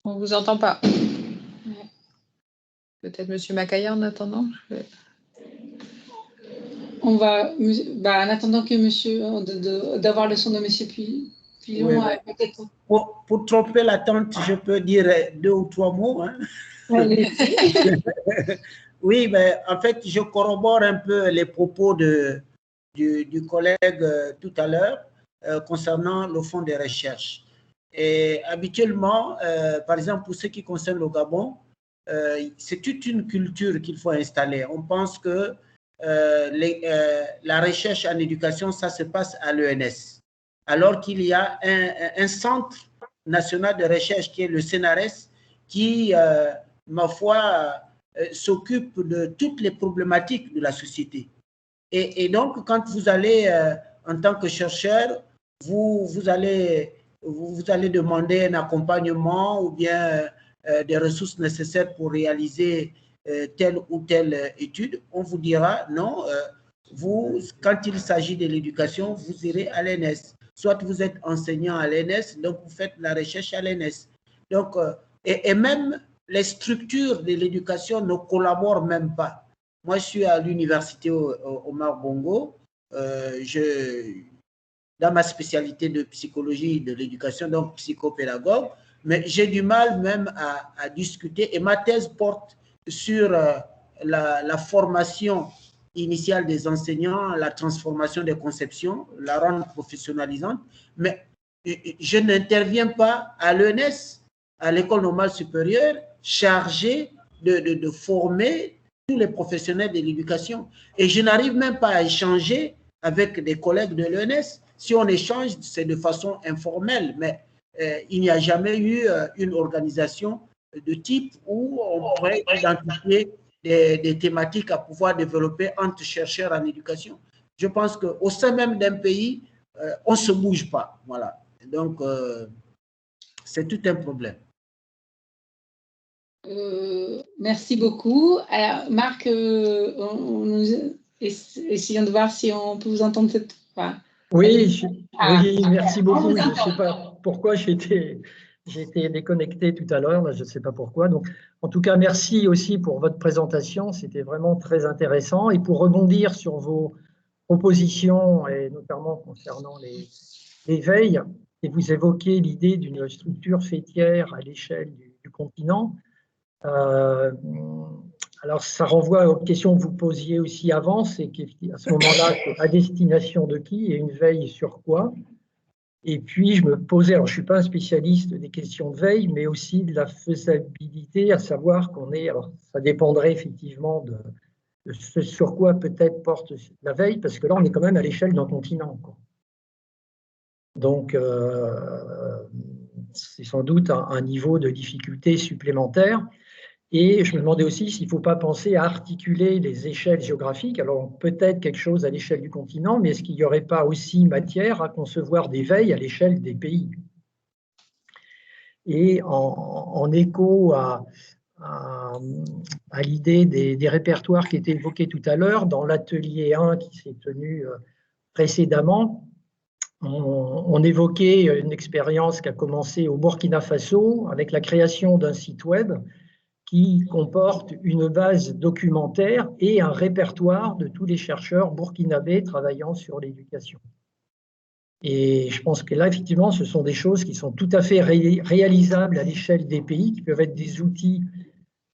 On ne vous entend pas. Peut-être monsieur Makaya en attendant. On va, en attendant que monsieur, d'avoir le son de monsieur Pilon, oui. peut-être. Pour tromper l'attente, je peux dire 2 ou 3 mots. Hein. Oui, mais en fait, je corrobore un peu les propos du collègue tout à l'heure concernant le fonds de recherche. Et habituellement, par exemple, pour ce qui concerne le Gabon, c'est toute une culture qu'il faut installer. On pense que la recherche en éducation, ça se passe à l'ENS, alors qu'il y a un centre national de recherche qui est le CNRS, qui, ma foi, s'occupe de toutes les problématiques de la société. Et donc, quand vous allez, en tant que chercheur, vous allez demander un accompagnement ou bien des ressources nécessaires pour réaliser telle ou telle étude, on vous dira non, quand il s'agit de l'éducation, vous irez à l'ENS. Soit vous êtes enseignant à l'ENS, donc vous faites la recherche à l'ENS. Donc, et même les structures de l'éducation ne collaborent même pas. Moi, je suis à l'université Omar Bongo, dans ma spécialité de psychologie de l'éducation, donc psychopédagogue, mais j'ai du mal même à discuter, et ma thèse porte sur la formation initiale des enseignants, la transformation des conceptions, la rendre professionnalisante, mais je n'interviens pas à l'ENS, à l'École normale supérieure, chargée de former tous les professionnels de l'éducation. Et je n'arrive même pas à échanger avec des collègues de l'ENS. Si on échange, c'est de façon informelle, mais il n'y a jamais eu une organisation de type où on pourrait identifier des thématiques à pouvoir développer entre chercheurs en éducation. Je pense qu'au sein même d'un pays, on ne se bouge pas. Voilà. Donc, c'est tout un problème. Merci beaucoup. Alors, Marc, essayons de voir si on peut vous entendre cette fois. Oui, oui, merci beaucoup. Je ne sais pas pourquoi j'ai été déconnecté tout à l'heure, je ne sais pas pourquoi. Donc, en tout cas, merci aussi pour votre présentation, c'était vraiment très intéressant. Et pour rebondir sur vos propositions, et notamment concernant les veilles, et vous évoquez l'idée d'une structure fêtière à l'échelle du continent. Alors, ça renvoie aux questions que vous posiez aussi avant, c'est qu'à ce moment-là, à destination de qui et une veille sur quoi? Et puis, je me posais, alors je ne suis pas un spécialiste des questions de veille, mais aussi de la faisabilité, à savoir qu'on est, alors ça dépendrait effectivement de ce sur quoi peut-être porte la veille, parce que là, on est quand même à l'échelle d'un continent, quoi. Donc, c'est sans doute un niveau de difficulté supplémentaire. Et je me demandais aussi s'il ne faut pas penser à articuler les échelles géographiques. Alors, peut-être quelque chose à l'échelle du continent, mais est-ce qu'il n'y aurait pas aussi matière à concevoir des veilles à l'échelle des pays? Et en écho à l'idée des répertoires qui étaient évoqués tout à l'heure, dans l'atelier 1 qui s'est tenu précédemment, on évoquait une expérience qui a commencé au Burkina Faso avec la création d'un site web qui comporte une base documentaire et un répertoire de tous les chercheurs burkinabés travaillant sur l'éducation. Et je pense que là, effectivement, ce sont des choses qui sont tout à fait réalisables à l'échelle des pays, qui peuvent être des outils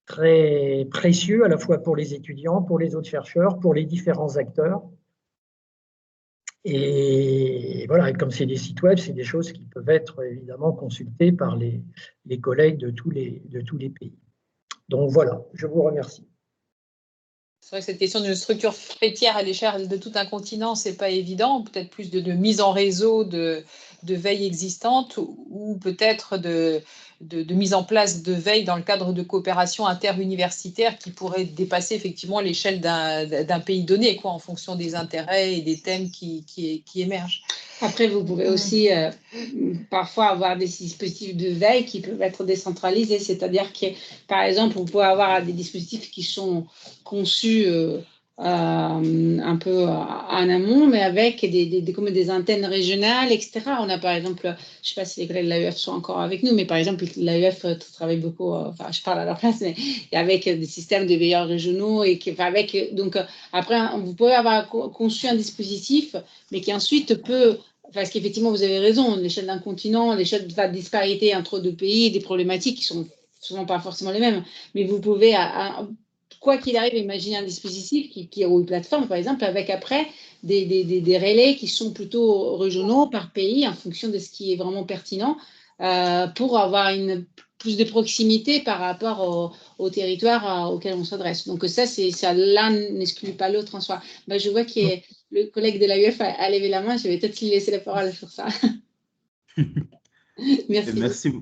très précieux, à la fois pour les étudiants, pour les autres chercheurs, pour les différents acteurs. Et voilà, et comme c'est des sites web, c'est des choses qui peuvent être évidemment consultées par les collègues de tous les pays. Donc voilà, je vous remercie. C'est vrai que cette question d'une structure fêtière à l'échelle de tout un continent, ce n'est pas évident. Peut-être plus de mise en réseau de veille existantes ou peut-être de mise en place de veille dans le cadre de coopération interuniversitaire qui pourrait dépasser effectivement l'échelle d'un pays donné, quoi, en fonction des intérêts et des thèmes qui émergent. Après, vous pouvez aussi parfois avoir des dispositifs de veille qui peuvent être décentralisés, c'est-à-dire que, par exemple, vous pouvez avoir des dispositifs qui sont conçus un peu en amont, mais avec comme des antennes régionales, etc. On a par exemple, je ne sais pas si les collègues de l'AEF sont encore avec nous, mais par exemple, l'AEF travaille beaucoup, enfin, je parle à leur place, mais avec des systèmes de veilleurs régionaux et donc après, vous pouvez avoir conçu un dispositif, mais qui ensuite peut, parce qu'effectivement, vous avez raison, l'échelle d'un continent, l'échelle de la disparité entre deux pays, des problématiques qui sont souvent pas forcément les mêmes, mais vous pouvez quoi qu'il arrive, imaginer un dispositif ou une plateforme, par exemple, avec après des relais qui sont plutôt régionaux par pays en fonction de ce qui est vraiment pertinent pour avoir plus de proximité par rapport au territoire auquel on s'adresse. Donc ça, l'un n'exclut pas l'autre en soi. Je vois que le collègue de l'AUF a levé la main, je vais peut-être lui laisser la parole sur ça. Merci.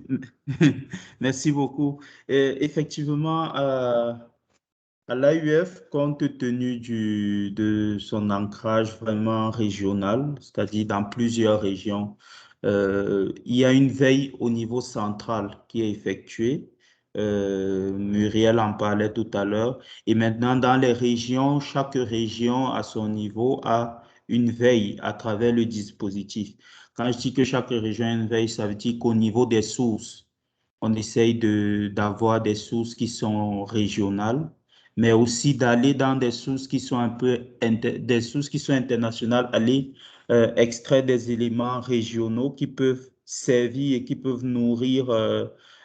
Merci beaucoup. Effectivement, à l'AUF, compte tenu de son ancrage vraiment régional, c'est-à-dire dans plusieurs régions, il y a une veille au niveau central qui est effectuée. Muriel en parlait tout à l'heure. Et maintenant, dans les régions, chaque région à son niveau a une veille à travers le dispositif. Quand je dis que chaque région a une veille, ça veut dire qu'au niveau des sources, on essaye d'avoir des sources qui sont régionales, mais aussi d'aller dans des sources qui sont des sources qui sont internationales, aller extraire des éléments régionaux qui peuvent servir et qui peuvent nourrir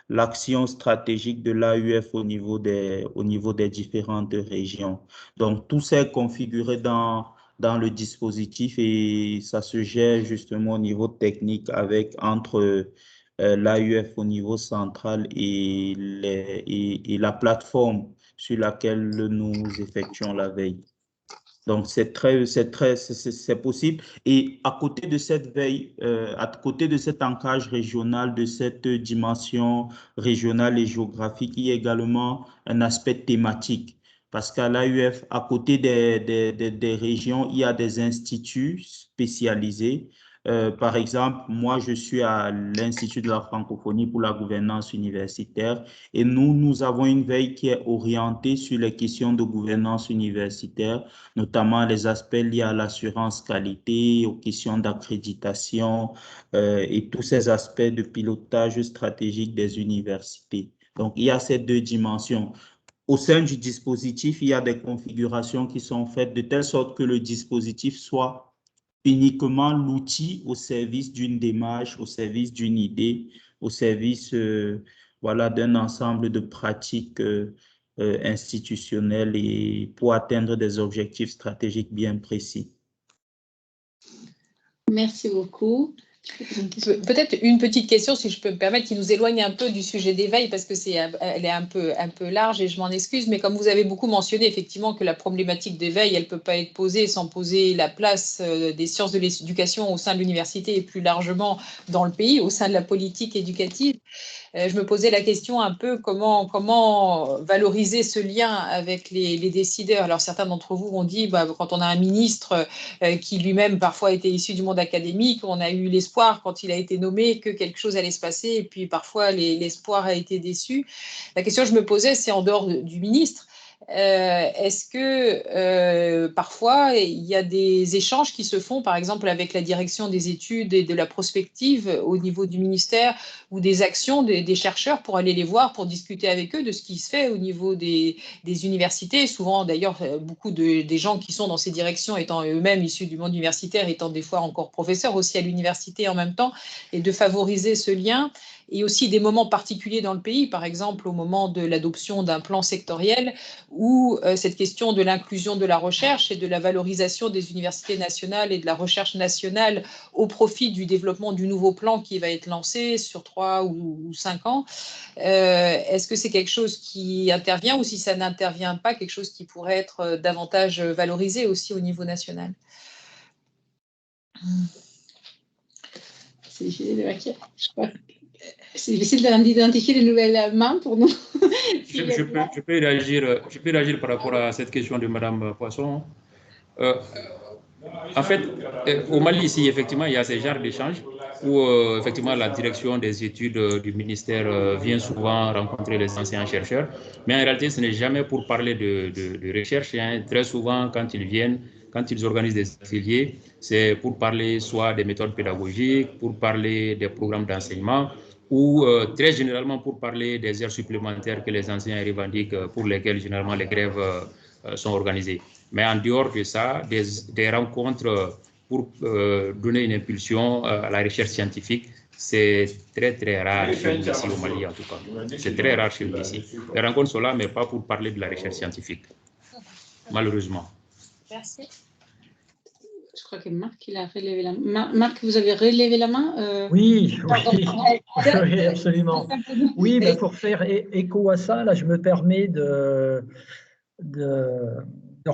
l'action stratégique de l'AUF au niveau des différentes régions. Donc, tout ça est configuré dans le dispositif et ça se gère justement au niveau technique entre l'AUF au niveau central et la plateforme sur laquelle nous effectuons la veille. Donc, c'est possible. Et à côté de cette veille, à côté de cet ancrage régional, de cette dimension régionale et géographique, il y a également un aspect thématique. Parce qu'à l'AUF, à côté des régions, il y a des instituts spécialisés. Par exemple, moi, je suis à l'Institut de la francophonie pour la gouvernance universitaire et nous avons une veille qui est orientée sur les questions de gouvernance universitaire, notamment les aspects liés à l'assurance qualité, aux questions d'accréditation et tous ces aspects de pilotage stratégique des universités. Donc, il y a ces deux dimensions. Au sein du dispositif, il y a des configurations qui sont faites de telle sorte que le dispositif soit uniquement l'outil au service d'une démarche, au service d'une idée, au service voilà, d'un ensemble de pratiques institutionnelles et pour atteindre des objectifs stratégiques bien précis. Merci beaucoup. Peut-être une petite question, si je peux me permettre, qui nous éloigne un peu du sujet d'éveil, parce que elle est un peu large et je m'en excuse, mais comme vous avez beaucoup mentionné effectivement que la problématique d'éveil, elle ne peut pas être posée sans poser la place des sciences de l'éducation au sein de l'université et plus largement dans le pays, au sein de la politique éducative. Je me posais la question un peu comment valoriser ce lien avec les décideurs. Alors certains d'entre vous ont dit, quand on a un ministre qui lui-même parfois était issu du monde académique, on a eu l'espoir quand il a été nommé que quelque chose allait se passer et puis parfois l'espoir a été déçu. La question que je me posais, c'est en dehors du ministre, est-ce que parfois il y a des échanges qui se font, par exemple avec la direction des études et de la prospective au niveau du ministère ou des actions des chercheurs pour aller les voir, pour discuter avec eux de ce qui se fait au niveau des universités. Souvent d'ailleurs, beaucoup des gens qui sont dans ces directions étant eux-mêmes issus du monde universitaire, étant des fois encore professeurs aussi à l'université en même temps, et de favoriser ce lien. Et aussi des moments particuliers dans le pays, par exemple au moment de l'adoption d'un plan sectoriel où cette question de l'inclusion de la recherche et de la valorisation des universités nationales et de la recherche nationale au profit du développement du nouveau plan qui va être lancé sur 3 ou 5 ans, est-ce que c'est quelque chose qui intervient ou si ça n'intervient pas, quelque chose qui pourrait être davantage valorisé aussi au niveau national? C'est difficile de marquer, je crois. C'est difficile d'identifier les nouvelles mains pour nous. Je peux réagir par rapport à cette question de Madame Poisson. En fait, au Mali, ici, effectivement, il y a ce genre d'échange où, effectivement, la direction des études du ministère vient souvent rencontrer les anciens chercheurs. Mais en réalité, ce n'est jamais pour parler de recherche. Hein. Très souvent, quand ils viennent, quand ils organisent des ateliers, c'est pour parler soit des méthodes pédagogiques, pour parler des programmes d'enseignement, ou très généralement pour parler des heures supplémentaires que les enseignants revendiquent, pour lesquelles généralement les grèves sont organisées. Mais en dehors de ça, des rencontres pour donner une impulsion à la recherche scientifique, c'est très très rare chez nous ici au Mali en tout cas. C'est très rare chez nous ici. Les rencontres sont là, mais pas pour parler de la recherche scientifique, malheureusement. Merci. Je crois que Marc, il a relevé la main. Marc, vous avez relevé la main Oui, oui, absolument. Oui, ben pour faire écho à ça, là, je me permets de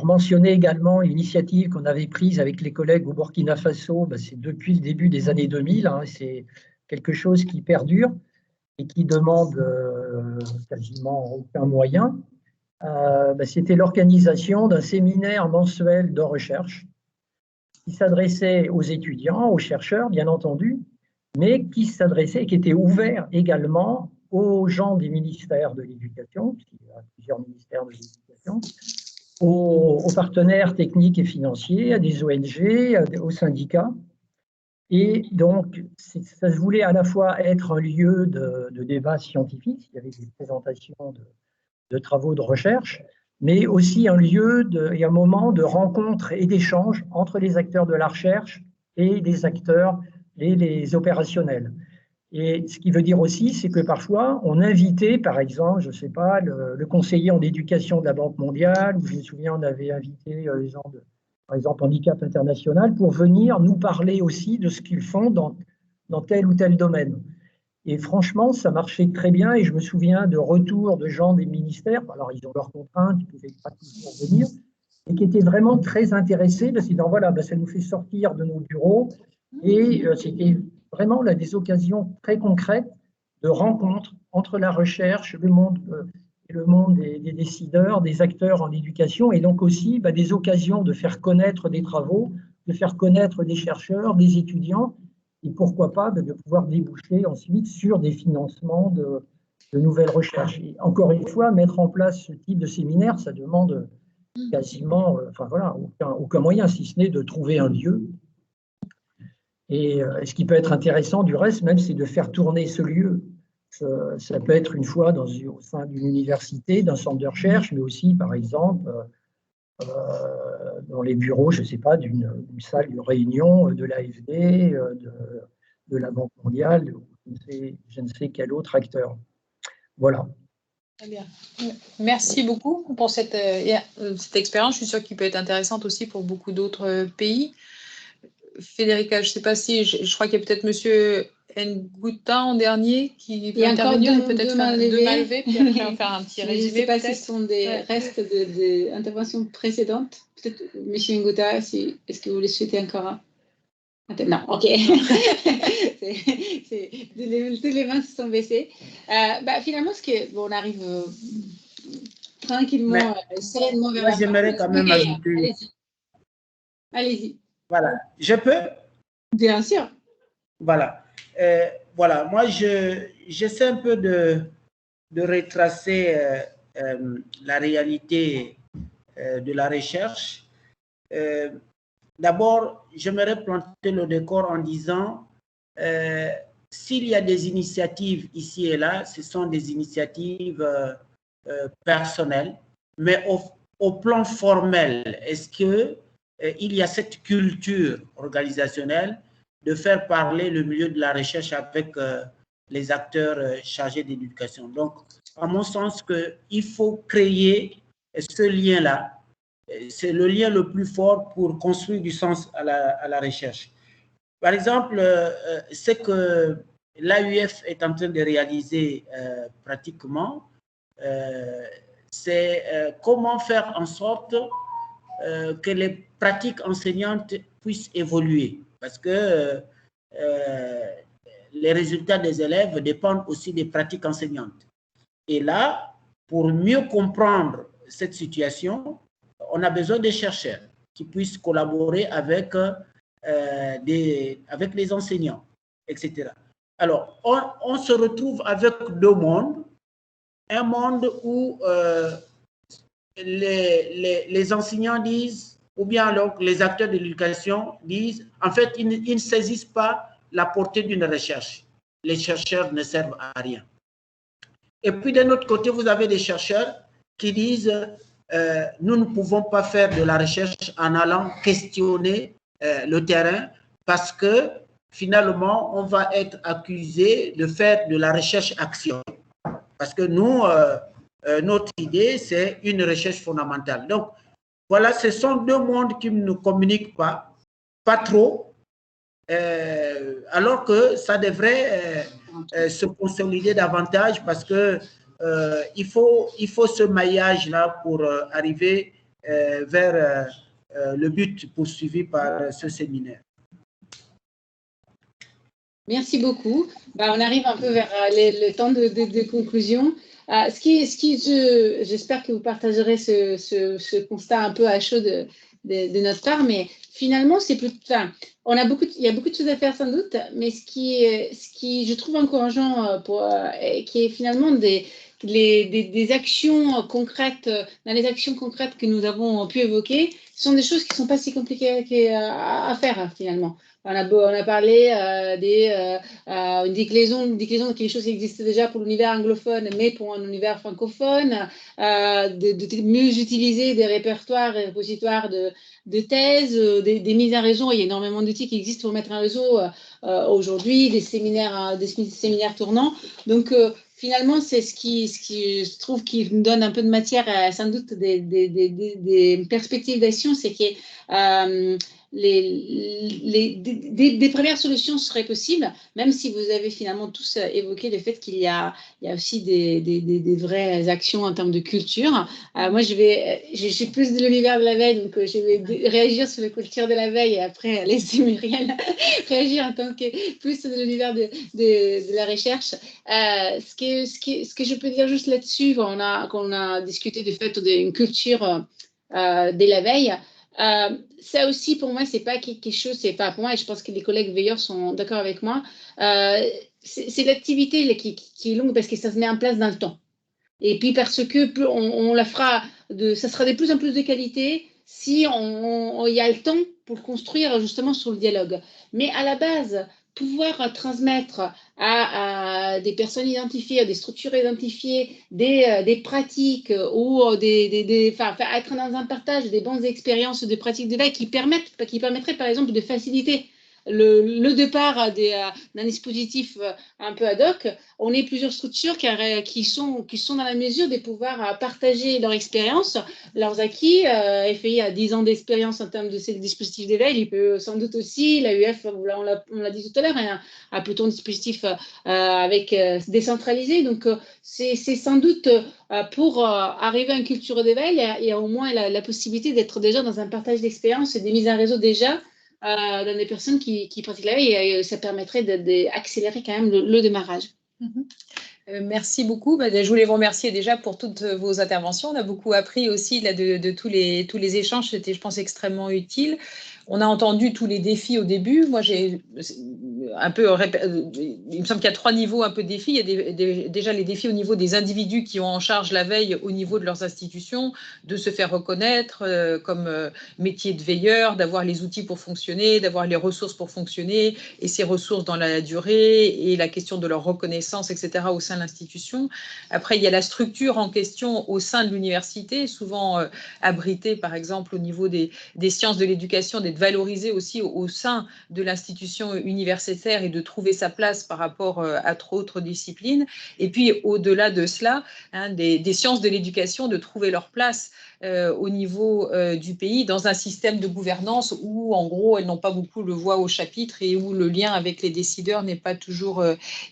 mentionner également l'initiative qu'on avait prise avec les collègues au Burkina Faso. Ben, c'est depuis le début des années 2000. Hein, c'est quelque chose qui perdure et qui demande quasiment aucun moyen. Ben, c'était l'organisation d'un séminaire mensuel de recherche qui s'adressait aux étudiants, aux chercheurs, bien entendu, mais qui s'adressait, qui était ouvert également aux gens des ministères de l'Éducation, puisqu'il y a plusieurs ministères de l'Éducation, aux partenaires techniques et financiers, à des ONG, aux syndicats. Et donc, ça se voulait à la fois être un lieu de débat scientifique, il y avait des présentations de travaux de recherche, mais aussi un lieu et un moment de rencontre et d'échange entre les acteurs de la recherche et les acteurs, les opérationnels. Et ce qui veut dire aussi, c'est que parfois, on invitait, par exemple, je ne sais pas, le conseiller en éducation de la Banque mondiale, ou je me souviens, on avait invité les gens de, par exemple, Handicap International, pour venir nous parler aussi de ce qu'ils font dans tel ou tel domaine. Et franchement, ça marchait très bien, et je me souviens de retours de gens des ministères, alors ils ont leurs contraintes, ils ne pouvaient pas toujours venir, et qui étaient vraiment très intéressés, parce qu'ils disaient, voilà, ça nous fait sortir de nos bureaux, et c'était vraiment là, des occasions très concrètes de rencontres entre la recherche, le monde des décideurs, des acteurs en éducation, et donc aussi des occasions de faire connaître des travaux, de faire connaître des chercheurs, des étudiants, et pourquoi pas de pouvoir déboucher ensuite sur des financements de nouvelles recherches. Et encore une fois, mettre en place ce type de séminaire, ça demande quasiment, aucun moyen, si ce n'est de trouver un lieu. Et ce qui peut être intéressant du reste, même, c'est de faire tourner ce lieu. Ça peut être une fois au sein d'une université, d'un centre de recherche, mais aussi, par exemple, dans les bureaux, je ne sais pas, d'une salle de réunion de l'AFD, de la Banque mondiale, je ne sais quel autre acteur. Voilà. Très bien. Merci beaucoup pour cette expérience. Je suis sûre qu'il peut être intéressante aussi pour beaucoup d'autres pays. Federica, je ne sais pas si, je crois qu'il y a peut-être Monsieur Ngouta en dernier qui peut intervenir, peut-être faire deux mains levées, puis après on va faire un petit résumé. Je ne sais pas si ce sont des restes d'interventions précédentes. Peut-être Monsieur Ngouta, est-ce que vous les souhaitez encore? Non, ok. Toutes les mains se sont baissées. Finalement, on arrive tranquillement, sereinement vers la fin. J'aimerais quand même ajouter. Allez-y. Voilà, je peux? Bien sûr. Voilà. Moi, j'essaie un peu de retracer la réalité de la recherche. D'abord, j'aimerais planter le décor en disant s'il y a des initiatives ici et là, ce sont des initiatives personnelles, mais au plan formel, est-ce que il y a cette culture organisationnelle de faire parler le milieu de la recherche avec les acteurs chargés d'éducation. Donc, à mon sens, il faut créer ce lien-là. C'est le lien le plus fort pour construire du sens à la recherche. Par exemple, ce que l'AUF est en train de réaliser pratiquement, c'est comment faire en sorte que les pratiques enseignantes puissent évoluer, parce que les résultats des élèves dépendent aussi des pratiques enseignantes. Et là, pour mieux comprendre cette situation, on a besoin des chercheurs qui puissent collaborer avec les enseignants, etc. Alors, on se retrouve avec deux mondes. Un monde où les enseignants disent, ou bien alors les acteurs de l'éducation disent, en fait, ils ne saisissent pas la portée d'une recherche. Les chercheurs ne servent à rien. Et puis, d'un autre côté, vous avez des chercheurs qui disent, nous ne pouvons pas faire de la recherche en allant questionner le terrain parce que, finalement, on va être accusé de faire de la recherche-action. Parce que nous, notre idée, c'est une recherche fondamentale. Donc, voilà, ce sont deux mondes qui ne communiquent pas trop, alors que ça devrait se consolider davantage parce que il faut ce maillage-là pour arriver vers le but poursuivi par ce séminaire. Merci beaucoup. On arrive un peu vers le temps de conclusion. J'espère que vous partagerez ce constat un peu à chaud de notre part, mais finalement, il y a beaucoup de choses à faire sans doute, mais ce qui je trouve encourageant, qui est finalement des actions concrètes, dans les actions concrètes que nous avons pu évoquer, ce sont des choses qui ne sont pas si compliquées à faire finalement. On a parlé d'une déclinaison de quelque chose qui existe déjà pour l'univers anglophone, mais pour un univers francophone, de mieux utiliser des répertoires et repositoires thèses, des mises à réseau. Il y a énormément d'outils qui existent pour mettre un réseau aujourd'hui, des séminaires tournants. Donc, finalement, c'est ce qui, je trouve, qui nous donne un peu de matière, sans doute, des perspectives d'action, c'est que des premières solutions seraient possibles, même si vous avez finalement tous évoqué le fait qu'il y a aussi des vraies actions en termes de culture. Moi, je suis plus de l'univers de la veille, donc je vais réagir sur la culture de la veille et après laisser Muriel réagir en tant que plus de l'univers de la recherche. Ce que je peux dire juste là-dessus, quand on a discuté du fait d'une culture de la veille, ça aussi, pour moi, c'est pas quelque chose, c'est pas pour moi, et je pense que les collègues veilleurs sont d'accord avec moi, c'est l'activité qui est longue parce que ça se met en place dans le temps. Et puis parce que on la fera, ça sera de plus en plus de qualité si il y a le temps pour construire justement sur le dialogue. Mais à la base, pouvoir transmettre à des personnes identifiées, à des structures identifiées, des pratiques ou être dans un partage des bonnes expériences de pratiques de veille qui permettraient par exemple de faciliter le départ d'un dispositif un peu ad hoc. On est plusieurs structures qui sont dans la mesure de pouvoir partager leur expérience, leurs acquis. FEI a 10 ans d'expérience en termes de ces dispositifs d'éveil. Il peut sans doute aussi, l'AUF, on l'a dit tout à l'heure, a plutôt un dispositif décentralisé. Donc, c'est sans doute pour arriver à une culture d'éveil, il y a au moins la possibilité d'être déjà dans un partage d'expérience et des mises en réseau déjà dans des personnes qui pratiquent la veille, et ça permettrait d'accélérer quand même le démarrage. Merci beaucoup. Je voulais vous remercier déjà pour toutes vos interventions. On a beaucoup appris aussi là, de tous les échanges. C'était, je pense, extrêmement utile. On a entendu tous les défis au début. Moi, j'ai un peu... Il me semble qu'il y a 3 niveaux un peu de défis. Il y a déjà les défis au niveau des individus qui ont en charge la veille au niveau de leurs institutions, de se faire reconnaître comme métier de veilleur, d'avoir les outils pour fonctionner, d'avoir les ressources pour fonctionner, et ces ressources dans la durée, et la question de leur reconnaissance, etc., au sein de l'institution. Après, il y a la structure en question au sein de l'université, souvent abritée, par exemple, au niveau des sciences de l'éducation, d'être valorisée aussi au sein de l'institution universitaire et de trouver sa place par rapport à d'autres disciplines. Et puis, au-delà de cela, des sciences de l'éducation, de trouver leur place au niveau du pays dans un système de gouvernance où, en gros, elles n'ont pas beaucoup le voix au chapitre et où le lien avec les décideurs n'est pas toujours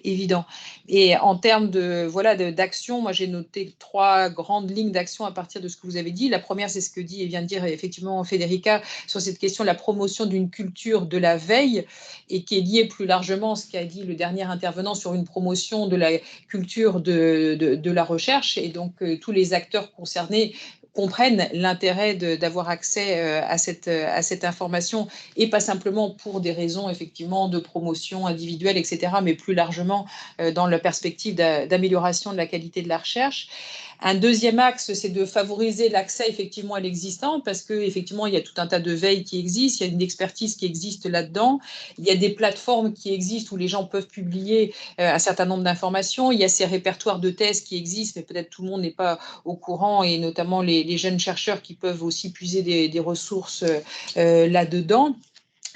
évident. Et en termes d'action, moi, j'ai noté 3 grandes lignes d'action à partir de ce que vous avez dit. La première, c'est ce que vient de dire effectivement Federica sur cette question de la promotion d'une culture de la veille, et qui est liée plus largement à ce qu'a dit le dernier intervenant sur une promotion de la culture de la recherche. Et donc, tous les acteurs concernés comprennent l'intérêt d'avoir accès à cette information, et pas simplement pour des raisons effectivement de promotion individuelle, etc., mais plus largement dans la perspective d'amélioration de la qualité de la recherche. Un deuxième axe, c'est de favoriser l'accès effectivement à l'existant, parce qu'effectivement, il y a tout un tas de veilles qui existent, il y a une expertise qui existe là-dedans, il y a des plateformes qui existent où les gens peuvent publier un certain nombre d'informations, il y a ces répertoires de thèses qui existent, mais peut-être tout le monde n'est pas au courant, et notamment les jeunes chercheurs qui peuvent aussi puiser des ressources là-dedans.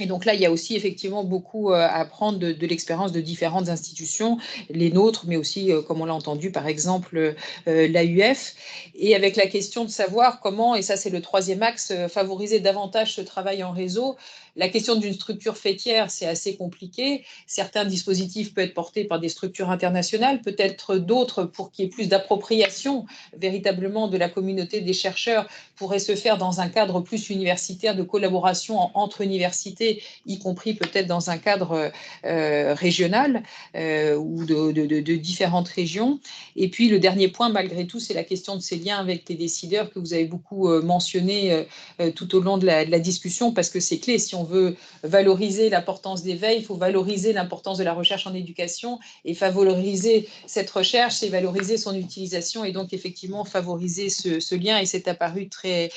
Et donc là, il y a aussi effectivement beaucoup à apprendre de l'expérience de différentes institutions, les nôtres, mais aussi, comme on l'a entendu, par exemple, l'AUF. Et avec la question de savoir comment, et ça c'est le 3e axe, favoriser davantage ce travail en réseau. La question d'une structure faîtière, c'est assez compliqué. Certains dispositifs peuvent être portés par des structures internationales, peut-être d'autres, pour qu'il y ait plus d'appropriation véritablement de la communauté des chercheurs, pourraient se faire dans un cadre plus universitaire de collaboration entre universités, y compris peut-être dans un cadre régional ou de différentes régions. Et puis le dernier point, malgré tout, c'est la question de ces liens avec les décideurs que vous avez beaucoup mentionné tout au long de la discussion, parce que c'est clé. Si on veut valoriser l'importance des veilles, il faut valoriser l'importance de la recherche en éducation, et favoriser cette recherche, c'est valoriser son utilisation, et donc effectivement favoriser ce lien, et c'est apparu très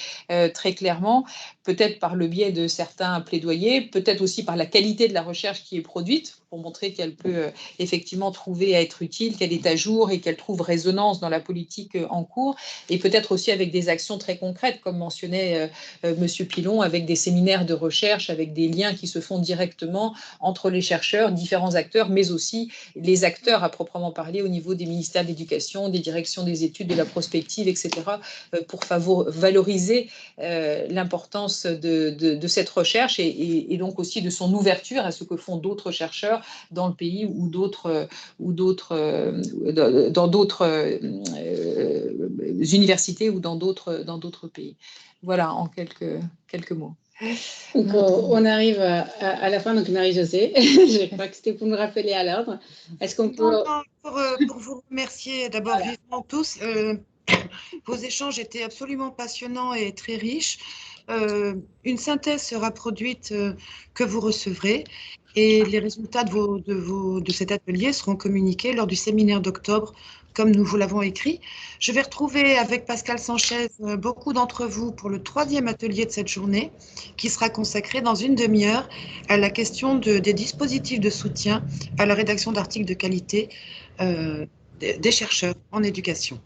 clairement. peut-être par le biais de certains plaidoyers, peut-être aussi par la qualité de la recherche qui est produite, pour montrer qu'elle peut effectivement trouver à être utile, qu'elle est à jour et qu'elle trouve résonance dans la politique en cours, et peut-être aussi avec des actions très concrètes, comme mentionnait Monsieur Pilon, avec des séminaires de recherche, avec des liens qui se font directement entre les chercheurs, différents acteurs, mais aussi les acteurs à proprement parler au niveau des ministères de l'Éducation, des directions des études, de la prospective, etc., pour valoriser l'importance de cette recherche et donc aussi de son ouverture à ce que font d'autres chercheurs dans le pays ou dans d'autres universités ou dans d'autres pays. Voilà, en quelques mots. Donc, on arrive à la fin, donc Marie-Josée, je crois que c'était pour nous rappeler à l'ordre. Est-ce qu'on peut... Pour vous remercier d'abord vivement tous, vos échanges étaient absolument passionnants et très riches. Une synthèse sera produite que vous recevrez et les résultats de cet atelier seront communiqués lors du séminaire d'octobre, comme nous vous l'avons écrit. Je vais retrouver avec Pascal Sanchez beaucoup d'entre vous pour le 3e atelier de cette journée, qui sera consacré dans une demi-heure à la question des dispositifs de soutien à la rédaction d'articles de qualité des chercheurs en éducation.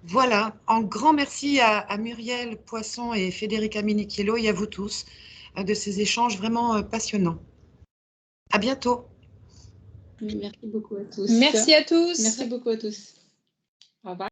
Voilà, un grand merci à Muriel Poisson et Federica Minichiello et à vous tous de ces échanges vraiment passionnants. À bientôt. Merci beaucoup à tous. Merci à tous. Merci beaucoup à tous. Au revoir.